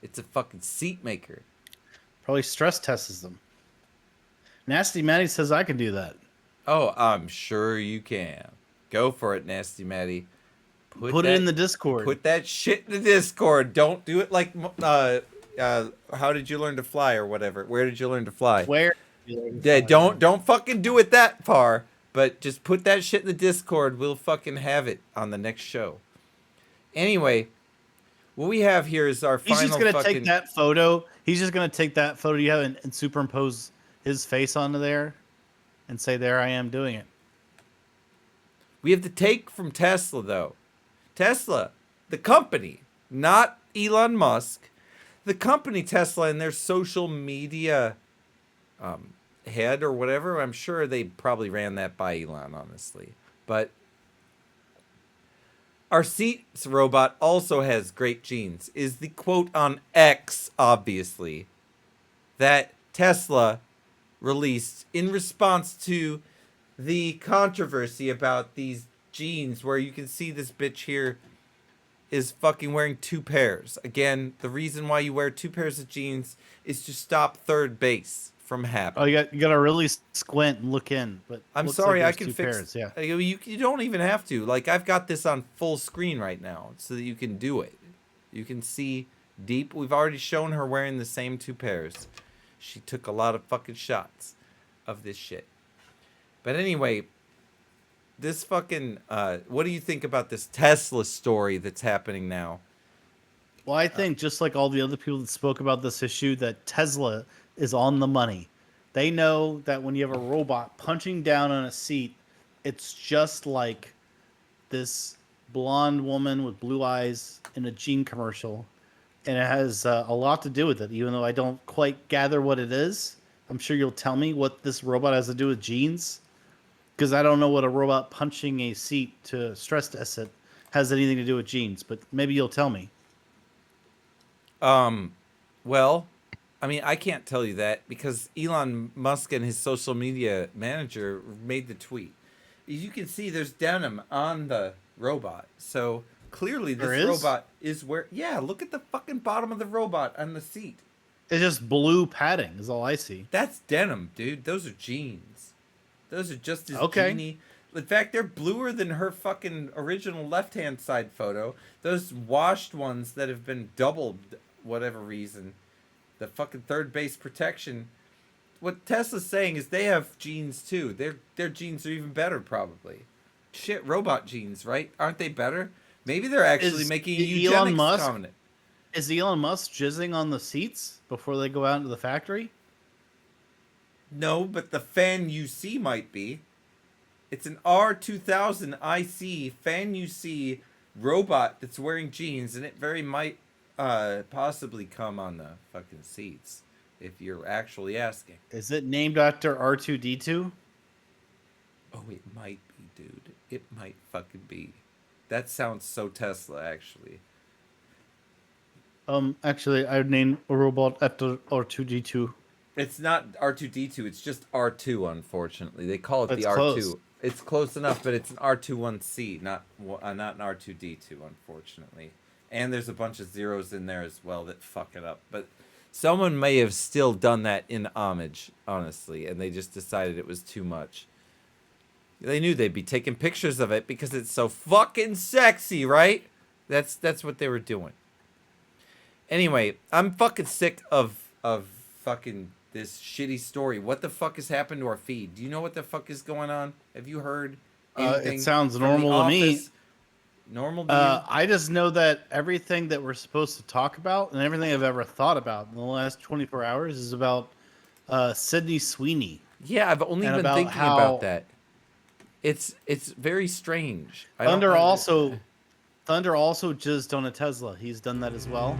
It's a fucking seat maker. Probably stress tests them. Nasty Maddie says I can do that. Oh, I'm sure you can. Go for it, Nasty Maddie. Put it in the Discord. Put that shit in the Discord. Don't do it like how did you learn to fly or whatever. Where did you learn to fly? Don't fucking do it that far. But just put that shit in the Discord. We'll fucking have it on the next show. Anyway, what we have here is our final. He's just gonna take that photo. He's just gonna take that photo you have and superimpose his face onto there, and say, "There I am doing it." We have the take from Tesla, though. Tesla, the company, not Elon Musk. The company Tesla and their social media head or whatever. I'm sure they probably ran that by Elon, honestly. But our seats robot also has great genes. Is the quote on X, obviously, that Tesla released in response to the controversy about these jeans, where you can see this bitch here is fucking wearing 2 pairs. Again, the reason why you wear 2 pairs of jeans is to stop third base from happening. Oh, you got to really squint and look in. But I'm sorry, like I can fix. Yeah, you don't even have to. Like, I've got this on full screen right now, so that you can do it. You can see deep. We've already shown her wearing the same 2 pairs. She took a lot of fucking shots of this shit. But anyway, this fucking. What do you think about this Tesla story that's happening now? Well, I think just like all the other people that spoke about this issue, that Tesla is on the money. They know that when you have a robot punching down on a seat, it's just like this blonde woman with blue eyes in a jean commercial. And it has a lot to do with it, even though I don't quite gather what it is. I'm sure you'll tell me what this robot has to do with jeans, because I don't know what a robot punching a seat to stress test it has anything to do with jeans, but maybe you'll tell me. Well, I mean, I can't tell you that because Elon Musk and his social media manager made the tweet. As you can see, there's denim on the robot. So clearly this robot is where... Yeah, look at the fucking bottom of the robot on the seat. It's just blue padding is all I see. That's denim, dude. Those are jeans. Those are just as jeany. In fact, they're bluer than her fucking original left-hand side photo. Those washed ones that have been doubled, whatever reason. The fucking third base protection. What Tesla's saying is they have jeans too. Their jeans are even better, probably. Shit, robot jeans, right? Aren't they better? Maybe they're actually making a eugenics comment. Is Elon Musk jizzing on the seats before they go out into the factory? No, but the Fan UC might be. It's an R2000 IC Fan UC robot that's wearing jeans, and it very might possibly come on the fucking seats if you're actually asking. Is it named after R2D2? Oh, it might be, dude. It might fucking be. That sounds so Tesla, actually. Actually, I would name a robot after R2D2. It's not R2D2. It's just R2. Unfortunately, they call it It's the R2. close. It's close enough, but it's an R21C, not an R2D2. Unfortunately, and there's a bunch of zeros in there as well that fuck it up. But someone may have still done that in homage, honestly, and they just decided it was too much. They knew they'd be taking pictures of it because it's so fucking sexy, right? That's what they were doing. Anyway, I'm fucking sick of fucking this shitty story. What the fuck has happened to our feed? Do you know what the fuck is going on? Have you heard anything? It sounds from the normal to me. office? Normal to you? I just know that everything that we're supposed to talk about and everything I've ever thought about in the last 24 hours is about Sydney Sweeney. Yeah, I've only been thinking about that. It's very strange. Thunder also jizzed on a Tesla. He's done that as well.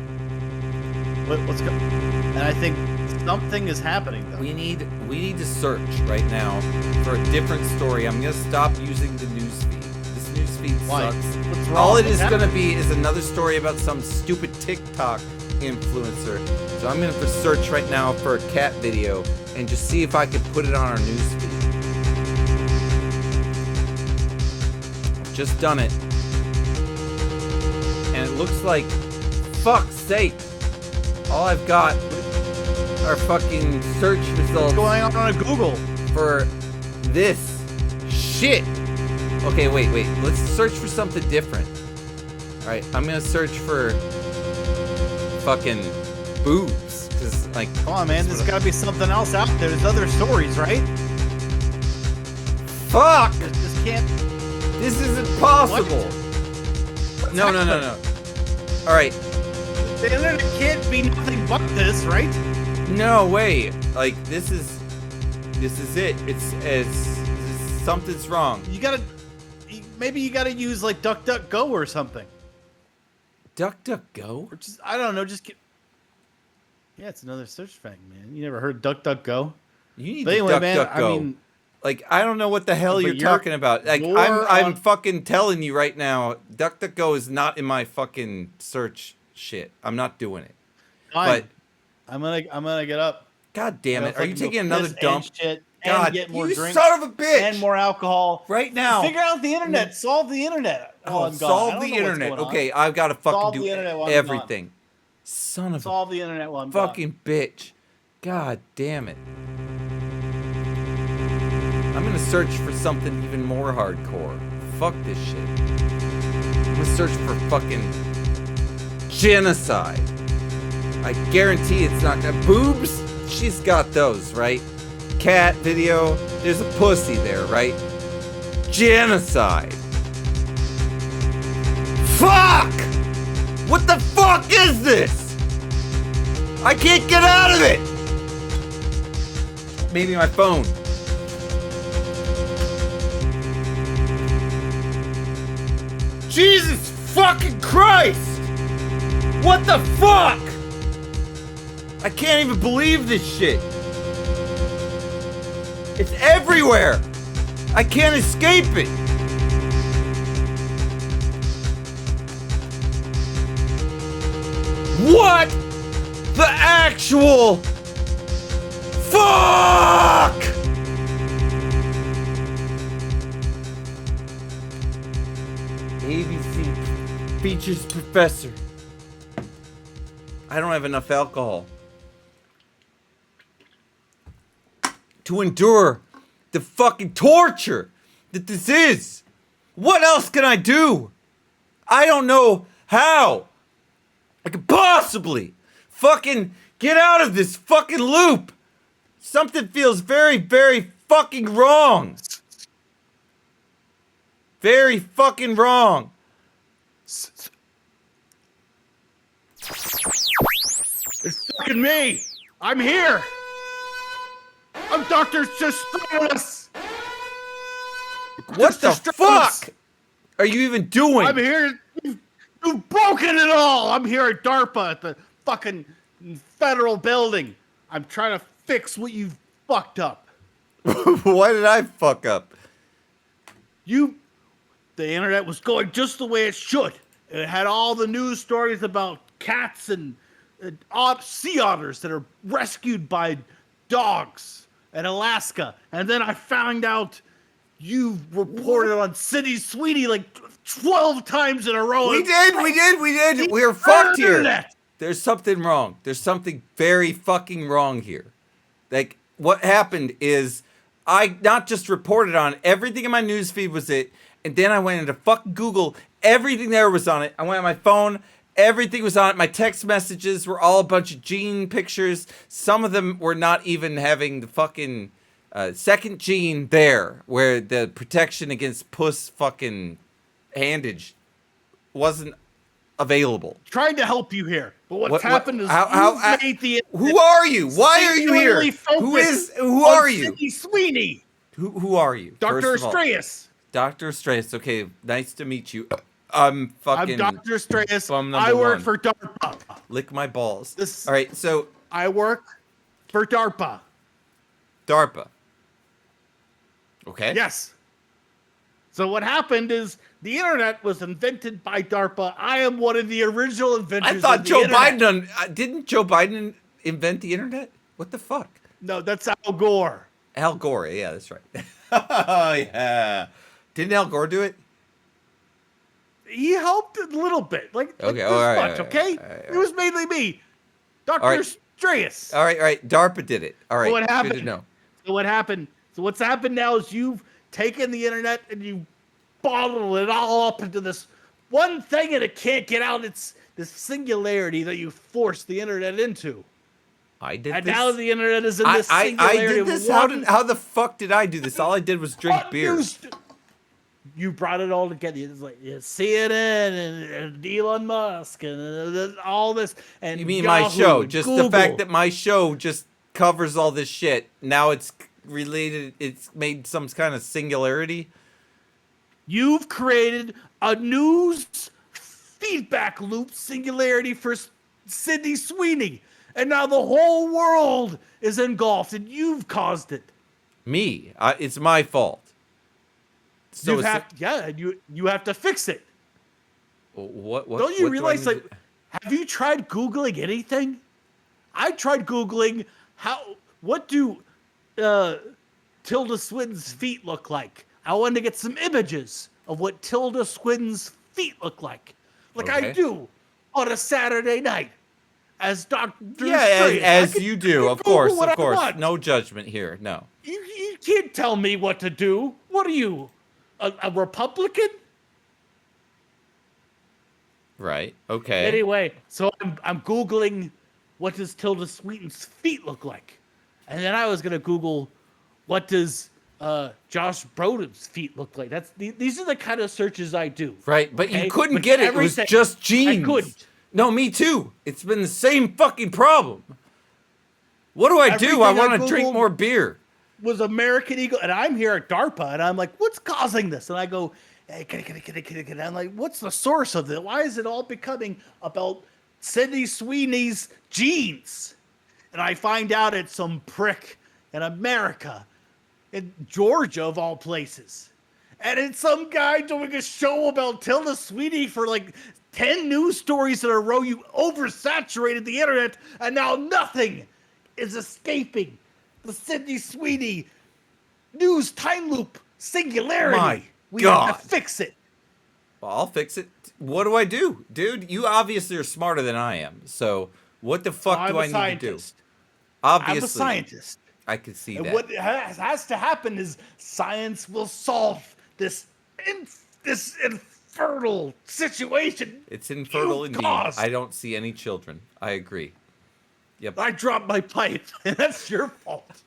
What's going? And I think something is happening though. We need to search right now for a different story. I'm gonna stop using the newsfeed. This newsfeed Why? sucks. What's wrong? All it What's is gonna happening? be is another story about some stupid TikTok influencer. So I'm gonna search right now for a cat video and just see if I can put it on our newsfeed. Just done it. And it looks like, fuck's sake, all I've got are fucking search results. What's going on Google for this shit? Okay, wait. Let's search for something different. All right, I'm gonna search for fucking boobs, cause like, come on, man, there's gotta be something else out there. There's other stories, right? Fuck! This can't. This isn't possible. No. All right. The internet can't be nothing but this, right? No way. Like this is it. It's something's wrong. Maybe you gotta use like DuckDuckGo or something. DuckDuckGo? Or just, I don't know. Just get. Yeah, it's another search thing, man. You never heard DuckDuckGo? You need but to anyway, man, DuckDuckGo. I mean, like I don't know what the hell you're talking about. Like I'm fucking telling you right now, DuckDuckGo is not in my fucking search shit. I'm not doing it. Fine. But I'm gonna get up. God damn it! Are you taking go another piss dump? And shit, God, and get more you drinks, son of a bitch! And more alcohol right now. Figure out the internet. Solve the internet. Oh, I'm gone. I solve don't the know what's internet. going on. Okay, I've got to fucking Solve do the internet while I'm everything. gone. Son of Solve the internet while I'm fucking bitch. God damn it. I'm gonna search for something even more hardcore. Fuck this shit. I'm gonna search for fucking genocide. I guarantee it's not gonna. Boobs? She's got those, right? Cat video? There's a pussy there, right? Genocide. Fuck! What the fuck is this? I can't get out of it! Maybe my phone. Jesus fucking Christ! What the fuck? I can't even believe this shit. It's everywhere. I can't escape it. What the actual fuck? ABC features professor. I don't have enough alcohol to endure the fucking torture that this is. What else can I do? I don't know how I could possibly fucking get out of this fucking loop. Something feels very, very fucking wrong. Very fucking wrong. It's fucking me. I'm here. I'm Dr. Sestranus. What the fuck are you even doing? I'm here to You've broken it all. I'm here at DARPA at the fucking federal building. I'm trying to fix what you've fucked up. Why did I fuck up? The internet was going just the way it should. It had all the news stories about cats and sea otters that are rescued by dogs in Alaska. And then I found out you reported on Sydney Sweeney like 12 times in a row. We did. We're fucked here. There's something wrong. There's something very fucking wrong here. Like, what happened is I not just reported on it, everything in my newsfeed was it, and then I went into fucking Google, everything there was on it. I went on my phone, everything was on it. My text messages were all a bunch of gene pictures. Some of them were not even having the fucking second gene there, where the protection against puss fucking handage wasn't available. Trying to help you here, but what's happened is made the. Who are you? Why are you here? Who are you? Sydney Sweeney. Who are you? Dr. Estrellas. Dr. Estrellas. Okay, nice to meet you. I'm Dr. Estrellas. I work for DARPA. Lick my balls. All right, so I work for DARPA. DARPA. Okay. Yes. So what happened is the internet was invented by DARPA. I am one of the original inventors. I thought of the Joe internet. Biden didn't Joe Biden invent the internet? What the fuck? No, that's Al Gore. Al Gore, yeah, that's right. Oh yeah. Didn't Al Gore do it? He helped a little bit, like Okay, this all right, much. all Okay, right. it was mainly me, Dr. All right. Estrellas. All right. DARPA did it. All right. So what happened? Good to know. So what happened? So what's happened now is you've taken the internet and you bottled it all up into this one thing, and it can't get out. It's this singularity that you forced the internet into. I did and this. now the internet is in this singularity. I did this. Of How the fuck did I do this? All I did was drink beer. You brought it all together. It's like CNN and Elon Musk and all this. And You mean Yahoo my show? and Just Google. the fact that my show just covers all this shit. Now it's related. It's made some kind of singularity. You've created a news feedback loop singularity for Sydney Sweeney. And now the whole world is engulfed, and you've caused it. Me. It's my fault. So you have to fix it. What? Don't you what realize, do I need like, have you tried Googling anything? I tried Googling what do Tilda Swinton's feet look like? I wanted to get some images of what Tilda Swinton's feet look like I do on a Saturday night as Dr. Strange. as you do, of course, Google what of I course. want. No judgment here. No. You can't tell me what to do. What are you, a Republican? Right. Okay. Anyway, so I'm Googling what does Tilda Swinton's feet look like? And then I was going to Google what does Josh Broden's feet look like. These are the kind of searches I do. Right, but you couldn't get it. It was just jeans. I couldn't. No, me too. It's been the same fucking problem. What do I do? I want to drink more beer. Was American Eagle, and I'm here at DARPA, and I'm like, what's causing this? And I go, hey, and I'm like, what's the source of it? Why is it all becoming about Sydney Sweeney's jeans? And I find out it's some prick in America, in Georgia of all places. And it's some guy doing a show about Tilda Sweeney for like 10 news stories in a row. You oversaturated the internet, and now nothing is escaping the Sydney Sweeney news time loop singularity. My we God. have to fix it. Well, I'll fix it. What do I do? Dude, you obviously are smarter than I am. So what the fuck do I need to do? Obviously. I'm a scientist. I can see And that. what has to happen is science will solve this infertile situation. It's infertile indeed. caused. I don't see any children. I agree. Yep. I dropped my pipe, and that's your fault.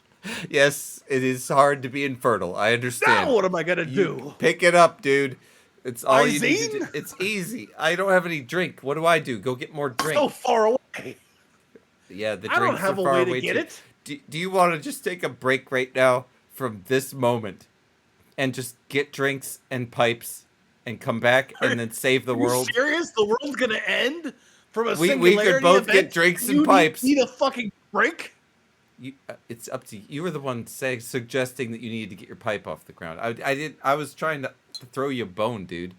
Yes, it is hard to be infertile. I understand. Now what am I gonna do? Pick it up, dude. It's all you need to Izine? do. It's easy. I don't have any drink. What do I do? Go get more drink. So far away. Yeah, the I don't drinks have are a far way away to get too. it. Do you want to just take a break right now from this moment and just get drinks and pipes and come back and then save the world? Are you serious? The world's gonna end from a We singularity could both event? get drinks and You pipes. Need a fucking break? It's up to you. You were the one suggesting that you needed to get your pipe off the ground. I was trying to throw you a bone, dude.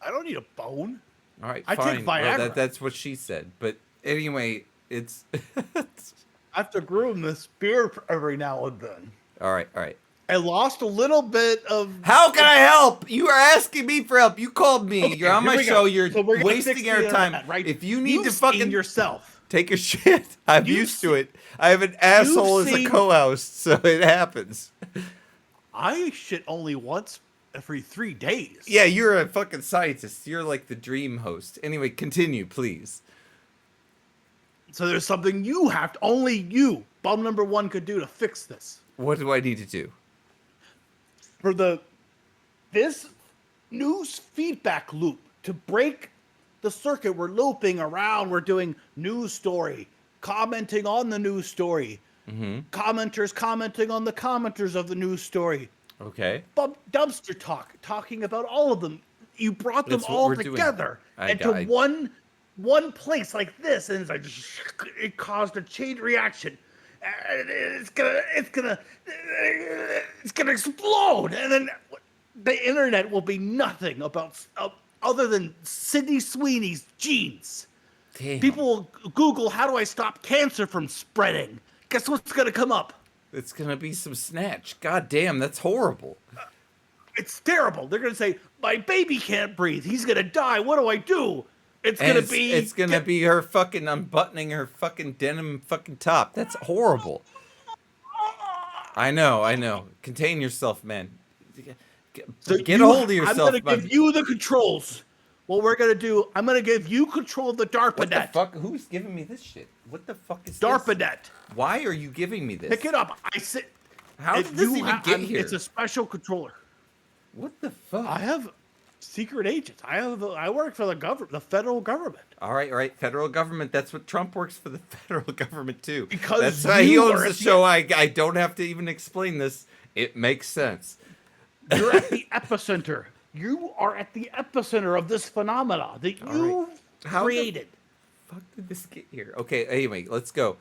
I don't need a bone. All right, I fine. take Viagra. Well, that's what she said. But anyway, it's. I have to groom this beer every now and then. All right. I lost a little bit of. How can I help? You are asking me for help. You called me. Okay, You're on my here we show. go. You're So we're gonna fix wasting the our time. internet, right? If you need You've to fucking seen yourself. take a shit, I'm used to it. I have an asshole as a seen- co-host, so it happens. I shit only once every 3 days. Yeah, you're a fucking scientist. You're like the dream host. Anyway, continue, please. So there's something you have to, only you, bum number one, could do to fix this. What do I need to do? For this news feedback loop to break the circuit, we're looping around. We're doing news story, commenting on the news story, commenters commenting on the commenters of the news story. Okay. Dumpster talk, talking about all of them. You brought them That's what all we're doing. together into one place like this, and it's like it caused a chain reaction. It's gonna explode, and then the internet will be nothing about other than Sydney Sweeney's genes. Damn. People will Google, how do I stop cancer from spreading? Guess what's gonna come up? It's gonna be some snatch. God damn, that's horrible. It's terrible. They're gonna say, my baby can't breathe. He's gonna die. What do I do? It's gonna be her fucking unbuttoning her fucking denim fucking top. That's horrible. I know. Contain yourself, man. Get a hold of yourself. I'm gonna give you the controls. What we're gonna do, I'm gonna give you control of the DARPANET. What the fuck? Who's giving me this shit? What the fuck is DARPANET. this? Why are you giving me this? Pick it up. How did this even get here? It's a special controller. What the fuck? I have secret agents. I work for the government, the federal government. All right, federal government. That's what Trump works for, the federal government too. Because that's why he owns the show. I don't have to even explain this. It makes sense. You're at the epicenter. You are at the epicenter of this phenomena that you created. How the fuck did this get here? Okay, anyway, let's go.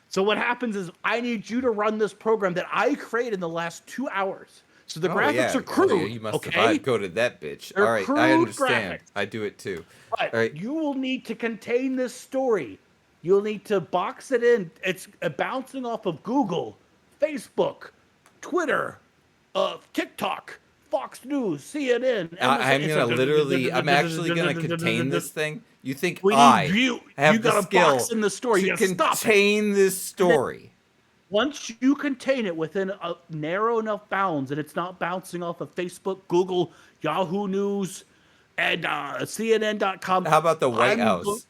So what happens is I need you to run this program that I created in the last 2 hours. So the graphics are crude. Yeah, you must okay? have coded that bitch. They're All right, crude I understand. graphics. I do it too. But All right. you will need to contain this story. You'll need to box it in. It's bouncing off of Google, Facebook, Twitter, TikTok, Fox News, CNN. I'm actually gonna contain this thing. You think We I need you. have You the gotta skill box in the story. You to gotta stop it. contain this story? Once you contain it within a narrow enough bounds and it's not bouncing off of Facebook, Google, Yahoo News, and CNN.com. How about the White House?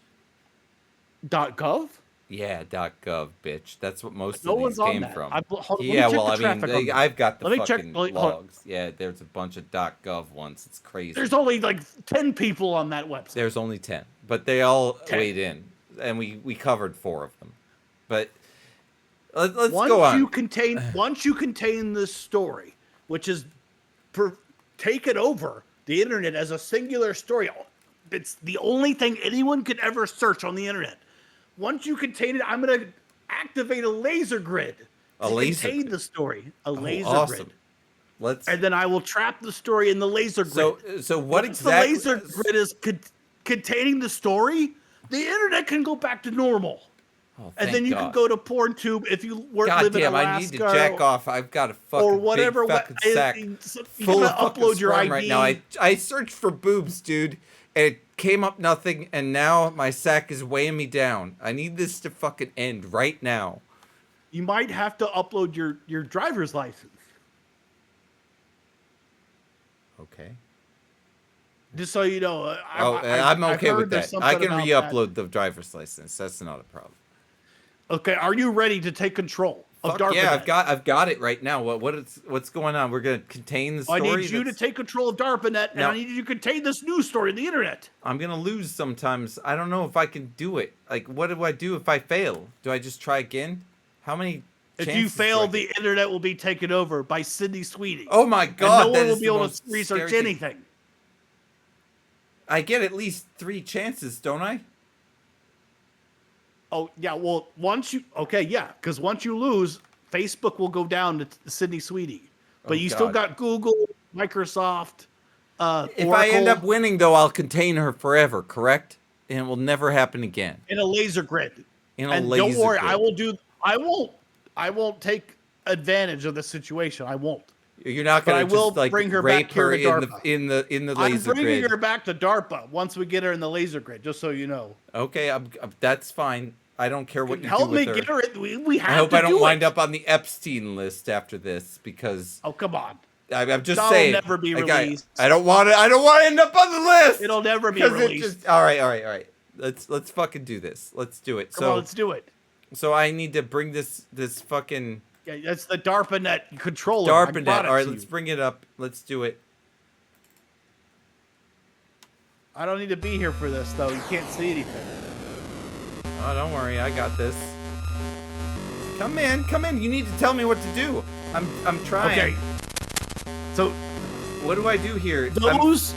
.gov? Yeah, .gov, bitch. That's what most No of one's these on came that. from. Let me Yeah, check well, the I mean, traffic on that. I've got the Let me check- fucking hold- logs. Yeah, there's a bunch of .gov ones. It's crazy. There's only like 10 people on that website. There's only 10, but they all 10. weighed in, and we covered 4 of them. But let's go on. Once you contain this story, which is taken over the internet as a singular story, it's the only thing anyone could ever search on the internet. Once you contain it, I'm going to activate a laser grid to contain the story. A laser grid. And then I will trap the story in the laser grid. So what Once exactly? the laser grid is containing the story, the internet can go back to normal. Oh, And then you can go to PornTube if you live in Goddamn, Alaska. I need to jack off. I've got a fucking or whatever big fucking sack you full of gotta fucking upload your sperm right ID. now. I searched for boobs, dude, and it came up nothing, and now my sack is weighing me down. I need this to fucking end right now. You might have to upload your driver's license. Okay. Just so you know. I'm okay with that. I can re-upload that. the driver's license. That's not a problem. Okay, are you ready to take control of DARPANET? Yeah, I've got it right now. What's going on? We're gonna contain the story. I need you to take control of DARPANET, and I need you to contain this news story on the internet. I'm gonna lose sometimes. I don't know if I can do it. Like, what do I do if I fail? Do I just try again? How many If you fail, the internet will be taken over by Sydney Sweeney. Oh my God! And no one will be able to research anything. I get at least 3 chances, don't I? Oh yeah, well because once you lose, Facebook will go down to Sydney Sweeney. But you still got Google, Microsoft. If Oracle, I end up winning, though, I'll contain her forever. Correct? And it will never happen again. in a laser grid. Don't worry, grid. I won't take advantage of the situation. I won't. You're not going to just like bring her rape back here her to DARPA. in the laser I'm bringing grid. her back to DARPA once we get her in the laser grid. Just so you know. Okay, that's fine. I don't care what you Help do with me her. get her. We have I hope to I don't do wind it. up on the Epstein list after this because. Oh come on! I'm just That'll saying. never be like, released. I don't want to. I don't want to end up on the list. It'll never be 'Cause released. all right. Let's fucking do this. Let's do it. Come on, let's do it. So I need to bring this fucking. Yeah, that's the DARPANET controller. DARPANET. All right, let's bring it up. Let's do it. I don't need to be here for this though. You can't see anything. Oh, don't worry. I got this. Come in. You need to tell me what to do. I'm trying. Okay. So, what do I do here? Those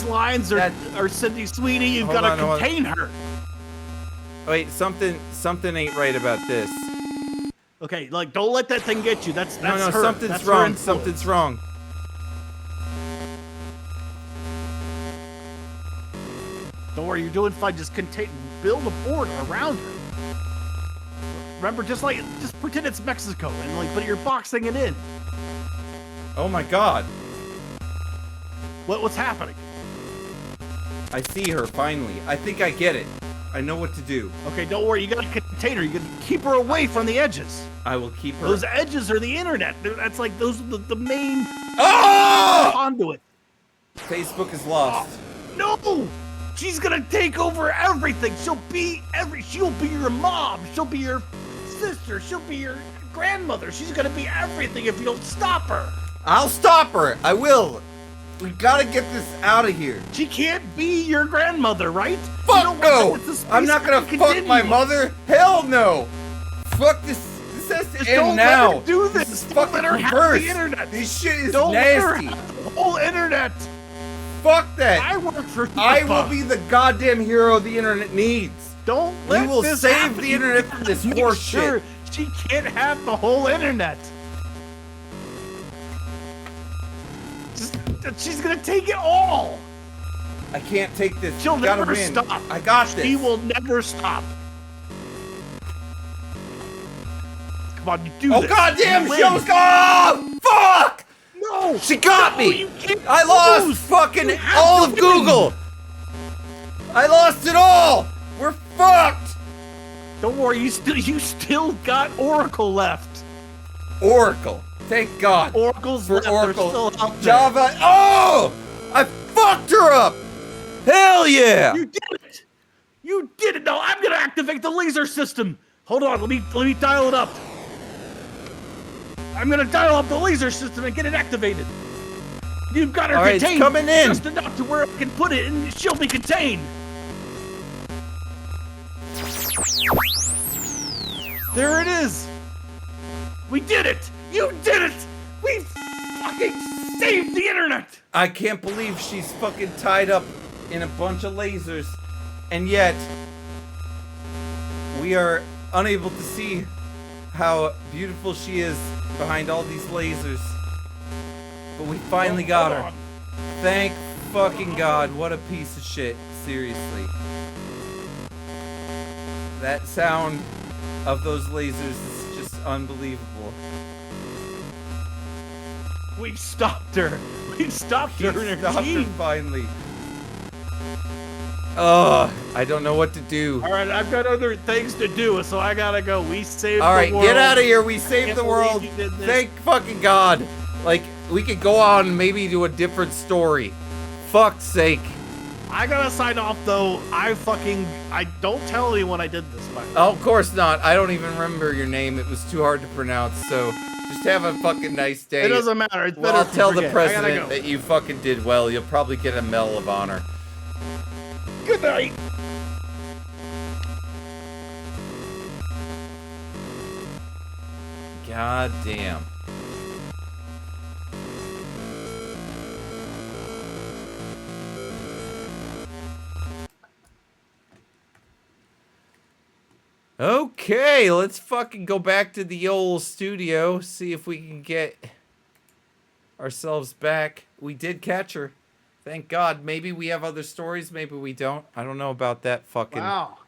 lines are Sydney Sweeney. You've got to contain her. Wait, something ain't right about this. Okay, like don't let that thing get you. That's no, her. something's That's her wrong. influence. Something's wrong. Don't worry, you're doing fine. Just build a board around her. Remember, just pretend it's Mexico but you're boxing it in. Oh my God. What's happening? I see her finally. I think I get it. I know what to do. Okay, don't worry. You got to contain her. You got to keep her away from the edges. I will keep her. Those edges are the internet. That's like those are the main conduit. Facebook is lost. No! She's gonna take over everything. She'll be your mom. She'll be your sister. She'll be your grandmother. She's gonna be everything if you don't stop her. I'll stop her. I will. We gotta get this out of here. She can't be your grandmother, right? Fuck no! I'm not gonna fuck my mother. Hell no! Fuck this. This has to end now. Let her do this. This is Don't fucking let her have perverse. the internet. This shit is Don't nasty. Let her have the whole internet. Fuck that. I work for I DARPA. will be the goddamn hero the internet needs. Don't let We will this save happen. the internet from this Make horse sure shit. She can't have the whole internet. She's gonna take it all. I can't take this. She'll You gotta never win. stop. I got this. She will never stop. Come on, you do Oh this. goddamn! You She win. almost got. Oh fuck! No! She got No, me! you can't I lost lose. fucking You have all to of win. Google! I lost it all! We're fucked! Don't worry, you still got Oracle left. Oracle. Thank God. Oracle's for left. They're Oracle. still out there. Java. Oh! I fucked her up! Hell yeah! You did it! You did it! No, I'm gonna activate the laser system! Hold on, let me dial it up. I'm gonna dial up the laser system and get it activated. You've got her All right, it's contained coming in. just enough to where I can put it and she'll be contained. There it is! We did it! You did it! We fucking saved the internet! I can't believe she's fucking tied up in a bunch of lasers, and yet we are unable to see how beautiful she is behind all these lasers. But we finally got her. Thank fucking God. What a piece of shit. Seriously. That sound of those lasers is just unbelievable. We've stopped her. We've stopped her in her Stopped her gene. finally. Oh, I don't know what to do. All right, I've got other things to do, so I gotta go. We saved All right, the world. get out of here. We saved Can't the believe world. you did this. Thank fucking God. Like, we could go on maybe to a different story. Fuck's sake. I gotta sign off though. I don't tell anyone I did this. By the way. Oh, of course not. I don't even remember your name. It was too hard to pronounce. So just have a fucking nice day. It doesn't matter. It's Well, better I'll if you tell the forget. I gotta president go. that you fucking did well. You'll probably get a Medal of Honor. Good night. God damn. Okay, let's fucking go back to the old studio, see if we can get ourselves back. We did catch her. Thank God. Maybe we have other stories, maybe we don't. I don't know about that fucking... Wow.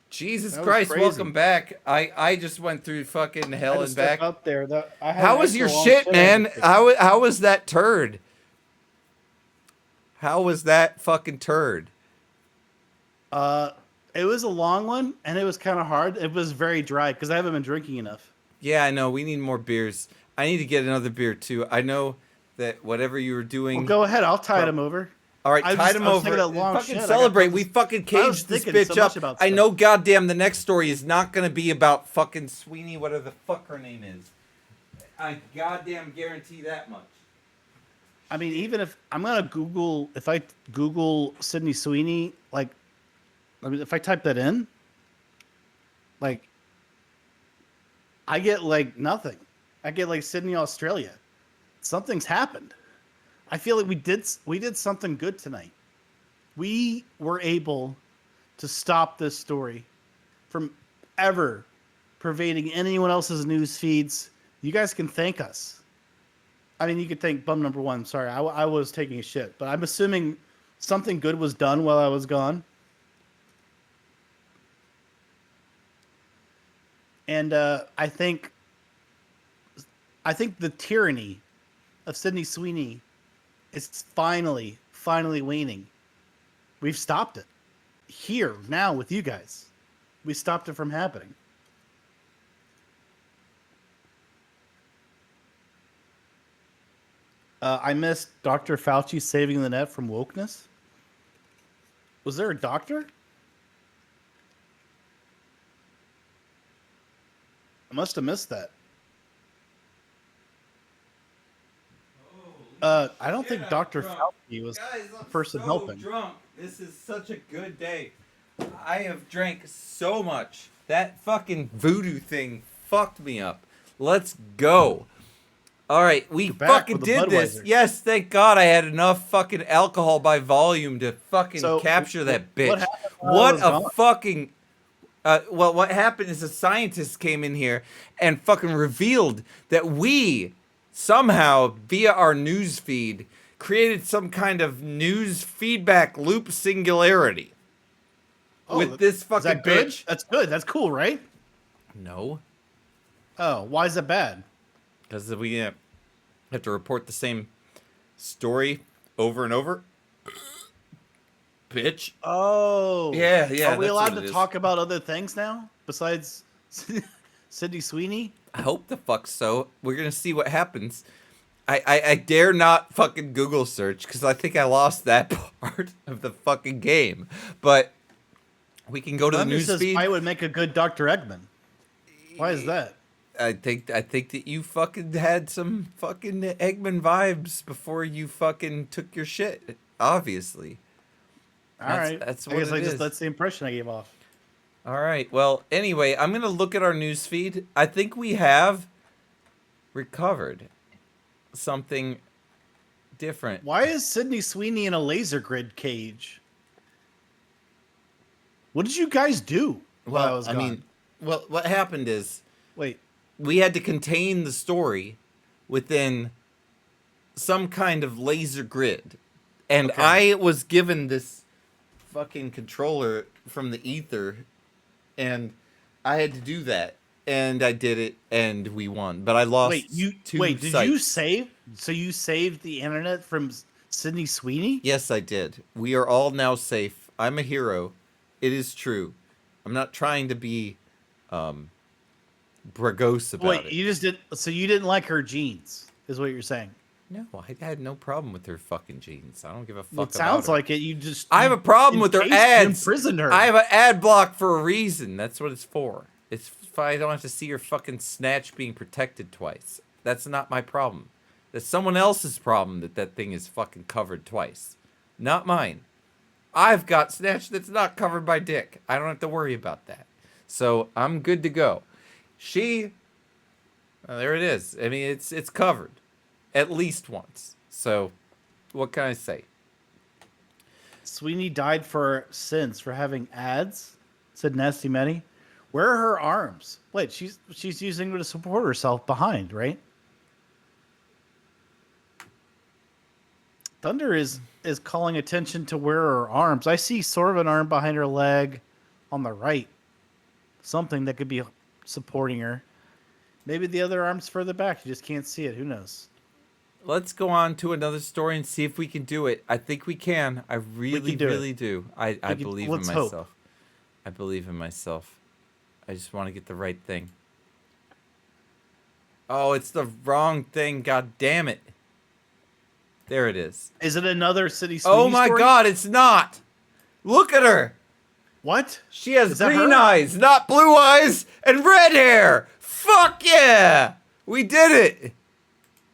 Jesus That was Christ, crazy. welcome back. I just went through fucking hell and back. Up there. How was your shit, man? How was that turd? How was that fucking turd? It was a long one, and it was kind of hard. It was very dry because I haven't been drinking enough. Yeah, I know. We need more beers. I need to get another beer too. I know that whatever you were doing. Well, go ahead. I'll tide him over. All right, tide him over. Fucking celebrate. We fucking caged this bitch up. I know. Goddamn, the next story is not gonna be about fucking Sweeney, whatever the fuck her name is. I goddamn guarantee that much. I mean, even if I'm gonna Google, if I Google Sydney Sweeney, like, I mean, if I type that in, like, I get like nothing. I get like Sydney, Australia. Something's happened. I feel like we did something good tonight. We were able to stop this story from ever pervading anyone else's news feeds. You guys can thank us. I mean, you could thank bum number one. Sorry, I was taking a shit, but I'm assuming something good was done while I was gone. And I think the tyranny of Sydney Sweeney is finally waning. We've stopped it. Here, now, with you guys. We stopped it from happening. I missed Dr. Fauci saving the net from wokeness. Was there a doctor? I must have missed that. I don't think Dr. Fauci was the person helping. Drunk. This is such a good day. I have drank so much. That fucking voodoo thing fucked me up. Let's go. All right, we fucking did this. Yes, thank God I had enough fucking alcohol by volume to fucking capture that bitch. What a fucking... well, what happened is a scientist came in here and fucking revealed that we somehow, via our news feed, created some kind of news feedback loop singularity with this fucking bitch. That's good. That's cool, right? No. Oh, why is that bad? Because we have to report the same story over and over. Bitch. Oh. Yeah. Are we allowed to talk about other things now besides Sydney Sweeney? I hope the fuck so. We're gonna see what happens. I dare not fucking Google search because I think I lost that part of the fucking game. But we can go to the news feed. I would make a good Dr. Eggman. Why is that? I think that you fucking had some fucking Eggman vibes before you fucking took your shit. Obviously. All right. That's I what guess it is. that's the impression I gave off. All right. Well, anyway, I'm gonna look at our news feed. I think we have recovered something different. Why is Sydney Sweeney in a laser grid cage? What did you guys do while I was gone? What happened is, wait, we had to contain the story within some kind of laser grid, and I was given this fucking controller from the ether, and I had to do that, and I did it, and we won. But I lost. Did you save? So you saved the internet from Sydney Sweeney? Yes, I did. We are all now safe. I'm a hero. It is true. I'm not trying to be bragose about it. You just did. So you didn't like her jeans, is what you're saying? No, I had no problem with her fucking jeans. I don't give a fuck. Well, it about sounds her. like it. You just. I have a problem with her ads. Imprisoned her. I have an ad block for a reason. That's what it's for. It's if I don't have to see her fucking snatch being protected twice. That's not my problem. That's someone else's problem that thing is fucking covered twice. Not mine. I've got snatch that's not covered by dick. I don't have to worry about that. So I'm good to go. There it is. I mean, it's covered at least once. So, what can I say? Sweeney died for sins for having ads, said Nasty Manny. Where are her arms? Wait, she's using them to support herself behind, right? Thunder is calling attention to where her arms. I see sort of an arm behind her leg on the right. Something that could be supporting her. Maybe the other arm's further back. You just can't see it. Who knows? Let's go on to another story and see if we can do it. I think we can. I really do. I believe in myself. Hope. I believe in myself. I just want to get the right thing. Oh, it's the wrong thing. God damn it. There it is. Is it another City Sweeney Oh my story? God, it's not. Look at her. What? She has green eyes, not blue eyes, and red hair. Fuck yeah. We did it.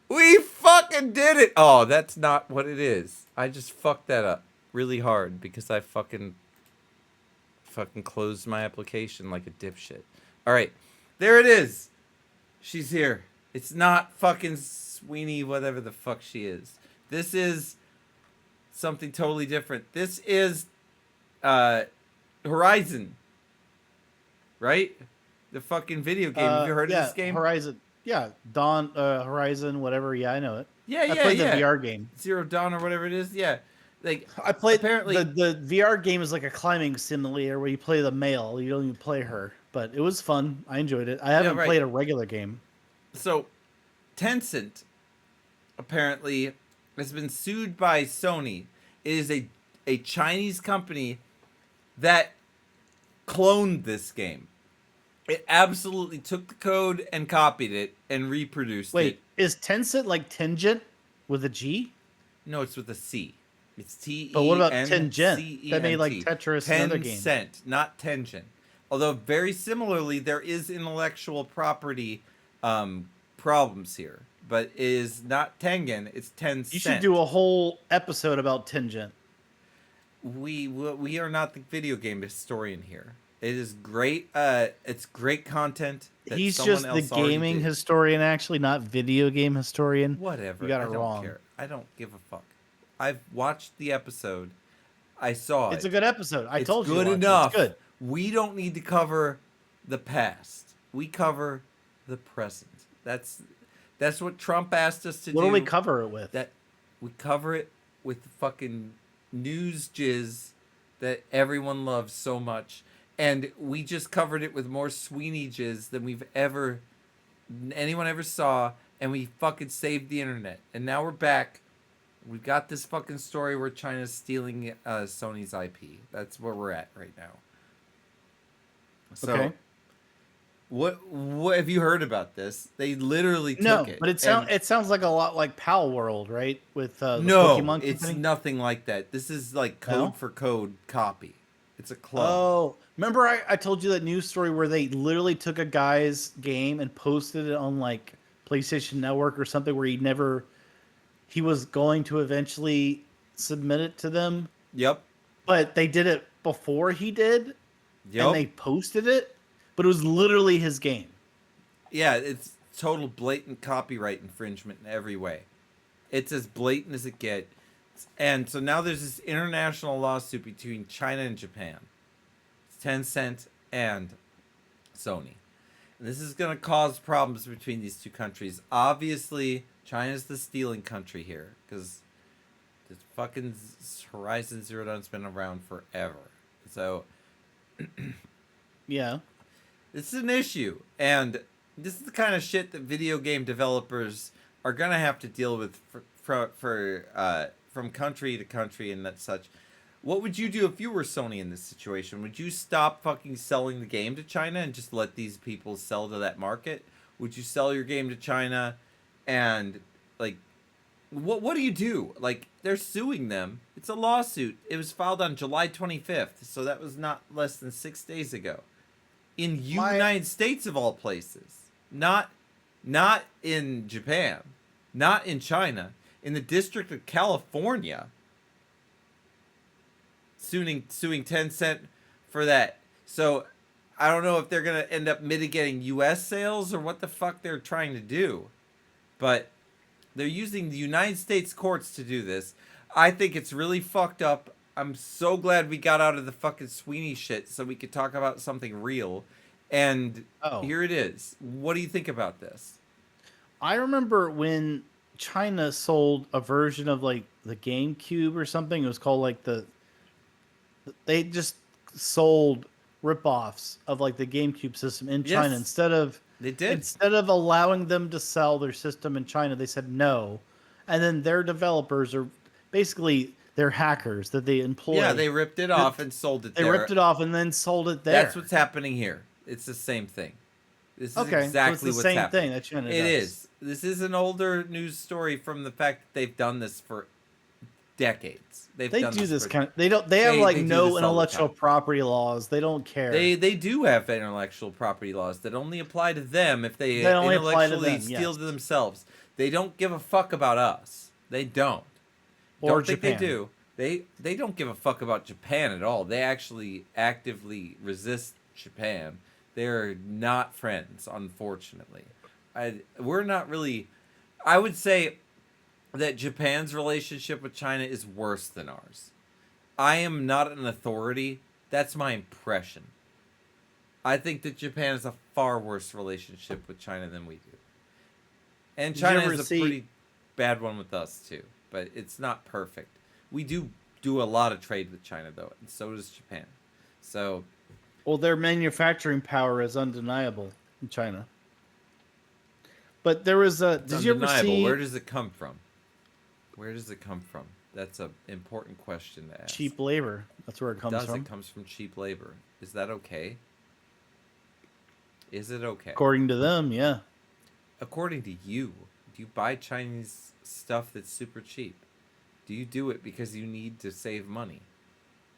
We fucking did it. Oh, that's not what it is. I just fucked that up really hard because I fucking closed my application like a dipshit. All right. There it is. She's here. It's not fucking Sweeney, whatever the fuck she is. This is something totally different. This is Horizon. Right? The fucking video game. Have you heard of this game? Horizon. Yeah, Dawn, Horizon, whatever. Yeah, I know it. Yeah, I played the VR game. Zero Dawn or whatever it is. Yeah. Like I played apparently the VR game is like a climbing simulator where you play the male, you don't even play her. But it was fun. I enjoyed it. I haven't played a regular game. So Tencent apparently has been sued by Sony. It is a Chinese company that cloned this game. It absolutely took the code and copied it and reproduced it. Wait, is Tencent like Tangent with a G? No, it's with a C. It's T-E-N-C-E-N-T. But what about Tangent? That made like Tetris and other games. Tencent, not Tangent. Although very similarly, there is intellectual property problems here. But it is not Tengen, it's Tencent. You should do a whole episode about Tangent. We are not the video game historian here. It is great. It's great content. He's just the gaming historian, actually, not video game historian. Whatever. You got it I don't wrong. care. I don't give a fuck. I've watched the episode. I saw it. It's a good episode. I told you. Good to watch enough. It. It's good. We don't need to cover the past. We cover the present. That's what Trump asked us to do. What do we cover it with? That we cover it with the fucking news jizz that everyone loves so much. And we just covered it with more Sweeney jizz than anyone ever saw, and we fucking saved the internet. And now we're back. We've got this fucking story where China's stealing Sony's IP. That's where we're at right now. So, okay. What have you heard about this? They literally took it. But it sounds like a lot like Pal World, right? With the no, Pokemon it's company? nothing like that. This is like code for code copy. It's a clone. Oh, remember I told you that news story where they literally took a guy's game and posted it on like PlayStation Network or something where he was going to eventually submit it to them. Yep. But they did it before he did. Yep. And they posted it, but it was literally his game. Yeah, it's total blatant copyright infringement in every way. It's as blatant as it gets. And so now there's this international lawsuit between China and Japan. It's Tencent and Sony. And this is going to cause problems between these two countries. Obviously, China's the stealing country here because this fucking Horizon Zero Dawn's been around forever. So, yeah. This is an issue. And this is the kind of shit that video game developers are going to have to deal with from country to country and that such. What would you do if you were Sony in this situation? Would you stop fucking selling the game to China and just let these people sell to that market? Would you sell your game to China and like what do you do? Like they're suing them. It's a lawsuit. It was filed on July 25th, so that was not less than 6 days ago. In United States of all places. Not in Japan. Not in China. In the District of California, suing Tencent for that. So I don't know if they're going to end up mitigating U.S. sales or what the fuck they're trying to do. But they're using the United States courts to do this. I think it's really fucked up. I'm so glad we got out of the fucking Sweeney shit so we could talk about something real. And here it is. What do you think about this? I remember when China sold a version of like the GameCube or something. It was called like they just sold ripoffs of like the GameCube system in China instead of allowing them to sell their system in China. They said no, and then their developers are basically they're hackers that they employ. Yeah, they ripped it off and sold it. They ripped it off and then sold it there. That's what's happening here. It's the same thing. This is okay, exactly so it's the what's same happening. thing that China does. It is. This is an older news story from the fact that they've done this for decades. They do this kind of. They don't. They have like no intellectual property laws. They don't care. They do have intellectual property laws that only apply to them if they intellectually steal to themselves. They don't give a fuck about us. They don't. Or don't think Japan. they do. They don't give a fuck about Japan at all. They actually actively resist Japan. They're not friends, unfortunately. We're not really. I would say that Japan's relationship with China is worse than ours. I am not an authority. That's my impression. I think that Japan has a far worse relationship with China than we do. And China has a pretty bad one with us, too. But it's not perfect. We do a lot of trade with China, though, and so does Japan. So, well, their manufacturing power is undeniable in China. But there was a. Did you ever see? Where does it come from? Where does it come from? That's an important question to ask. Cheap labor. That's where it comes from. It comes from cheap labor. Is that okay? Is it okay? According to them, yeah. According to you, do you buy Chinese stuff that's super cheap? Do you do it because you need to save money?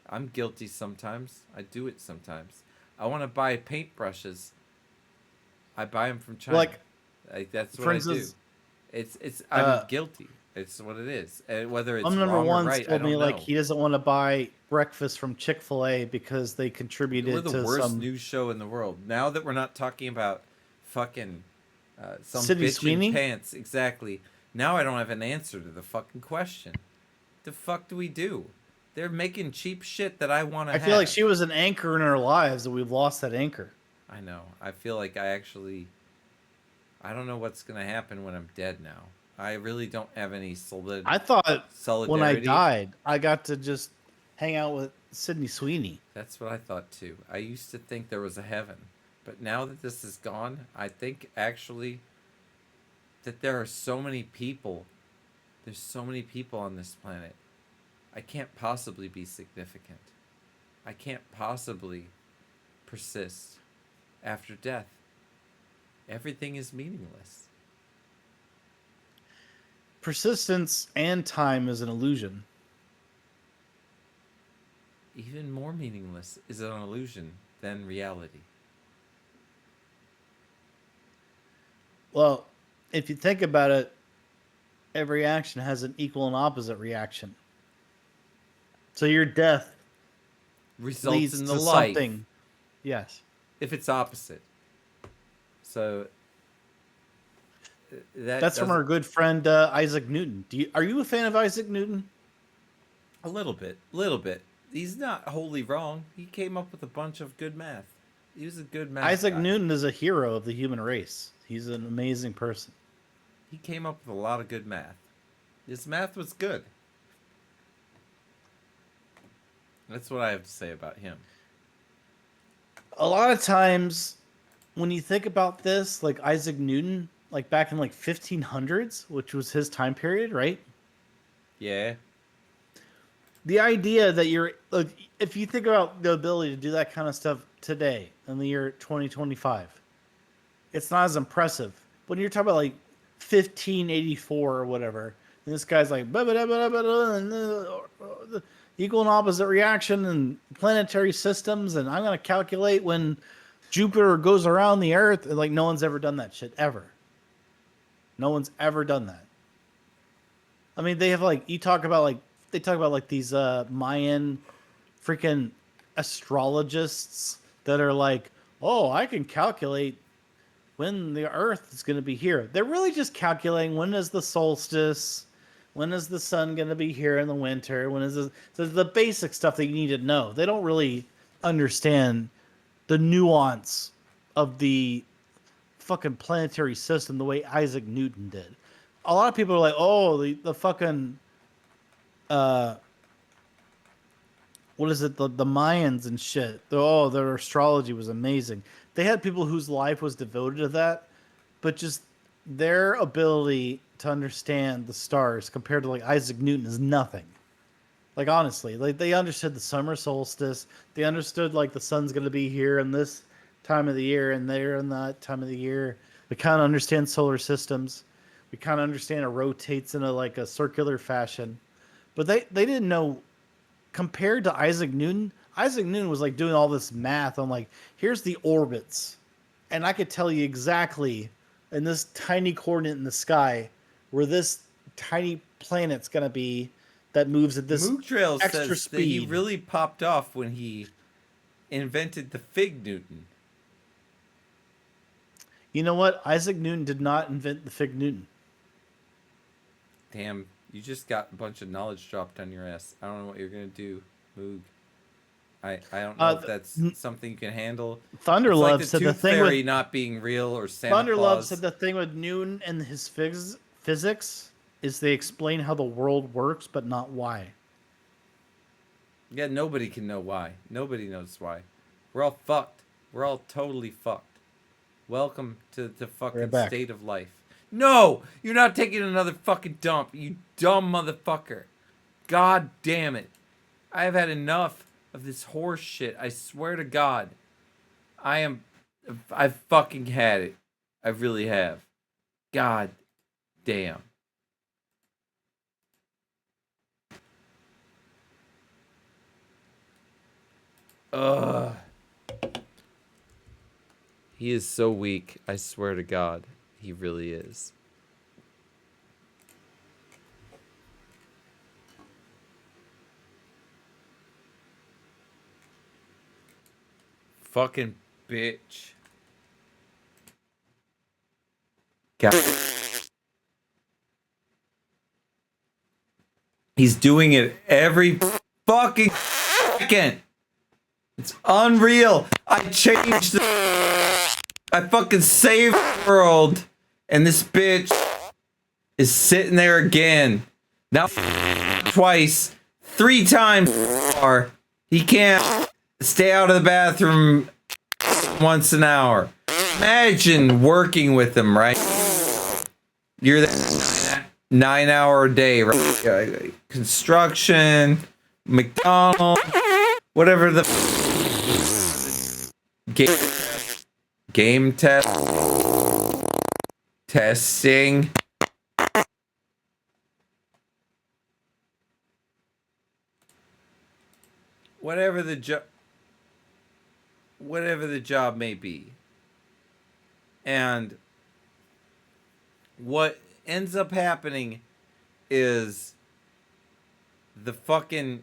I'm guilty sometimes. I do it sometimes. I want to buy paintbrushes. I buy them from China. Like that's what I do. It's I'm guilty. It's what it is. And whether it's number wrong one or right, told I don't me know. like he doesn't want to buy breakfast from Chick-fil-A because they contributed We're the to worst some news show in the world. Now that we're not talking about fucking some Sydney bitch Sweeney? in pants, exactly. Now I don't have an answer to the fucking question. The fuck do we do? They're making cheap shit that I want to have. I feel like she was an anchor in our lives, and we've lost that anchor. I know. I feel like I don't know what's gonna happen when I'm dead now. I really don't have any solidarity. I thought when I died, I got to just hang out with Sydney Sweeney. That's what I thought too. I used to think there was a heaven, but now that this is gone, I think actually that there are so many people. There's so many people on this planet. I can't possibly be significant. I can't possibly persist after death. Everything is meaningless. Persistence and time is an illusion. Even more meaningless is an illusion than reality. Well, if you think about it, every action has an equal and opposite reaction. So your death results leads in the to life. Something. Yes. If it's opposite. So that's from our good friend Isaac Newton. Are you a fan of Isaac Newton? A little bit. He's not wholly wrong. He came up with a bunch of good math. He was a good math Isaac guy. Newton is a hero of the human race. He's an amazing person. He came up with a lot of good math. His math was good. That's what I have to say about him. A lot of times when you think about this, like Isaac Newton, like back in like 1500s, which was his time period, right? Yeah. The idea that you're, like, if you think about the ability to do that kind of stuff today in the year 2025, it's not as impressive. When you're talking about like 1584 or whatever, and this guy's like, equal and opposite reaction and planetary systems, and I'm going to calculate when Jupiter goes around the Earth. And like, no one's ever done that shit, ever. No one's ever done that. I mean, they have like, they talk about like these Mayan freaking astrologists that are like, oh, I can calculate when the Earth is going to be here. They're really just calculating when is the solstice, when is the sun going to be here in the winter, when is the basic stuff that you need to know. They don't really understand the nuance of the fucking planetary system the way Isaac Newton did. A lot of people are like, oh, the fucking what is it? The Mayans and shit. Oh, their astrology was amazing. They had people whose life was devoted to that, but just their ability to understand the stars compared to like Isaac Newton is nothing. Like honestly, like they understood the summer solstice. They understood like the sun's gonna be here in this time of the year and there in that time of the year. We kind of understand solar systems. We kind of understand it rotates in a circular fashion, but they didn't know. Compared to Isaac Newton was like doing all this math on like, here's the orbits. And I could tell you exactly in this tiny coordinate in the sky where this tiny planet's going to be that moves at this Moog Trail extra says speed. that he really popped off when he invented the Fig Newton. You know what? Isaac Newton did not invent the Fig Newton. Damn, you just got a bunch of knowledge dropped on your ass. I don't know what you're going to do, Moog. I don't know if that's something you can handle. Thunderlove It's said like the thing fairy with not being real or Santa Thunderlove Claus. said the thing with Newton and his physics is they explain how the world works, but not why. Yeah, nobody can know why. Nobody knows why. We're all fucked. We're all totally fucked. Welcome to the fucking state of life. No! You're not taking another fucking dump, you dumb motherfucker. God damn it. I have had enough of this horse shit. I swear to God. I've fucking had it. I really have. God damn. Ugh. He is so weak. I swear to God. He really is. Fucking bitch. God. He's doing it every fucking second. It's unreal. I changed the... I fucking saved the world. And this bitch is sitting there again. Now twice. 3 times far. He can't stay out of the bathroom once an hour. Imagine working with him, right? You're the 9-hour day, right? Construction, McDonald's, whatever the game test, testing. Whatever the job may be. And what ends up happening is the fucking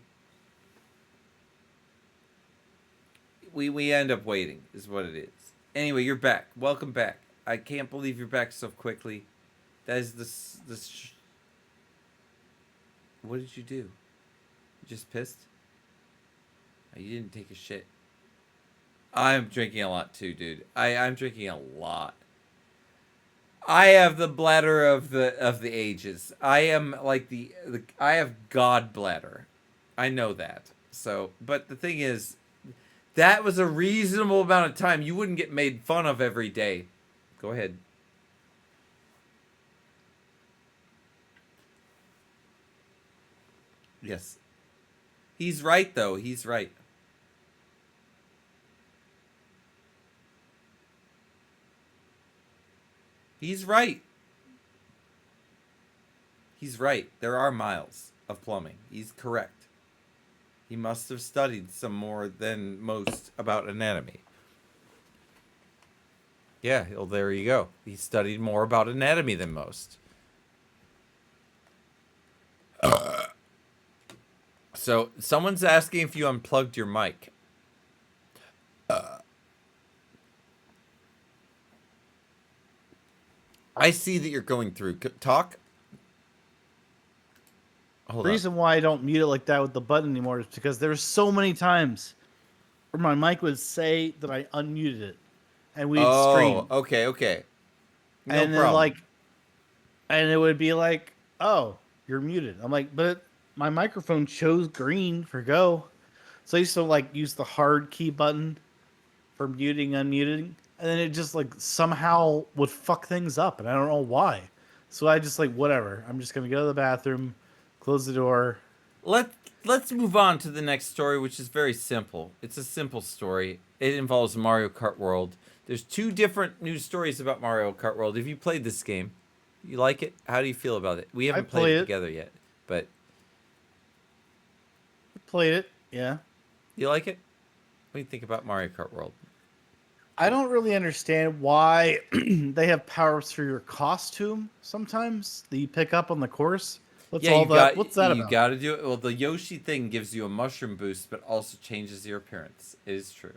we end up waiting is what it is. Anyway, you're back. Welcome back. I can't believe you're back so quickly. That is this what did you do? You just pissed? Oh, you didn't take a shit. I'm drinking a lot too, dude. I'm drinking a lot. I have the bladder of the ages. I am like I have God bladder. I know that. So, but the thing is, that was a reasonable amount of time. You wouldn't get made fun of every day. Go ahead. Yes. He's right though. He's right. He's right. He's right. There are miles of plumbing. He's correct. He must have studied some more than most about anatomy. Yeah, well, there you go. He studied more about anatomy than most. So, someone's asking if you unplugged your mic. I see that you're going through. Talk. The reason why I don't mute it like that with the button anymore is because there's so many times where my mic would say that I unmuted it, and we'd stream. Okay. No and then problem. and it would be like, oh, you're muted. I'm like, but my microphone shows green for go. So I used to use the hard key button for muting, unmuting, and then it just somehow would fuck things up, and I don't know why. So I just whatever. I'm just gonna go to the bathroom, close the door. Let's move on to the next story, which is very simple. It's a simple story. It involves Mario Kart World. There's 2 different news stories about Mario Kart World. Have you played this game? You like it? How do you feel about it? We haven't played it together yet, but played it. Yeah. You like it? What do you think about Mario Kart World? I don't really understand why they have power-ups for your costume sometimes that you pick up on the course. What's that about? You got to do it. Well, the Yoshi thing gives you a mushroom boost, but also changes your appearance. It is true.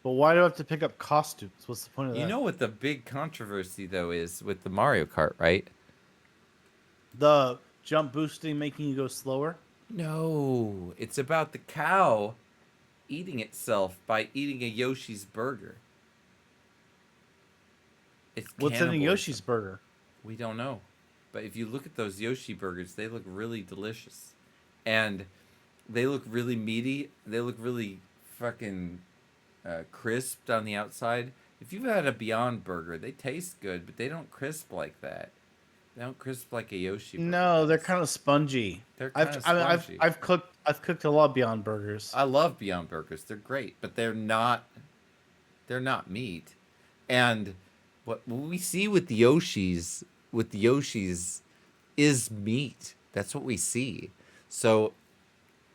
But why do I have to pick up costumes? What's the point of that? You know what the big controversy, though, is with the Mario Kart, right? The jump boosting making you go slower? No. It's about the cow eating itself by eating a Yoshi's burger. What's in a Yoshi's burger? We don't know. But if you look at those Yoshi burgers, they look really delicious. And they look really meaty. They look really fucking crisped on the outside. If you've had a Beyond Burger, they taste good, but they don't crisp like that. They don't crisp like a Yoshi burger. No, they're kind of spongy. They're kind of spongy. I've cooked a lot of Beyond Burgers. I love Beyond Burgers. They're great, but they're not meat. And what we see with the Yoshis is meat. That's what we see. So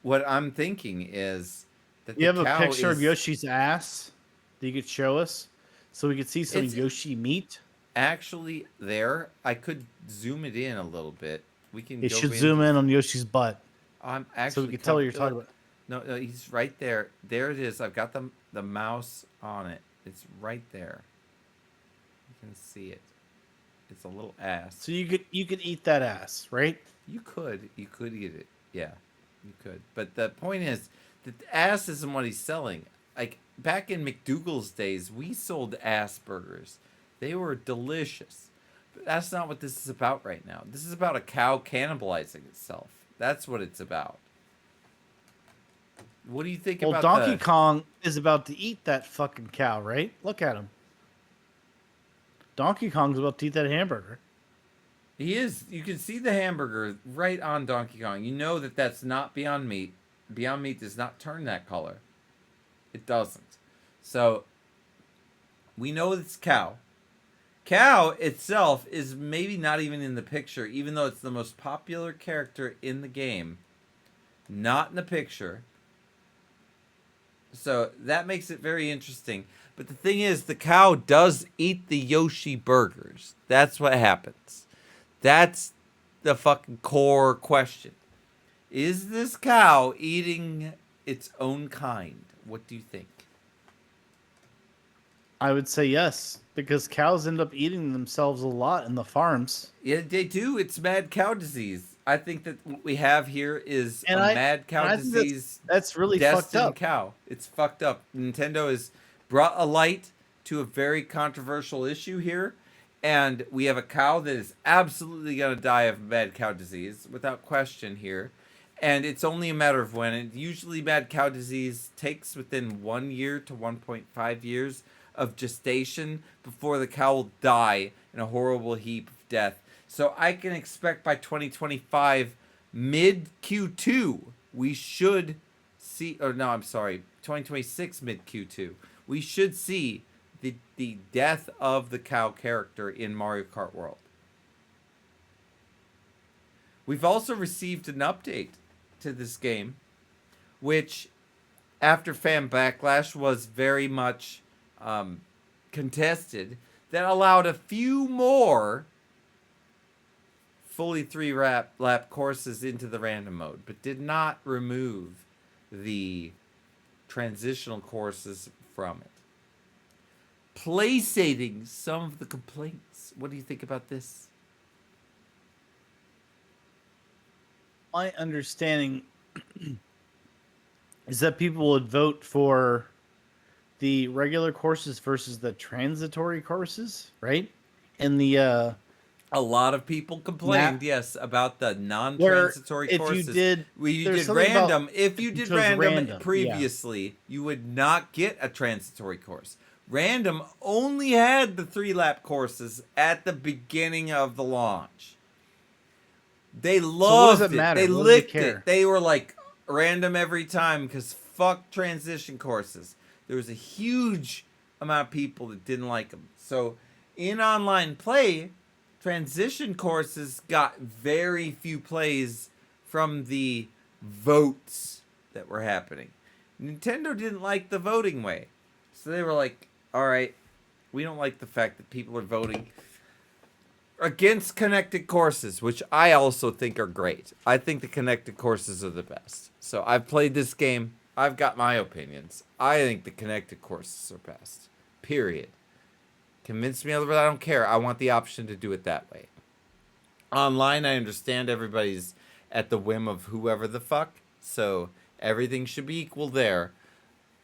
what I'm thinking is that you have a picture of Yoshi's ass that you could show us so we could see some Yoshi meat. Actually, I could zoom it in a little bit. We can. You should zoom in on Yoshi's butt. I'm actually so we can tell what you're talking about. No, he's right there. There it is. I've got the mouse on it. It's right there. You can see it. It's a little ass. So you could eat that ass, right? You could eat it. Yeah, you could. But the point is that the ass isn't what he's selling. Like back in McDougal's days, we sold ass burgers. They were delicious. But that's not what this is about right now. This is about a cow cannibalizing itself. That's what it's about. What do you think about Donkey Kong is about to eat that fucking cow, right? Look at him. Donkey Kong's about to eat that hamburger. He is. You can see the hamburger right on Donkey Kong. You know that that's not Beyond Meat. Beyond Meat does not turn that color. It doesn't. So, we know it's cow. Cow itself is maybe not even in the picture, even though it's the most popular character in the game. Not in the picture. So that makes it very interesting. But the thing is, the cow does eat the Yoshi burgers. That's what happens. That's the fucking core question. Is this cow eating its own kind? What do you think? I would say yes, because cows end up eating themselves a lot in the farms. Yeah, they do. It's mad cow disease. I think that what we have here is mad cow disease. That's really fucked up. Cow. It's fucked up. Nintendo has brought a light to a very controversial issue here, and we have a cow that is absolutely going to die of mad cow disease without question here. And it's only a matter of when. And usually mad cow disease takes within 1 year to 1.5 years of gestation before the cow will die in a horrible heap of death. So I can expect by 2025, mid Q2, we should see, or no, I'm sorry, 2026 mid Q2, we should see the death of the cow character in Mario Kart World. We've also received an update to this game, which after fan backlash was very much contested, that allowed a few more fully 3-lap courses into the random mode, but did not remove the transitional courses from it. placating some of the complaints. What do you think about this? My understanding is that people would vote for the regular courses versus the transitory courses, right? And the a lot of people complained, yes, about the non-transitory if courses. you did, Random, if you did random random previously, you would not get a transitory course. Random only had the 3-lap courses at the beginning of the launch. They loved it. They licked it. They were like random every time because fuck transition courses. There was a huge amount of people that didn't like them. So in online play, transition courses got very few plays from the votes that were happening. Nintendo didn't like the voting way. So they were like, all right, we don't like the fact that people are voting against connected courses, which I also think are great. I think the connected courses are the best. So I've played this game. I've got my opinions. I think the connected courses are best. Period. Convince me otherwise, I don't care. I want the option to do it that way. Online, I understand everybody's at the whim of whoever the fuck. So everything should be equal there.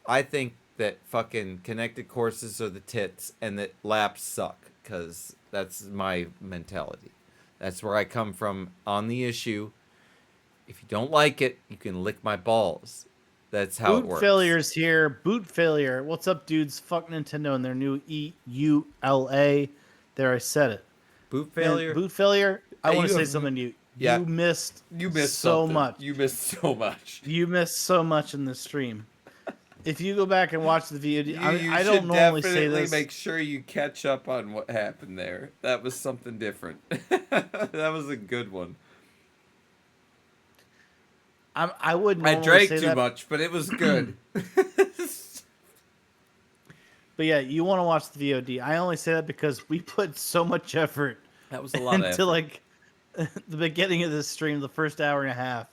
I think that fucking connected courses are the tits and that laps suck. Because that's my mentality. That's where I come from on the issue. If you don't like it, you can lick my balls. That's how it works. Boot failure's here. Boot failure. What's up, dudes? Fuck Nintendo and their new EULA. There, I said it. Boot failure. Man, boot failure. I want to say something to you. Yeah. You missed so something. much. You missed so much. You missed so much in this stream. If you go back and watch the VOD, I don't normally say this. Make sure you catch up on what happened there. That was something different. That was a good one. I wouldn't. I drank too much, but it was good. But yeah, you want to watch the VOD. I only say that because we put so much effort. That was a lot of effort. Into like the beginning of this stream, the first hour and a half.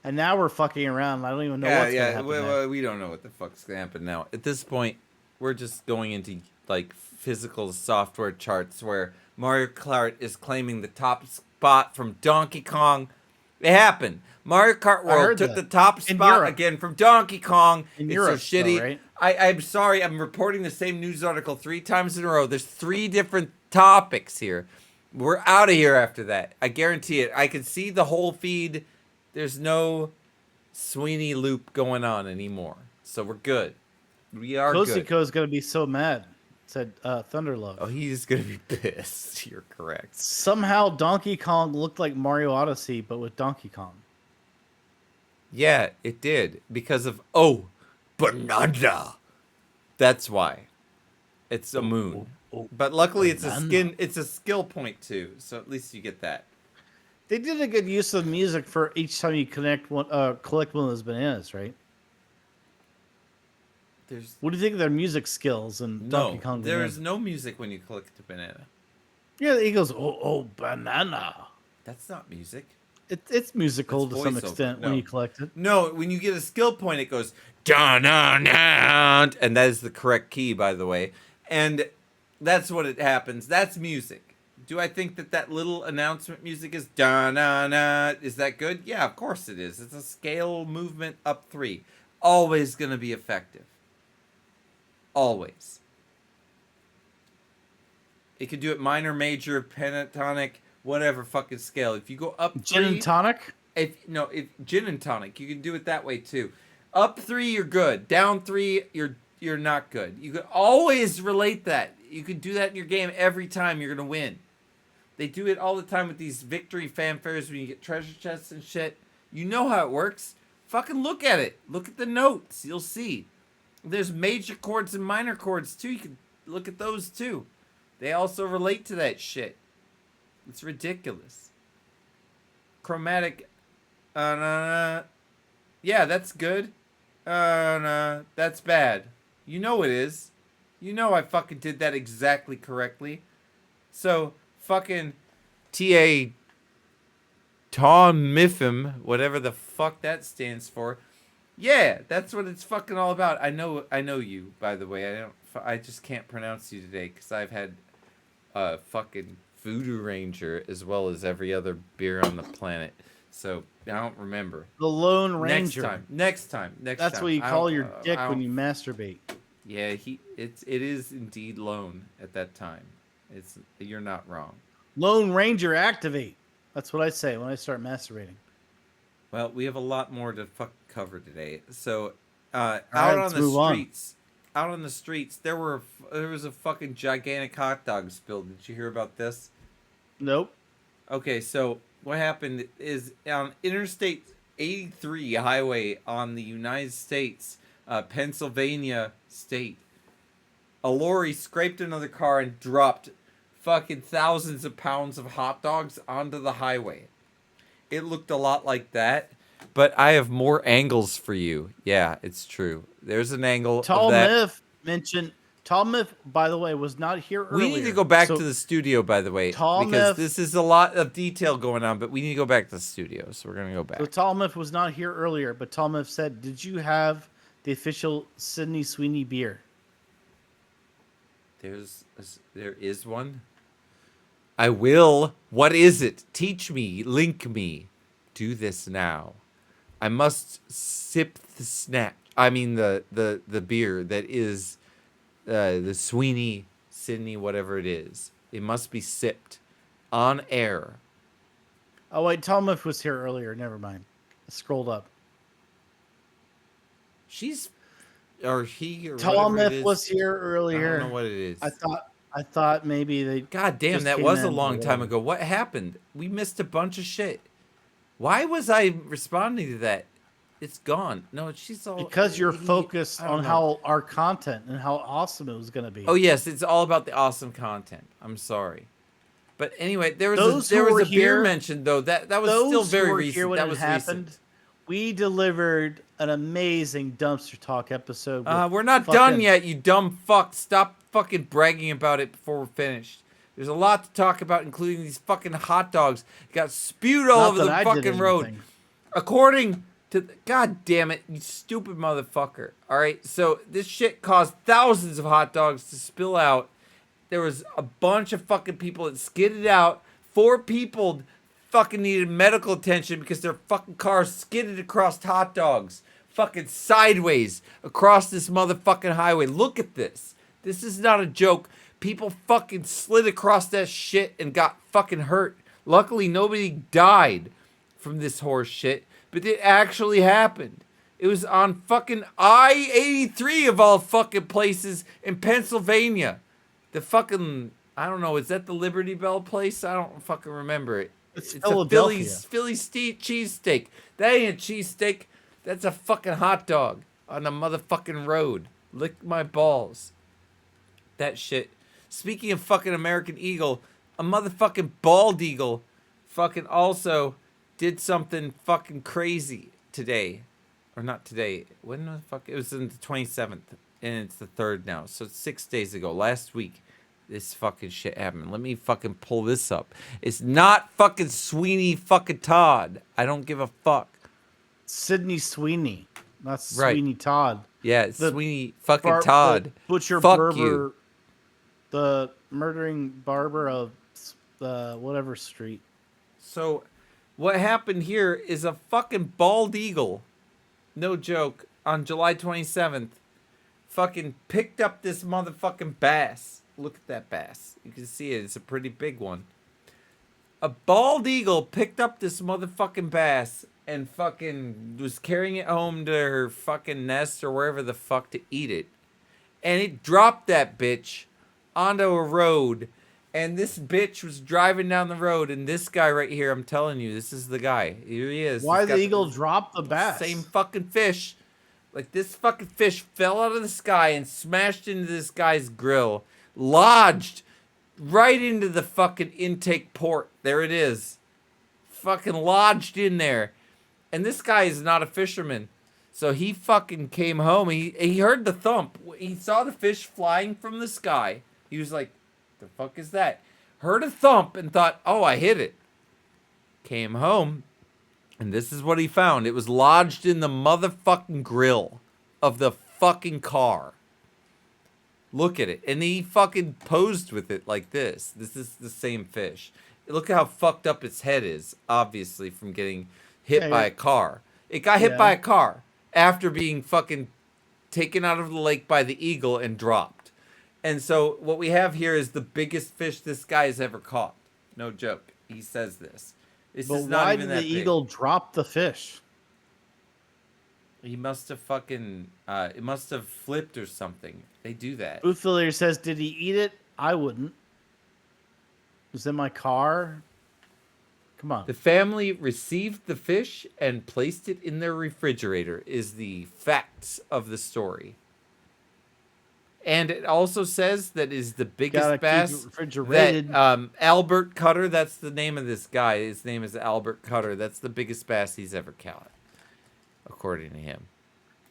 And now we're fucking around. I don't even know what's going to happen. We don't know what the fuck's going to happen now. At this point, we're just going into like physical software charts where Mario Kart is claiming the top spot from Donkey Kong. It happened. Mario Kart World took the top spot again from Donkey Kong. In it's Europe, so shitty. though, right? I'm sorry. I'm reporting the same news article 3 times in a row. There's 3 different topics here. We're out of here after that. I guarantee it. I can see the whole feed. There's no Sweeney loop going on anymore. So we're good. We are good. Kosiko's going to be so mad, said Thunderlove. Oh, he's going to be pissed. You're correct. Somehow Donkey Kong looked like Mario Odyssey, but with Donkey Kong. Yeah, it did. Because of, banana. That's why. It's a moon. But luckily it's a skill point too. So at least you get that. They did a good use of music for each time you collect one of those bananas, right? What do you think of their music skills in Donkey Kong? There's no music when you collect the banana. Yeah, he goes, oh, banana. That's not music. It's musical to some extent when you collect it. No, when you get a skill point, it goes, dun, dun, dun, and that is the correct key, by the way. And that's what it happens. That's music. Do I think that little announcement music is da-na-na? Is that good? Yeah, of course it is. It's a scale movement up 3. Always going to be effective. Always. It could do it minor, major, pentatonic, whatever fucking scale. If you go up 3... Gin and tonic? If gin and tonic, you can do it that way too. Up 3, you're good. Down 3, you're not good. You can always relate that. You can do that in your game every time you're going to win. They do it all the time with these victory fanfares when you get treasure chests and shit. You know how it works. Fucking look at it. Look at the notes. You'll see. There's major chords and minor chords too. You can look at those too. They also relate to that shit. It's ridiculous. Chromatic. Yeah, that's good. That's bad. You know it is. You know I fucking did that exactly correctly. So, fucking T.A. Tom Miffim, whatever the fuck that stands for. Yeah, that's what it's fucking all about. I know you, by the way. I don't I just can't pronounce you today because I've had a fucking Voodoo Ranger as well as every other beer on the planet. So I don't remember. The Lone Ranger. Next time. That's what you call your dick when you masturbate. Yeah, it is indeed lone at that time. You're not wrong. Lone Ranger activate. That's what I say when I start masturbating. Well, we have a lot more to cover today. So, out let's on the move on. streets, there was a fucking gigantic hot dog spill. Did you hear about this? Nope. Okay, so what happened is on Interstate 83 highway on the United States, Pennsylvania state, a lorry scraped another car and dropped fucking thousands of pounds of hot dogs onto the highway. It looked a lot like that, but I have more angles for you. Yeah, it's true. There's an angle Tall of that. Myth, by the way, was not here earlier. We need to go back to the studio, by the way, because this is a lot of detail going on, but we need to go back to the studio, so we're going to go back. So Tall Myth was not here earlier, but Tall Myth said, did you have the official Sydney Sweeney beer? There is one? I will. What is it? Teach me. Link me. Do this now. I must sip the the beer that is the Sweeney, Sydney, whatever it is. It must be sipped on air. Oh, wait. Talmuth was here earlier. Never mind. I scrolled up. Talmuth was here earlier. I don't know what it is. I thought maybe they. God damn, that was a long time ago. What happened? We missed a bunch of shit. Why was I responding to that? It's gone. No, she's all because you're focused on how our content and how awesome it was going to be. Oh yes, it's all about the awesome content. I'm sorry, but anyway, there was a beer mentioned though. That was still very recent. That was recent. We delivered an amazing dumpster talk episode. We're not done yet, you dumb fuck. Stop fucking bragging about it before we're finished. There's a lot to talk about, including these fucking hot dogs got spewed all over the fucking road. According to God damn it, you stupid motherfucker. All right, so this shit caused thousands of hot dogs to spill out. There was a bunch of fucking people that skidded out. 4 people fucking needed medical attention because their fucking cars skidded across hot dogs, fucking sideways across this motherfucking highway. Look at this. This is not a joke. People fucking slid across that shit and got fucking hurt. Luckily, nobody died from this horse shit, but it actually happened. It was on fucking I-83 of all fucking places in Pennsylvania. The fucking, I don't know, is that the Liberty Bell place? I don't fucking remember it. It's a Philly cheesesteak. That ain't a cheesesteak. That's a fucking hot dog on a motherfucking road. Lick my balls. That shit. Speaking of fucking American Eagle, a motherfucking bald eagle fucking also did something fucking crazy today. Or not today. When the fuck? It was on the 27th. And it's the 3rd now. So it's 6 days ago. Last week. This fucking shit happened. Let me fucking pull this up. It's not fucking Sweeney fucking Todd. I don't give a fuck. Sydney Sweeney. Not Sweeney Todd. Yeah, it's Sweeney fucking Todd. The butcher fuck barber. You. The murdering barber of the whatever street. So what happened here is a fucking bald eagle, no joke, on July 27th, fucking picked up this motherfucking bass. Look at that bass. You can see it. It's a pretty big one. A bald eagle picked up this motherfucking bass and fucking was carrying it home to her fucking nest or wherever the fuck to eat it. And it dropped that bitch onto a road. And this bitch was driving down the road. And this guy right here, I'm telling you, this is the guy. Here he is. Why the eagle dropped the bass? Same fucking fish. Like this fucking fish fell out of the sky and smashed into this guy's grill. Lodged right into the fucking intake port. There it is. Fucking lodged in there. And this guy is not a fisherman. So he fucking came home. He heard the thump. He saw the fish flying from the sky. He was like, the fuck is that? Heard a thump and thought, oh, I hit it. Came home. And this is what he found. It was lodged in the motherfucking grill of the fucking car. Look at it. And he fucking posed with it like this. This is the same fish. Look at how fucked up its head is, obviously, from getting hit by a car. It got hit by a car after being fucking taken out of the lake by the eagle and dropped. And so what we have here is the biggest fish this guy has ever caught. No joke. He says this. This But is not why even did that the big. eagle drop the fish? He must have fucking, it must have flipped or something. They do that. Bootfiller says, did he eat it? I wouldn't. It was in my car. Come on. The family received the fish and placed it in their refrigerator is the facts of the story. And it also says that is the biggest bass that Albert Cutter, that's the name of this guy. His name is Albert Cutter. That's the biggest bass he's ever caught, according to him.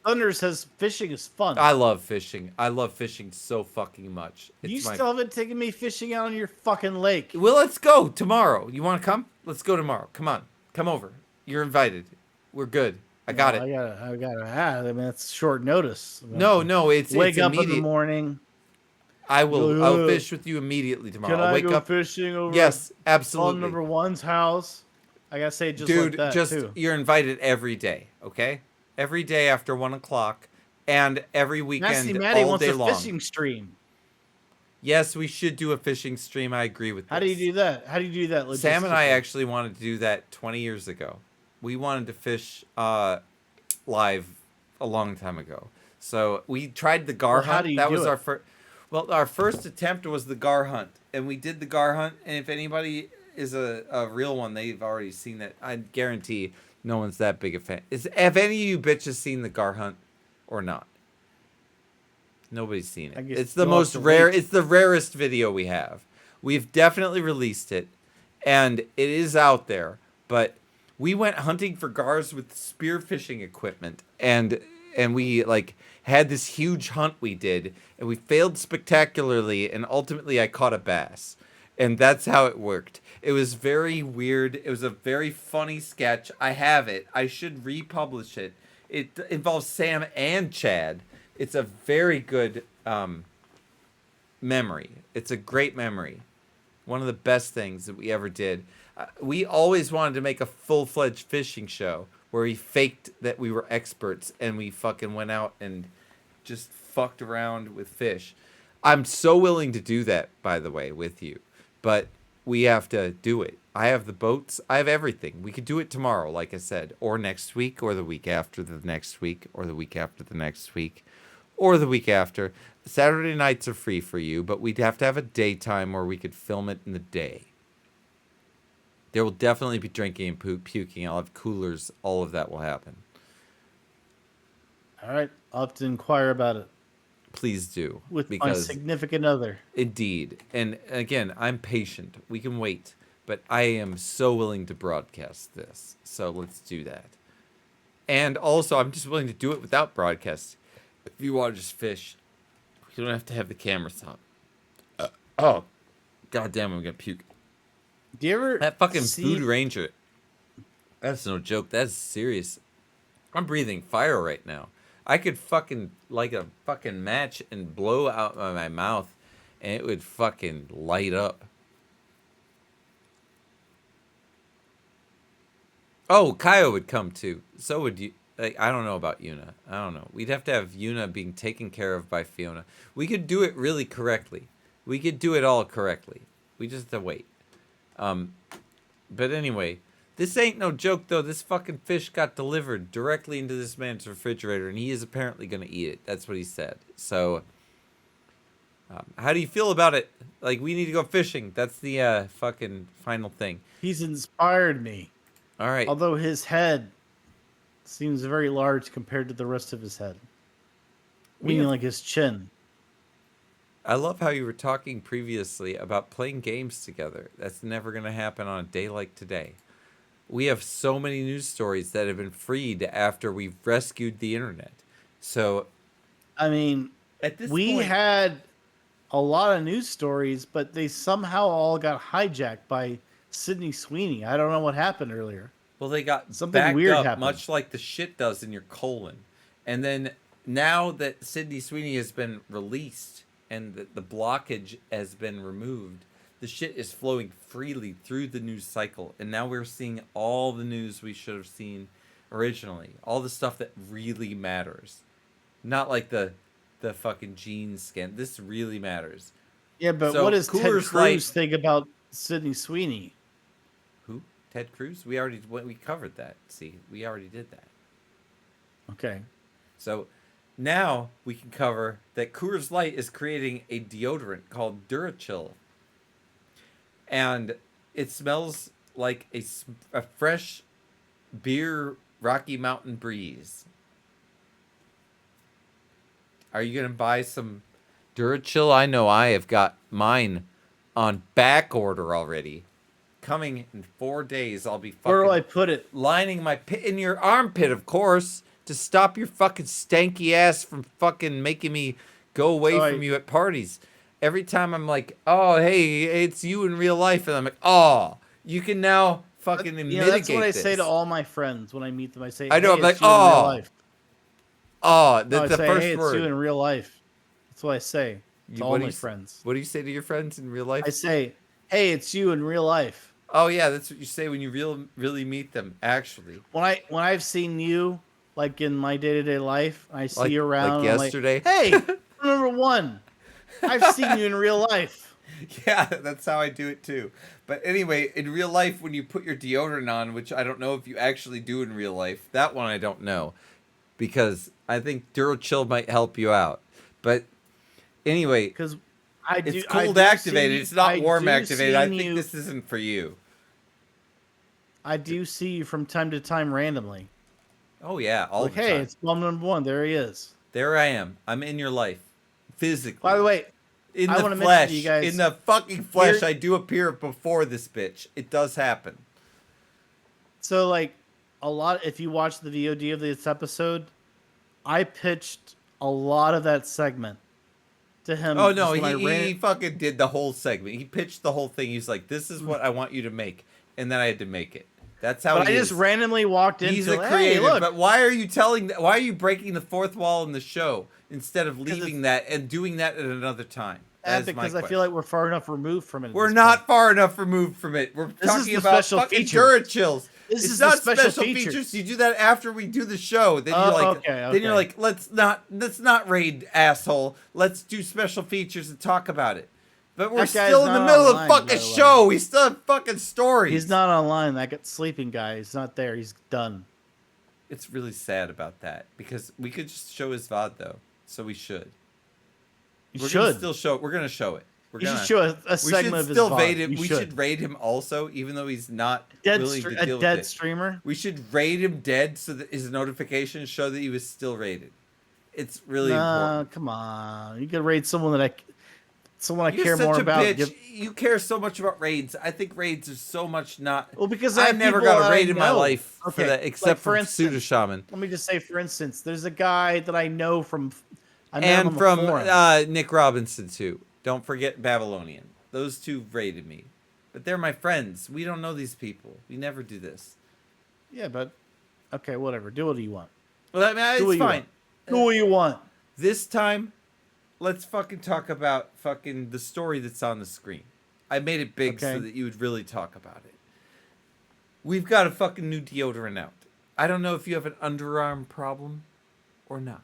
Thunder says fishing is fun. I love fishing. I love fishing so fucking much. You still haven't taken me fishing out on your fucking lake. Well, let's go tomorrow. You want to come? Let's go tomorrow. Come on. Come over. You're invited. We're good. I got it. I gotta have. I mean, it's short notice. No, it's wake up immediate. in the morning. I'll fish with you immediately tomorrow. Can I'll I wake go up fishing over? Yes, absolutely. On number one's house. I gotta say, just dude, like that too. You're invited every day. Okay, every day after 1 o'clock, and every weekend Nasty Maddie all wants day a long. fishing stream. Yes, we should do a fishing stream. I agree with. How do you do that? How do you do that? Sam and I logistically? actually wanted to do that 20 years ago. We wanted to fish live a long time ago. So we tried the gar Well, how hunt. do you That do was it? our first. Well, our first attempt was the gar hunt, and we did the gar hunt. And if anybody is a real one, they've already seen it. I guarantee no one's that big a fan. Have any of you bitches seen the gar hunt or not? Nobody's seen it. guess It's the you'll have most to rare. wait. It's the rarest video we have. We've definitely released it, and it is out there. But we went hunting for gars with spear fishing equipment, and we like had this huge hunt we did, and we failed spectacularly, and ultimately I caught a bass, and that's how it worked. It was very weird. It was a very funny sketch. I have it. I should republish it. It involves Sam and Chad. It's a very good memory. It's a great memory. One of the best things that we ever did. We always wanted to make a full-fledged fishing show where we faked that we were experts and we fucking went out and just fucked around with fish. I'm so willing to do that, by the way, with you. But we have to do it. I have the boats. I have everything. We could do it tomorrow, like I said, or next week, or the week after the next week, or the week after the next week, or the week after. Saturday nights are free for you, but we'd have to have a daytime where we could film it in the day. There will definitely be drinking and puking. I'll have coolers. All of that will happen. All right, I'll have to inquire about it Please do. with my significant other. Indeed. And again, I'm patient. We can wait. But I am so willing to broadcast this. So let's do that. And also, I'm just willing to do it without broadcast. If you want to just fish, you don't have to have the cameras on. Oh, goddamn, I'm going to puke. Do you ever That fucking see- Food Ranger. That's no joke. That's serious. I'm breathing fire right now. I could fucking like a fucking match and blow out my mouth and it would fucking light up. Oh, Kyle would come too. So would you. Like, I don't know about Yuna. I don't know. We'd have to have Yuna being taken care of by Fiona. We could do it really correctly. We could do it all correctly. We just have to wait. But anyway, this ain't no joke though. This fucking fish got delivered directly into this man's refrigerator, and he is apparently going to eat it. That's what he said. So, how do you feel about it? Like, we need to go fishing. That's the fucking final thing. He's inspired me. All right. Although his head seems very large compared to the rest of his head. Meaning like his chin. I love how you were talking previously about playing games together. That's never going to happen on a day like today. We have so many news stories that have been freed after we've rescued the internet. So, I mean, at this we point, had a lot of news stories, but they somehow all got hijacked by Sydney Sweeney. I don't know what happened earlier. well, they got Something backed weird up, happened. much like the shit does in your colon. And then now that Sydney Sweeney has been released and the blockage has been removed, the shit is flowing freely through the news cycle. And now we're seeing all the news we should have seen originally. All the stuff that really matters. Not like the fucking jeans scan. This really matters. Yeah, but So, what does Ted Coors Cruz Light- think about Sydney Sweeney? Who? Ted Cruz? We covered that. See, we already did that. Okay. So now we can cover that Coors Light is creating a deodorant called Durachill. And it smells like a fresh beer Rocky Mountain breeze. Are you going to buy some Durachill? I know I have got mine on back order already. Coming in 4 days, I'll be fucking... Where do I put it? Lining my pit in your armpit, of course, to stop your fucking stanky ass from fucking making me go away from you at parties. Every time I'm like, oh, hey, it's you in real life. And I'm like, oh, you can now fucking mitigate that's what I this. say to all my friends when I meet them. I say, I know, hey, I'm like, it's you in real oh. life. Oh, No, I the say, first hey, word. it's you in real life. That's what I say to all my s- friends. What do you say to your friends in real life? I say, hey, it's you in real life. Oh, yeah, that's what you say when you really meet them, actually. When I've seen you, like in my day-to-day life, I see you around. Like I'm yesterday? hey, number one, I've seen you in real life. Yeah, that's how I do it too. But anyway, in real life, when you put your deodorant on, which I don't know if you actually do in real life, that one I don't know. Because I think Durachill might help you out. But anyway, because it's cold activated. It's not warm activated. I think this isn't for you. I do see you from time to time randomly. Oh, yeah, all Like, the hey, time. it's bum number one. There he is. There I am. I'm in your life. Physically. By the way, in I the wanna mention flesh. to you guys, In the fucking flesh, here- I do appear before this bitch. It does happen. So, like, a lot, if you watch the VOD of this episode, I pitched a lot of that segment to him. Oh, no, just when I ran he it. fucking did the whole segment. He pitched the whole thing. He's like, this is what I want you to make. And then I had to make it. That's how But he I is. just randomly walked into He's a hey, creative, look. but why are you why are you breaking the fourth wall in the show instead of leaving that and doing that at another time? That is my because I feel question. like we're far enough removed from it. at We're this not point. far enough removed from it. We're This is talking the about special fucking feature. Durachills. This It's is the not special special feature. features. You do that after we do the show. Then Oh, you're like, okay, then you're okay. like, let's not raid asshole. Let's do special features and talk about it. But we're That guy's still in the not middle online, of by fucking the way. show. We still have fucking stories. He's not online. That sleeping guy. He's not there. He's done. It's really sad about that because we could just show his VOD though, so we should. You We're should. gonna still show it. We're gonna show it. We're You should gonna show a we segment should of his still VOD. raid him. You We should. should raid him also, even though he's not Dead willing stre- to a deal dead with it. streamer? We should raid him dead so that his notifications show that he was still raided. It's really important. Come on. You could raid someone that I You're care such more a about. bitch. You care so much about raids. I think raids are so much not. Well, because I I have never people got that a I raid in my know. life for Okay, that, like, except for for instance, Pseudo Shaman Let me just say, for instance, there's a guy that I know from. I met him and on the from forum. Nick Robinson too. Don't forget Babylonian. Those two raided me, but they're my friends. We don't know these people. We never do this. Yeah, but okay, whatever. Do what you want. Well, I mean, Do what it's you fine. want. Do what you want. This time, let's fucking talk about fucking the story that's on the screen. I made it big Okay. so that you would really talk about it. We've got a fucking new deodorant out. I don't know if you have an underarm problem or not.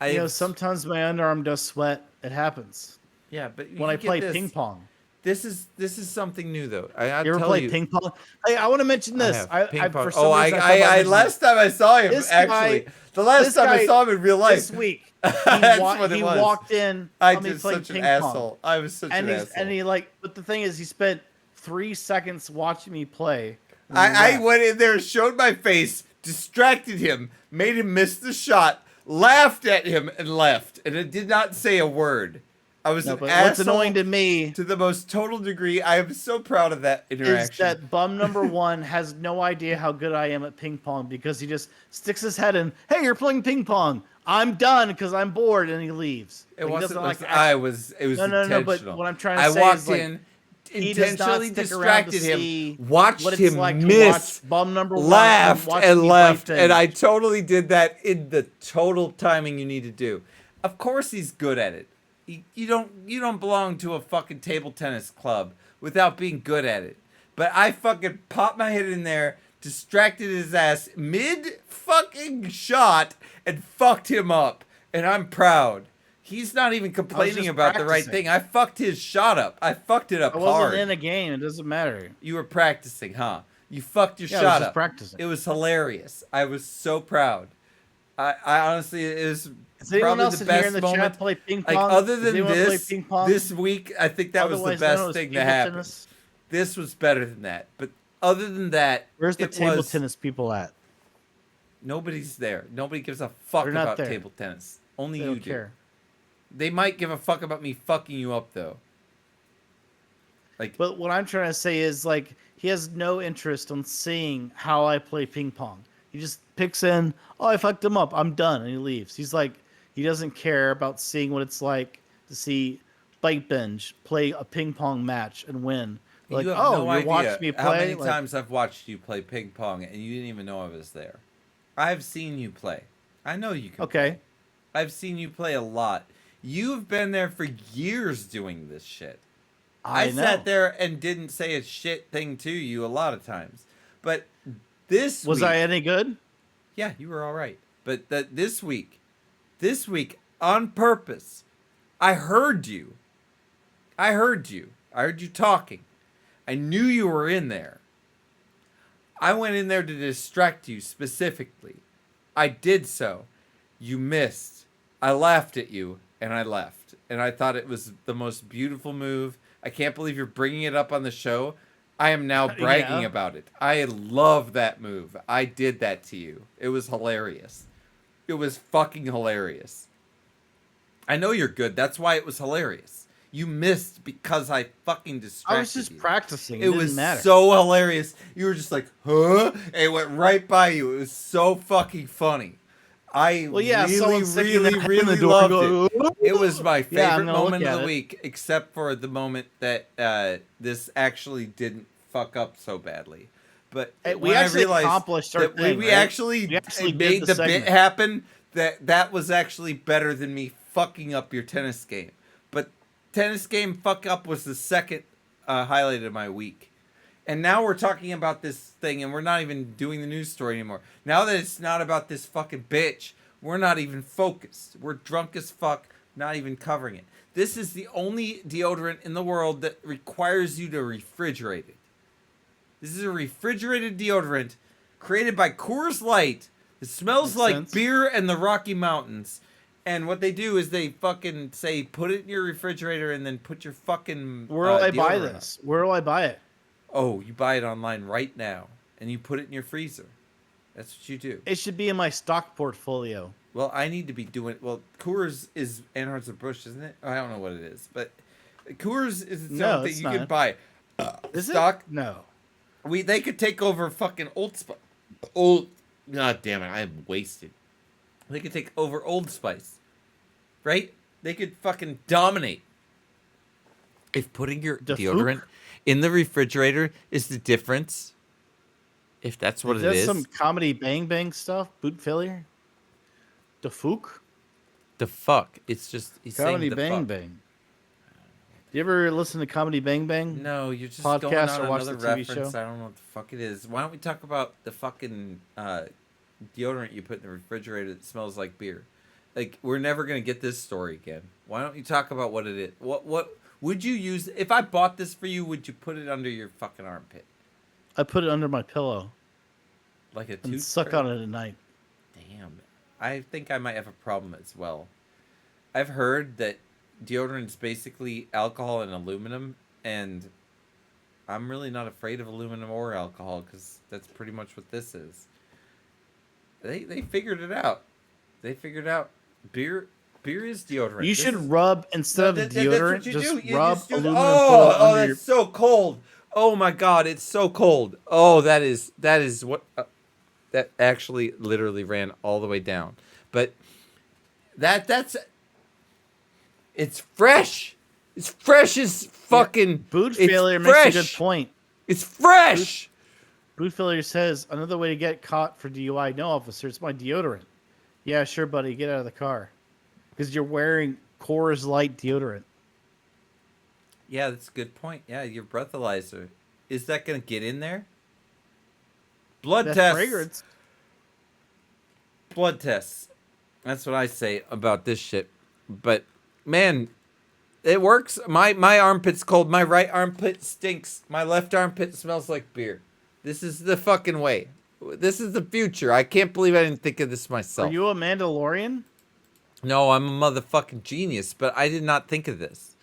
You know, sometimes my underarm does sweat. It happens. Yeah, but when I play ping pong. This is something new though. I'll You ever tell play you. ping pong? Hey, I want to mention this. Ping pong. For some reason, I last time I saw him This actually. guy- The last this time I guy saw him in real life. This week, That's what it he was. walked in. I saw me did playing such an ping asshole. pong. I was such an he's- asshole. And he but the thing is, he spent 3 seconds watching me play. I went in there, showed my face, distracted him, made him miss the shot, laughed at him, and left. And it did not say a word. I was an but asshole. what's annoying to me to the most total degree. I am so proud of that is interaction. that bum number one has no idea how good I am at ping pong because he just sticks his head in. Hey, you're playing ping pong. I'm done because I'm bored, and he leaves. It Like, he wasn't doesn't like like it was No, intentional. but what I'm trying to I say walked is, like, in, he does not intentionally stick around to distracted see him, watched what it's him like to miss, watch bum number one laughed, watch and me left. play And I things. totally did that in the total timing you need to do. Of course he's good at it. You don't belong to a fucking table tennis club without being good at it. But I fucking popped my head in there, distracted his ass mid fucking shot, and fucked him up. And I'm proud. He's not even complaining about the right thing. I fucked his shot up. I fucked it up hard. I wasn't in a game. It doesn't matter. You were practicing, huh? You fucked your shot I was just up. practicing. It was hilarious. I was so proud. I honestly, it was anyone probably else the in here best in the moment. chat play ping Like pong? other Does than anyone play this, ping pong? this week, I think that was the Otherwise known best as thing to table happen. tennis? This was better than that. But other than that, Where's the it table was, tennis people at? Nobody's there. Nobody gives a fuck They're not about there. table tennis. Only They you don't do. care. They might give a fuck about me fucking you up though. Like, But what I'm trying to say is, like, he has no interest in seeing how I play ping pong. He just picks in, oh, I fucked him up. I'm done. And he leaves. He's like, he doesn't care about seeing what it's like to see Bite Binge play a ping pong match and win. Like, you have oh, no you idea watched me play? how many Like, times I've watched you play ping pong and you didn't even know I was there. I've seen you play. I know you can. Okay. Play. I've seen you play a lot. You've been there for years doing this shit. I know. sat there and didn't say a shit thing to you a lot of times. But this Was week, I any good? Yeah, you were all right. But this week, on purpose, I heard you. I heard you talking. I knew you were in there. I went in there to distract you specifically. I did so. You missed. I laughed at you, and I left. And I thought it was the most beautiful move. I can't believe you're bringing it up on the show. I am now bragging about it. I love that move. I did that to you. It was hilarious. It was fucking hilarious. I know you're good. That's why it was hilarious. You missed because I fucking distracted you. I was just practicing. It was so hilarious. You were just like, huh? And it went right by you. It was so fucking funny. I really loved it. It was my favorite moment of the week, except for the moment that this actually didn't fuck up so badly. But we when actually I realized accomplished our that thing, we right? actually did made the the segment. bit happen, that was actually better than me fucking up your tennis game. But tennis game fuck up was the second highlight of my week. And now we're talking about this thing, and we're not even doing the news story anymore. Now that it's not about this fucking bitch, we're not even focused. We're drunk as fuck, not even covering it. This is the only deodorant in the world that requires you to refrigerate it. This is a refrigerated deodorant created by Coors Light. It smells like beer and the Rocky Mountains. And what they do is they fucking say, put it in your refrigerator and then put your fucking Where will I buy deodorant this? Where will I buy it? Oh, you buy it online right now, and you put it in your freezer. That's what you do. It should be in my stock portfolio. Well, I need to be doing. Well, Coors is Anheuser-Busch, isn't it? I don't know what it is, but Coors is its own thing. it's You not. can buy Is stock. it? No. They could take over fucking Old Spice. God damn it! I'm wasted. They could take over Old Spice, right? They could fucking dominate. If putting your deodorant in the refrigerator is the difference, if that's what it is. Some comedy bang bang stuff, boot failure. The fuck? The fuck. It's just he's Comedy saying the bang fuck. bang. Do you ever listen to Comedy Bang Bang? No, you're just podcast going on or watch another the TV reference. show? I don't know what the fuck it is. Why don't we talk about the fucking deodorant you put in the refrigerator that smells like beer? Like, we're never gonna get this story again. Why don't you talk about what it is? What would you use if I bought this for you? Would you put it under your fucking armpit? I put it under my pillow. Like a And toothbrush? suck on it at night. Damn. I think I might have a problem as well. I've heard that deodorant is basically alcohol and aluminum, and I'm really not afraid of aluminum or alcohol because that's pretty much what this is. They figured it out. They figured out beer is deodorant. You This should is- rub instead of That's deodorant. what you Just do. You rub just do- aluminum Oh, foil oh, under that's so cold. Oh my god, it's so cold. Oh, that is what that actually literally ran all the way down. But that's it's fresh. It's fresh as fucking boot it's failure fresh. makes a good point. It's fresh. Boot failure says another way to get caught for DUI. No, officer, it's my deodorant. Yeah, sure, buddy. Get out of the car because you're wearing Coors Light deodorant. Yeah, that's a good point. Yeah, your breathalyzer. Is that going to get in there? Blood tests. Fragrance. Blood tests. That's what I say about this shit. But man, it works. My armpit's cold. My right armpit stinks. My left armpit smells like beer. This is the fucking way. This is the future. I can't believe I didn't think of this myself. Are you a Mandalorian? No, I'm a motherfucking genius, but I did not think of this.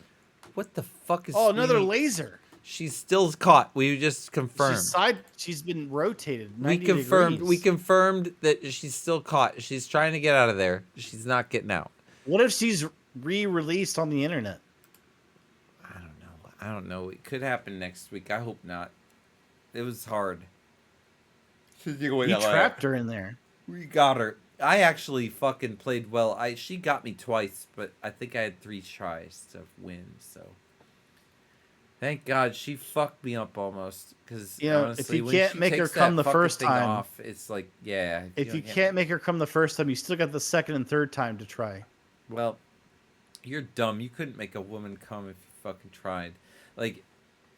What the fuck is... Oh, another laser. She's still caught. We just confirmed. She's been rotated 90 degrees. We degrees. confirmed that she's still caught. She's trying to get out of there. She's not getting out. What if she's re-released on the internet? I don't know. It could happen next week. I hope not. It was hard. You trapped her in there. We got her. I actually fucking played well. She got me twice, but I think I had 3 tries to win. So thank God she fucked me up almost. Because honestly, if you can't make her come the first time, off, it's like If you can't make her come the first time, you still got the second and third time to try. Well, you're dumb. You couldn't make a woman come if you fucking tried. Like,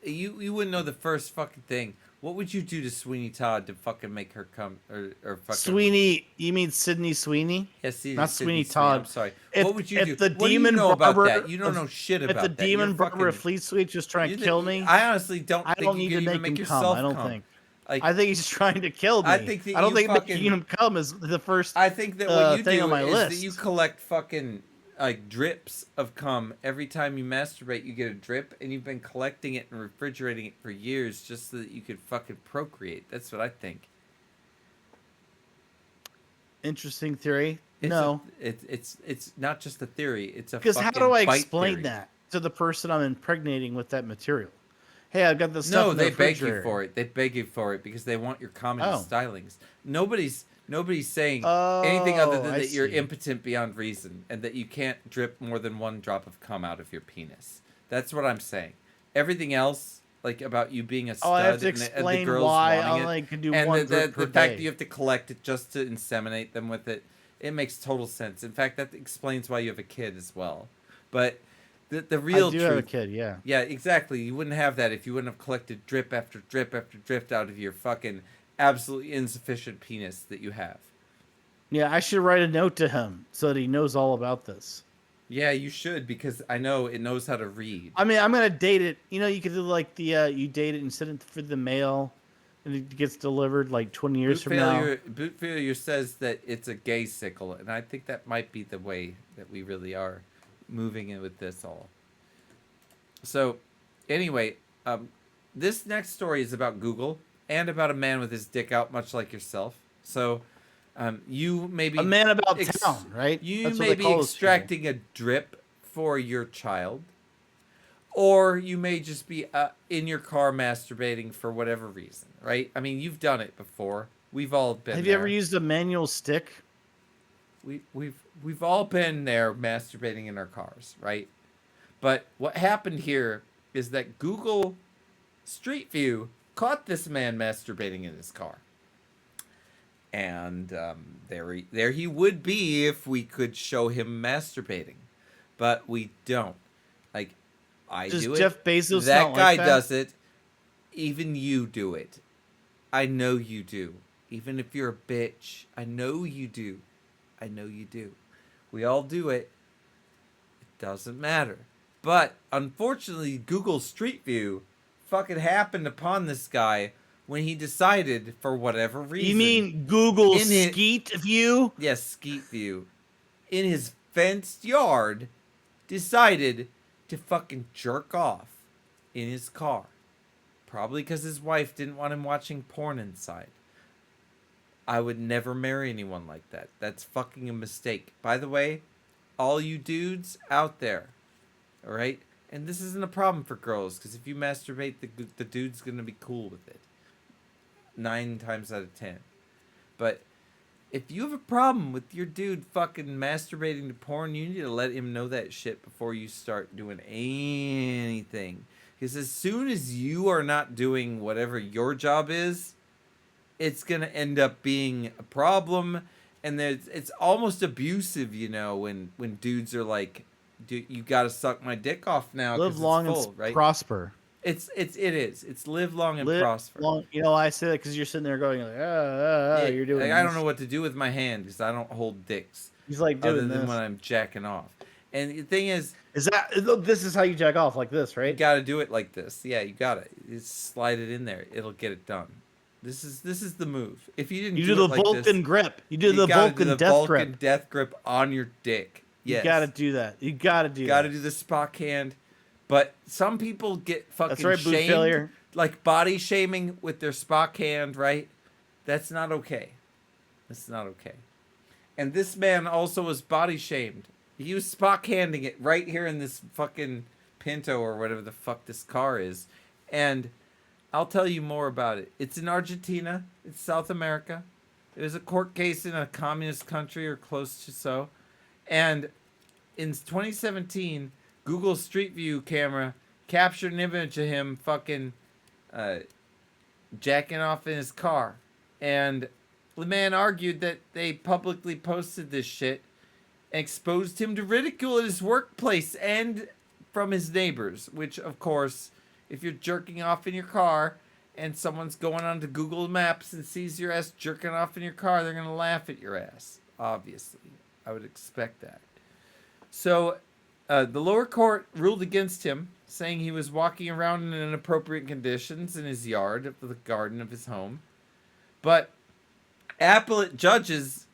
you wouldn't know the first fucking thing. What would you do to Sweeney Todd to fucking make her come or fucking... Sweeney? You mean Sydney Sweeney? Yes, not Sweeney Todd. I'm sorry. If, what would you do? If the what demon do you know barber, about that? You don't know shit about that. If the demon barber of Fleet Street just trying to kill me, I honestly don't. I don't need to make him come. I don't think. Like, I think he's trying to kill me. I think that I don't think making him come is the first. I think that what you thing do on my is list. that you collect fucking like drips of cum every time you masturbate. You get a drip, and you've been collecting it and refrigerating it for years just so that you could fucking procreate. That's what I think. Interesting theory. It's not just a theory. It's a because how do I explain theory. that to the person I'm impregnating with that material? Hey, I've got this stuff. No, in the they beg you refrigerator. for it. They beg you for it because they want your comedy Oh. stylings. Nobody's saying anything other than I that you're see. impotent beyond reason and that you can't drip more than 1 drop of cum out of your penis. That's what I'm saying. Everything else, like about you being a stud I have to and the explain girls why wanting I it, only can do and one the drip per fact day. that you have to collect it just to inseminate them with it, it makes total sense. In fact, that explains why you have a kid as well. But the real I do truth, have a kid, yeah. Yeah, exactly. You wouldn't have that if you wouldn't have collected drip after drip after drip out of your fucking absolutely insufficient penis that you have. Yeah, I should write a note to him so that he knows all about this. Yeah, you should, because I know it knows how to read. I mean, I'm gonna date it. You know, you could do like the you date it and send it for the mail, and it gets delivered like 20 years from now. Boot Failure says that it's a gay sickle, and I think that might be the way that we really are moving in with this all. So, anyway, this next story is about Google and about a man with his dick out, much like yourself. So, you may be... A man about town, right? You That's what may they be call those extracting a drip for your child. Or you may just be in your car masturbating for whatever reason, right? I mean, you've done it before. We've all been Have you ever used a manual stick? We've all been there masturbating in our cars, right? But what happened here is that Google Street View caught this man masturbating in his car. And there he would be if we could show him masturbating. But we don't. Like, I Does do it. Jeff Bezos that not guy like that? does it. Even you do it. I know you do. Even if you're a bitch, I know you do. I know you do. We all do it. It doesn't matter. But unfortunately, Google Street View fucking happened upon this guy when he decided, for whatever reason. You mean Google Skeet View? Yes, Skeet View. In his fenced yard, decided to fucking jerk off in his car. Probably because his wife didn't want him watching porn inside. I would never marry anyone like that. That's fucking a mistake. By the way, all you dudes out there, all right? And this isn't a problem for girls, because if you masturbate, the dude's going to be cool with it. 9 times out of 10. But if you have a problem with your dude fucking masturbating to porn, you need to let him know that shit before you start doing anything. Because as soon as you are not doing whatever your job is, it's going to end up being a problem. And it's almost abusive, you know, when dudes are like you got to suck my dick off now. Live 'cause long it's full, and right? prosper. It is. It's live long and Live prosper. long. You know, I say that because you're sitting there going like, Yeah, you're doing. I don't this. know what to do with my hand because I don't hold dicks. He's like doing other than this. when I'm jacking off. And the thing is that this is how you jack off, like this, right? You got to do it like this. Yeah, you got to slide it in there. It'll get it done. This is the move. If you didn't, You do do it the like Vulcan this, grip. You do the gotta Vulcan do the death Vulcan grip. death grip on your dick. Yes, You got to do that. You got to do. Got to do the Spock hand. But some people get fucking That's right, boot shamed, failure. like body shaming with their Spock hand. Right? That's not okay. That's not okay. And this man also was body shamed. He was Spock handing it right here in this fucking Pinto or whatever the fuck this car is. And I'll tell you more about it. It's in Argentina. It's South America. It was a court case in a communist country or close to so. And in 2017, Google's Street View camera captured an image of him fucking jacking off in his car. And the man argued that they publicly posted this shit and exposed him to ridicule at his workplace and from his neighbors, which, of course, if you're jerking off in your car and someone's going onto Google Maps and sees your ass jerking off in your car, they're going to laugh at your ass, obviously. I would expect that. So the lower court ruled against him, saying he was walking around in inappropriate conditions in his yard of the garden of his home. But appellate judges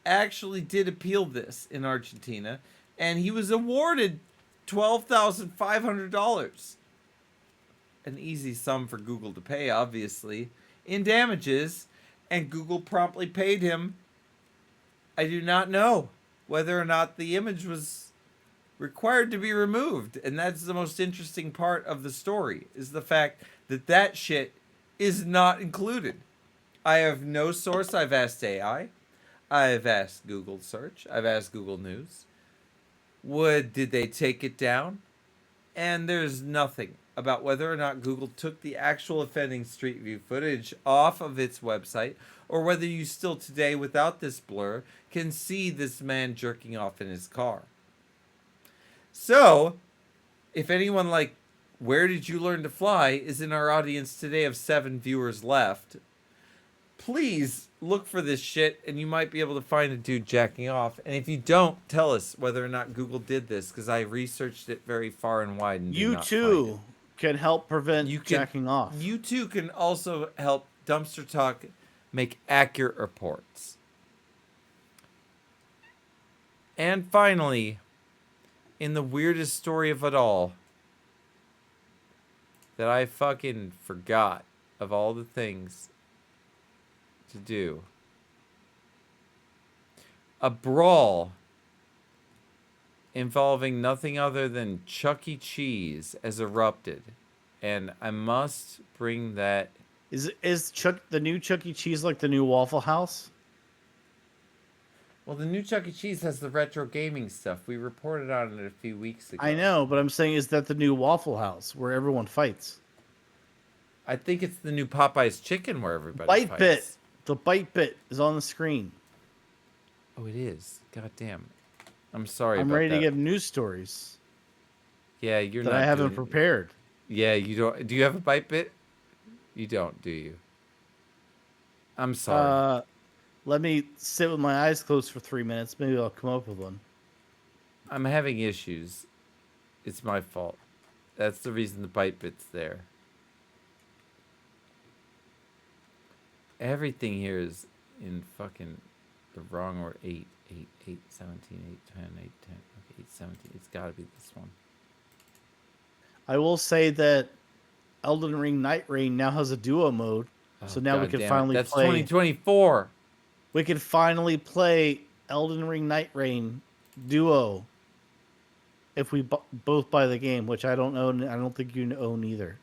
actually did appeal this in Argentina, and he was awarded $12,500. An easy sum for Google to pay, obviously, in damages, and Google promptly paid him. I do not know whether or not the image was required to be removed, and that's the most interesting part of the story, is the fact that that shit is not included. I have no source. I've asked AI. I've asked Google Search. I've asked Google News. Did they take it down? And there's nothing about whether or not Google took the actual offending Street View footage off of its website, or whether you still today, without this blur, can see this man jerking off in his car. So, if anyone like Where Did You Learn to Fly is in our audience today of 7 viewers left, please look for this shit and you might be able to find a dude jacking off. And if you don't, tell us whether or not Google did this, because I researched it very far and wide and You too can help prevent jacking off. You too can also help Dumpster Talk make accurate reports. And finally, in the weirdest story of it all, that I fucking forgot of all the things to do. A brawl involving nothing other than Chuck E. Cheese has erupted, and I must bring that. Is Chuck the new Chuck E. Cheese like the new Waffle House? Well, the new Chuck E. Cheese has the retro gaming stuff. We reported on it a few weeks ago. I know, but I'm saying, is that the new Waffle House where everyone fights? I think it's the new Popeye's Chicken where everybody fights. ByteBit. The ByteBit is on the screen. Oh, it is. God damn. I'm sorry. I'm about ready that. to give news stories. Yeah, you're that not. I haven't doing it. prepared. Yeah, you don't. Do you have a ByteBit? You don't, do you? I'm sorry. Let me sit with my eyes closed for 3 minutes. Maybe I'll come up with one. I'm having issues. It's my fault. That's the reason the ByteBit's there. Everything here is in fucking the wrong order. 8, 8, 8, 17, 8, 10, 8, 10. Okay, 8, 17. It's got to be this one. I will say that Elden Ring Night Rain now has a duo mode. So now we can finally That's play. 2024. We can finally play Elden Ring Night Rain duo if we both buy the game, which I don't own. I don't think you own either.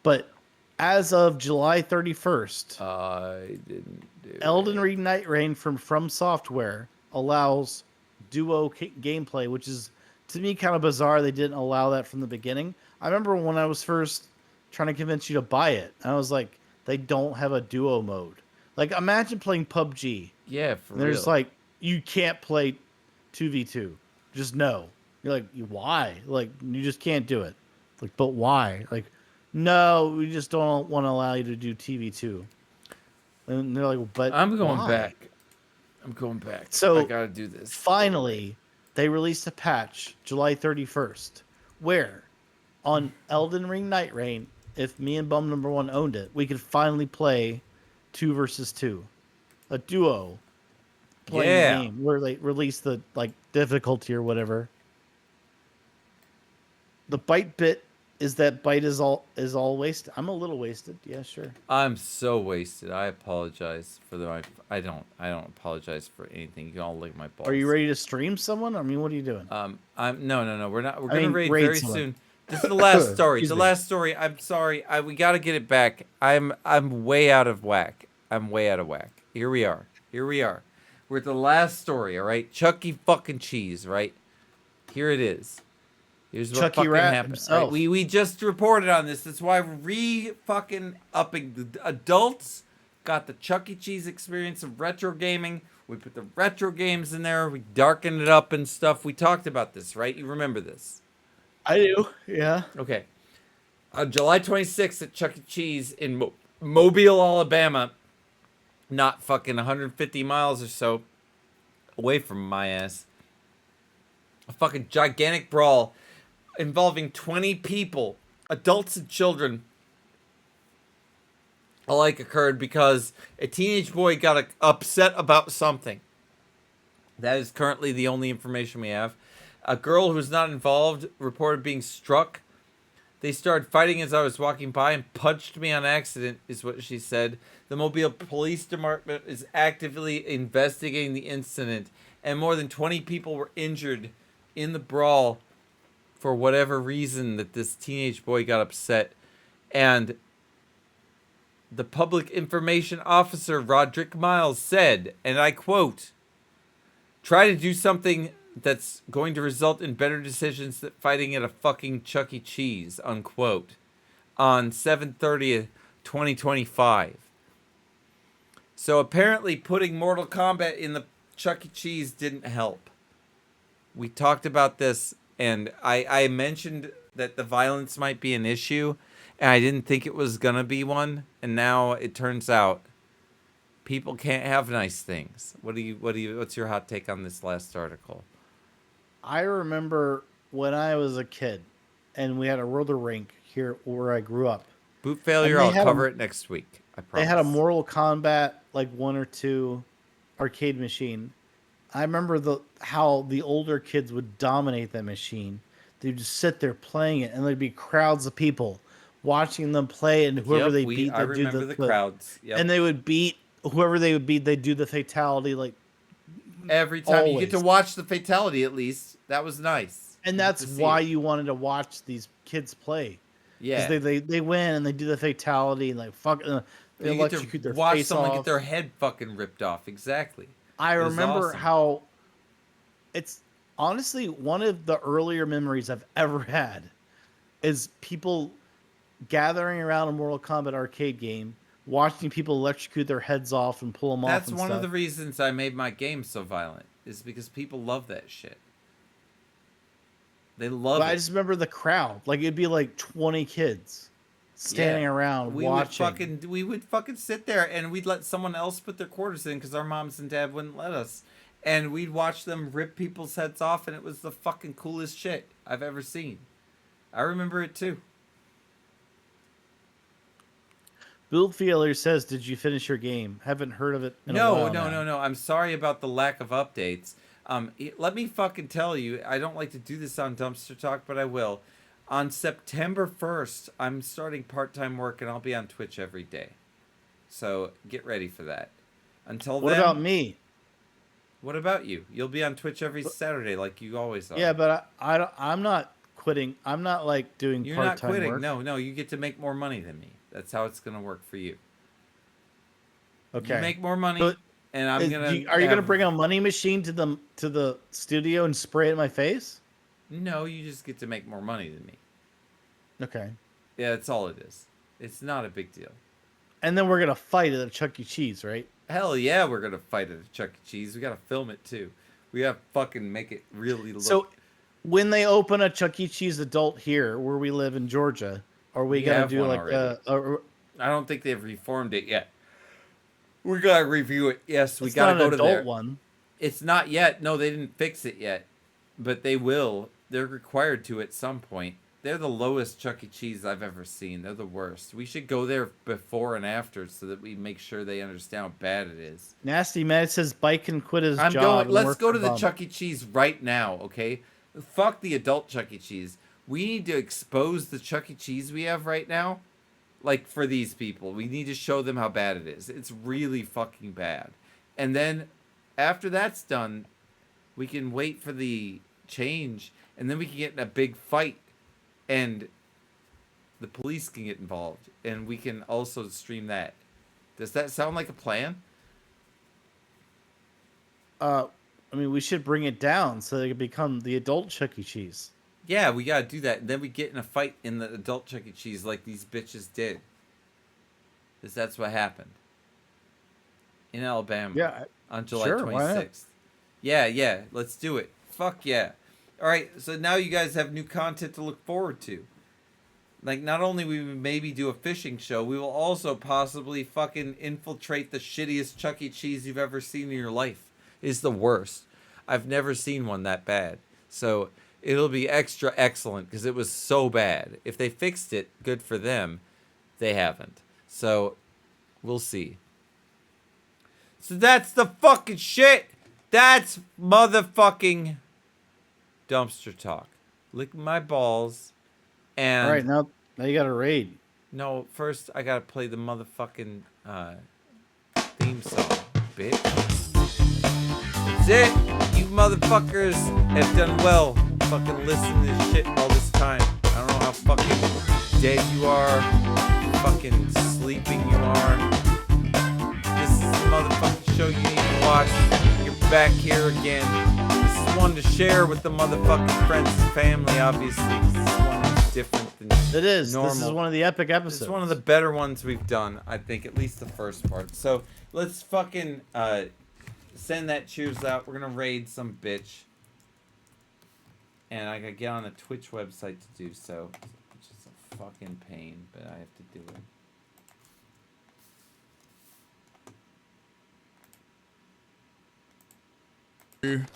But as of July 31st, I didn't do Elden Ring Night Rain from Software allows duo gameplay, which is to me kind of bizarre. They didn't allow that from the beginning. I remember when I was first trying to convince you to buy it, I was like, they don't have a duo mode. Like, imagine playing PUBG. Yeah, for There's real. like, you can't play 2v2. Just no. You're like, why? Like, you just can't do it. Like, but why? Like, no, we just don't want to allow you to do TV too. And they're like, but I'm going why? back. I'm going back. So I gotta do this. Finally, they released a patch July 31st, where on Elden Ring Night Rain, if me and Bum Number One owned it, we could finally play 2 versus 2, a duo playing the game where they released the difficulty or whatever. The bite bit is that bite is all wasted. I'm a little wasted. Yeah, sure. I'm so wasted. I apologize for the. I don't apologize for anything. You can all lick my balls. Are you ready to stream someone? I mean, what are you doing? I'm no. We're not. We're gonna raid very soon. This is the last story. The last story. I'm sorry. We got to get it back. I'm way out of whack. I'm way out of whack. Here we are. We're at the last story. All right. Chucky fucking Cheese. Right. Here it is. Here's what Chucky fucking Rat happened. himself. Right? We just reported on this. That's why we're fucking upping. The adults got the Chuck E. Cheese experience of retro gaming. We put the retro games in there. We darkened it up and stuff. We talked about this, right? You remember this? I do. Yeah. Okay. On July 26th at Chuck E. Cheese in Mobile, Alabama, not fucking 150 miles or so away from my ass, a fucking gigantic brawl involving 20 people, adults and children, alike occurred because a teenage boy got upset about something. That is currently the only information we have. A girl who was not involved reported being struck. They started fighting as I was walking by and punched me on accident, is what she said. The Mobile Police Department is actively investigating the incident, and more than 20 people were injured in the brawl for whatever reason that this teenage boy got upset. And the public information officer, Roderick Miles, said, and I quote, "Try to do something that's going to result in better decisions than fighting at a fucking Chuck E. Cheese," unquote, on 7/30/2025. So apparently putting Mortal Kombat in the Chuck E. Cheese didn't help. We talked about this, and I mentioned that the violence might be an issue, and I didn't think it was gonna be one, and now it turns out people can't have nice things. What's your hot take on this last article? I remember when I was a kid, and we had a roller rink here where I grew up. Boot failure, I'll cover it next week. I promise. They had a Mortal Kombat 1 or 2 arcade machine. I remember how the older kids would dominate that machine. They'd just sit there playing it, and there'd be crowds of people watching them play, and whoever they beat, I remember the crowds. Yep. And they would beat whoever they would beat. They'd do the fatality every time. You get to watch the fatality at least. That was nice. And that's why you wanted to watch these kids play. Yeah, they win and they do the fatality and they electrocute their face off. Watch someone get their head fucking ripped off. Exactly. I remember how it's honestly one of the earlier memories I've ever had is people gathering around a Mortal Kombat arcade game, watching people electrocute their heads off and pull them off. That's one of the reasons I made my game so violent, is because people love that shit. They love it. I just remember the crowd. It'd be 20 kids standing around watching. We would fucking sit there and we'd let someone else put their quarters in because our moms and dad wouldn't let us. And we'd watch them rip people's heads off, and it was the fucking coolest shit I've ever seen. I remember it too. Build Feeler says, "Did you finish your game? Haven't heard of it in a while now." No. I'm sorry about the lack of updates. Let me fucking tell you, I don't like to do this on Dumpster Talk, but I will. On September 1st, I'm starting part-time work, and I'll be on Twitch every day. So get ready for that. Until then... What about me? What about you? You'll be on Twitch every Saturday like you always are. Yeah, but I'm not quitting. I'm not doing You're part-time not quitting. work. No, you get to make more money than me. That's how it's going to work for you. Okay. You make more money, and I'm going to... Are you going to bring a money machine to the studio and spray it in my face? No, you just get to make more money than me. Okay. Yeah, that's all it is. It's not a big deal. And then we're going to fight at a Chuck E. Cheese, right? Hell yeah, we're going to fight at a Chuck E. Cheese. We got to film it, too. We got to fucking make it really look... So, when they open a Chuck E. Cheese adult here, where we live in Georgia, are we gonna do like I don't think they've reformed it yet. We gotta review it. Yes, we It's gotta not go an to adult there. one. It's not yet. No, they didn't fix it yet, but they will. They're required to at some point. They're the lowest Chuck E. Cheese I've ever seen. They're the worst. We should go there before and after so that we make sure they understand how bad it is. Nasty Man says Bike can quit his I'm job. going. and Let's work go for to the Bum. Chuck E. Cheese right now, okay? Fuck the adult Chuck E. Cheese. We need to expose the Chuck E. Cheese we have right now, like for these people. We need to show them how bad it is. It's really fucking bad. And then after that's done, we can wait for the change, and then we can get in a big fight, and the police can get involved, and we can also stream that. Does that sound like a plan? I mean, we should bring it down so they can become the adult Chuck E. Cheese. Yeah, we gotta do that. And then we get in a fight in the adult Chuck E. Cheese like these bitches did. Because that's what happened. In Alabama. Yeah. On July Sure, why not? 26th. Yeah, let's do it. Fuck yeah. Alright, so now you guys have new content to look forward to. Like, not only we maybe do a fishing show, we will also possibly fucking infiltrate the shittiest Chuck E. Cheese you've ever seen in your life. It's the worst. I've never seen one that bad. So it'll be extra excellent because it was so bad. If they fixed it, good for them. They haven't. So we'll see. So that's the fucking shit. That's motherfucking dumpster talk. Lick my balls. And All right, now you got to raid. no, first I gotta play the motherfucking theme song, bitch. That's it. You motherfuckers have done well. Fucking listen to this shit all this time. I don't know how fucking dead you are, fucking sleeping you are. This is the motherfucking show you need to watch. You're back here again. This is one to share with the motherfucking friends and family, obviously. This is one that's different than It is. normal. This is one of the epic episodes. It's one of the better ones we've done, I think, at least the first part. So let's fucking send that cheers out. We're gonna raid some bitch, and I gotta get on a Twitch website to do so, which is a fucking pain, but I have to do it.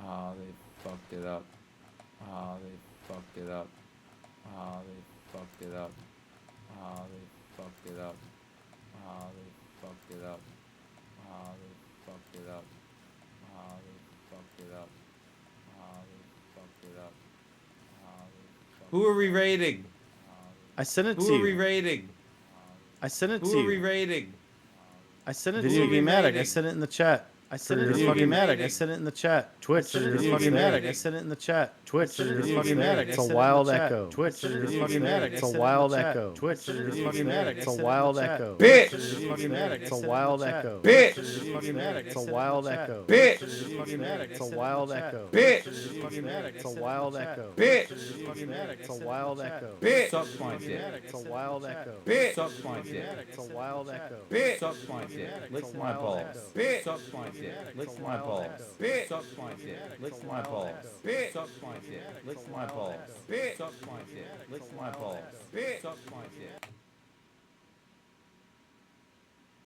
Oh, they fucked it up. Oh, they fucked it up. Oh, they fucked it up. Oh, they fucked it up. Oh, they fucked it up. Oh, they fucked it up. Oh, they fucked it up. Oh, they fucked it up. Oh, they fucked Who are we raiding? I sent it to Who you. are we raiding? I sent it to Who you. are we raiding? I sent it Who to you. are we Game Addict. I raiding? sent it in the chat. I sent it in Who the are we fucking Addict. I raiding? sent it in the chat. Twitch. Who are It's we fucking Addict. I raiding? sent it in the chat. Twitch. Who are It's we fucking Addict. raiding? It's a wild echo. Twitch. It's fucking Addict. It's a wild echo. Twitch. It's fucking Addict. It's a wild echo. Bitch. It's fucking Addict. It's a wild echo. Bitch. It's fucking Addict. It's a wild echo. Bitch. It's fucking Addict. It's a wild echo. Bitch. It's fucking Addict. It's a wild echo. Bitch. It's fucking Addict. It's a wild echo. Bitch. Suck my dick. It's a wild echo. Bitch. Suck my dick. It's a wild echo. Bitch. Suck my dick. Lick my balls. Bitch. Suck my dick. Lick my balls. Bitch. Suck my dick. Lick my balls. Bitch. Suck my dick. Lick my balls. Bitch. Suck my dick. Lick my balls. Bitch. Suck my dick.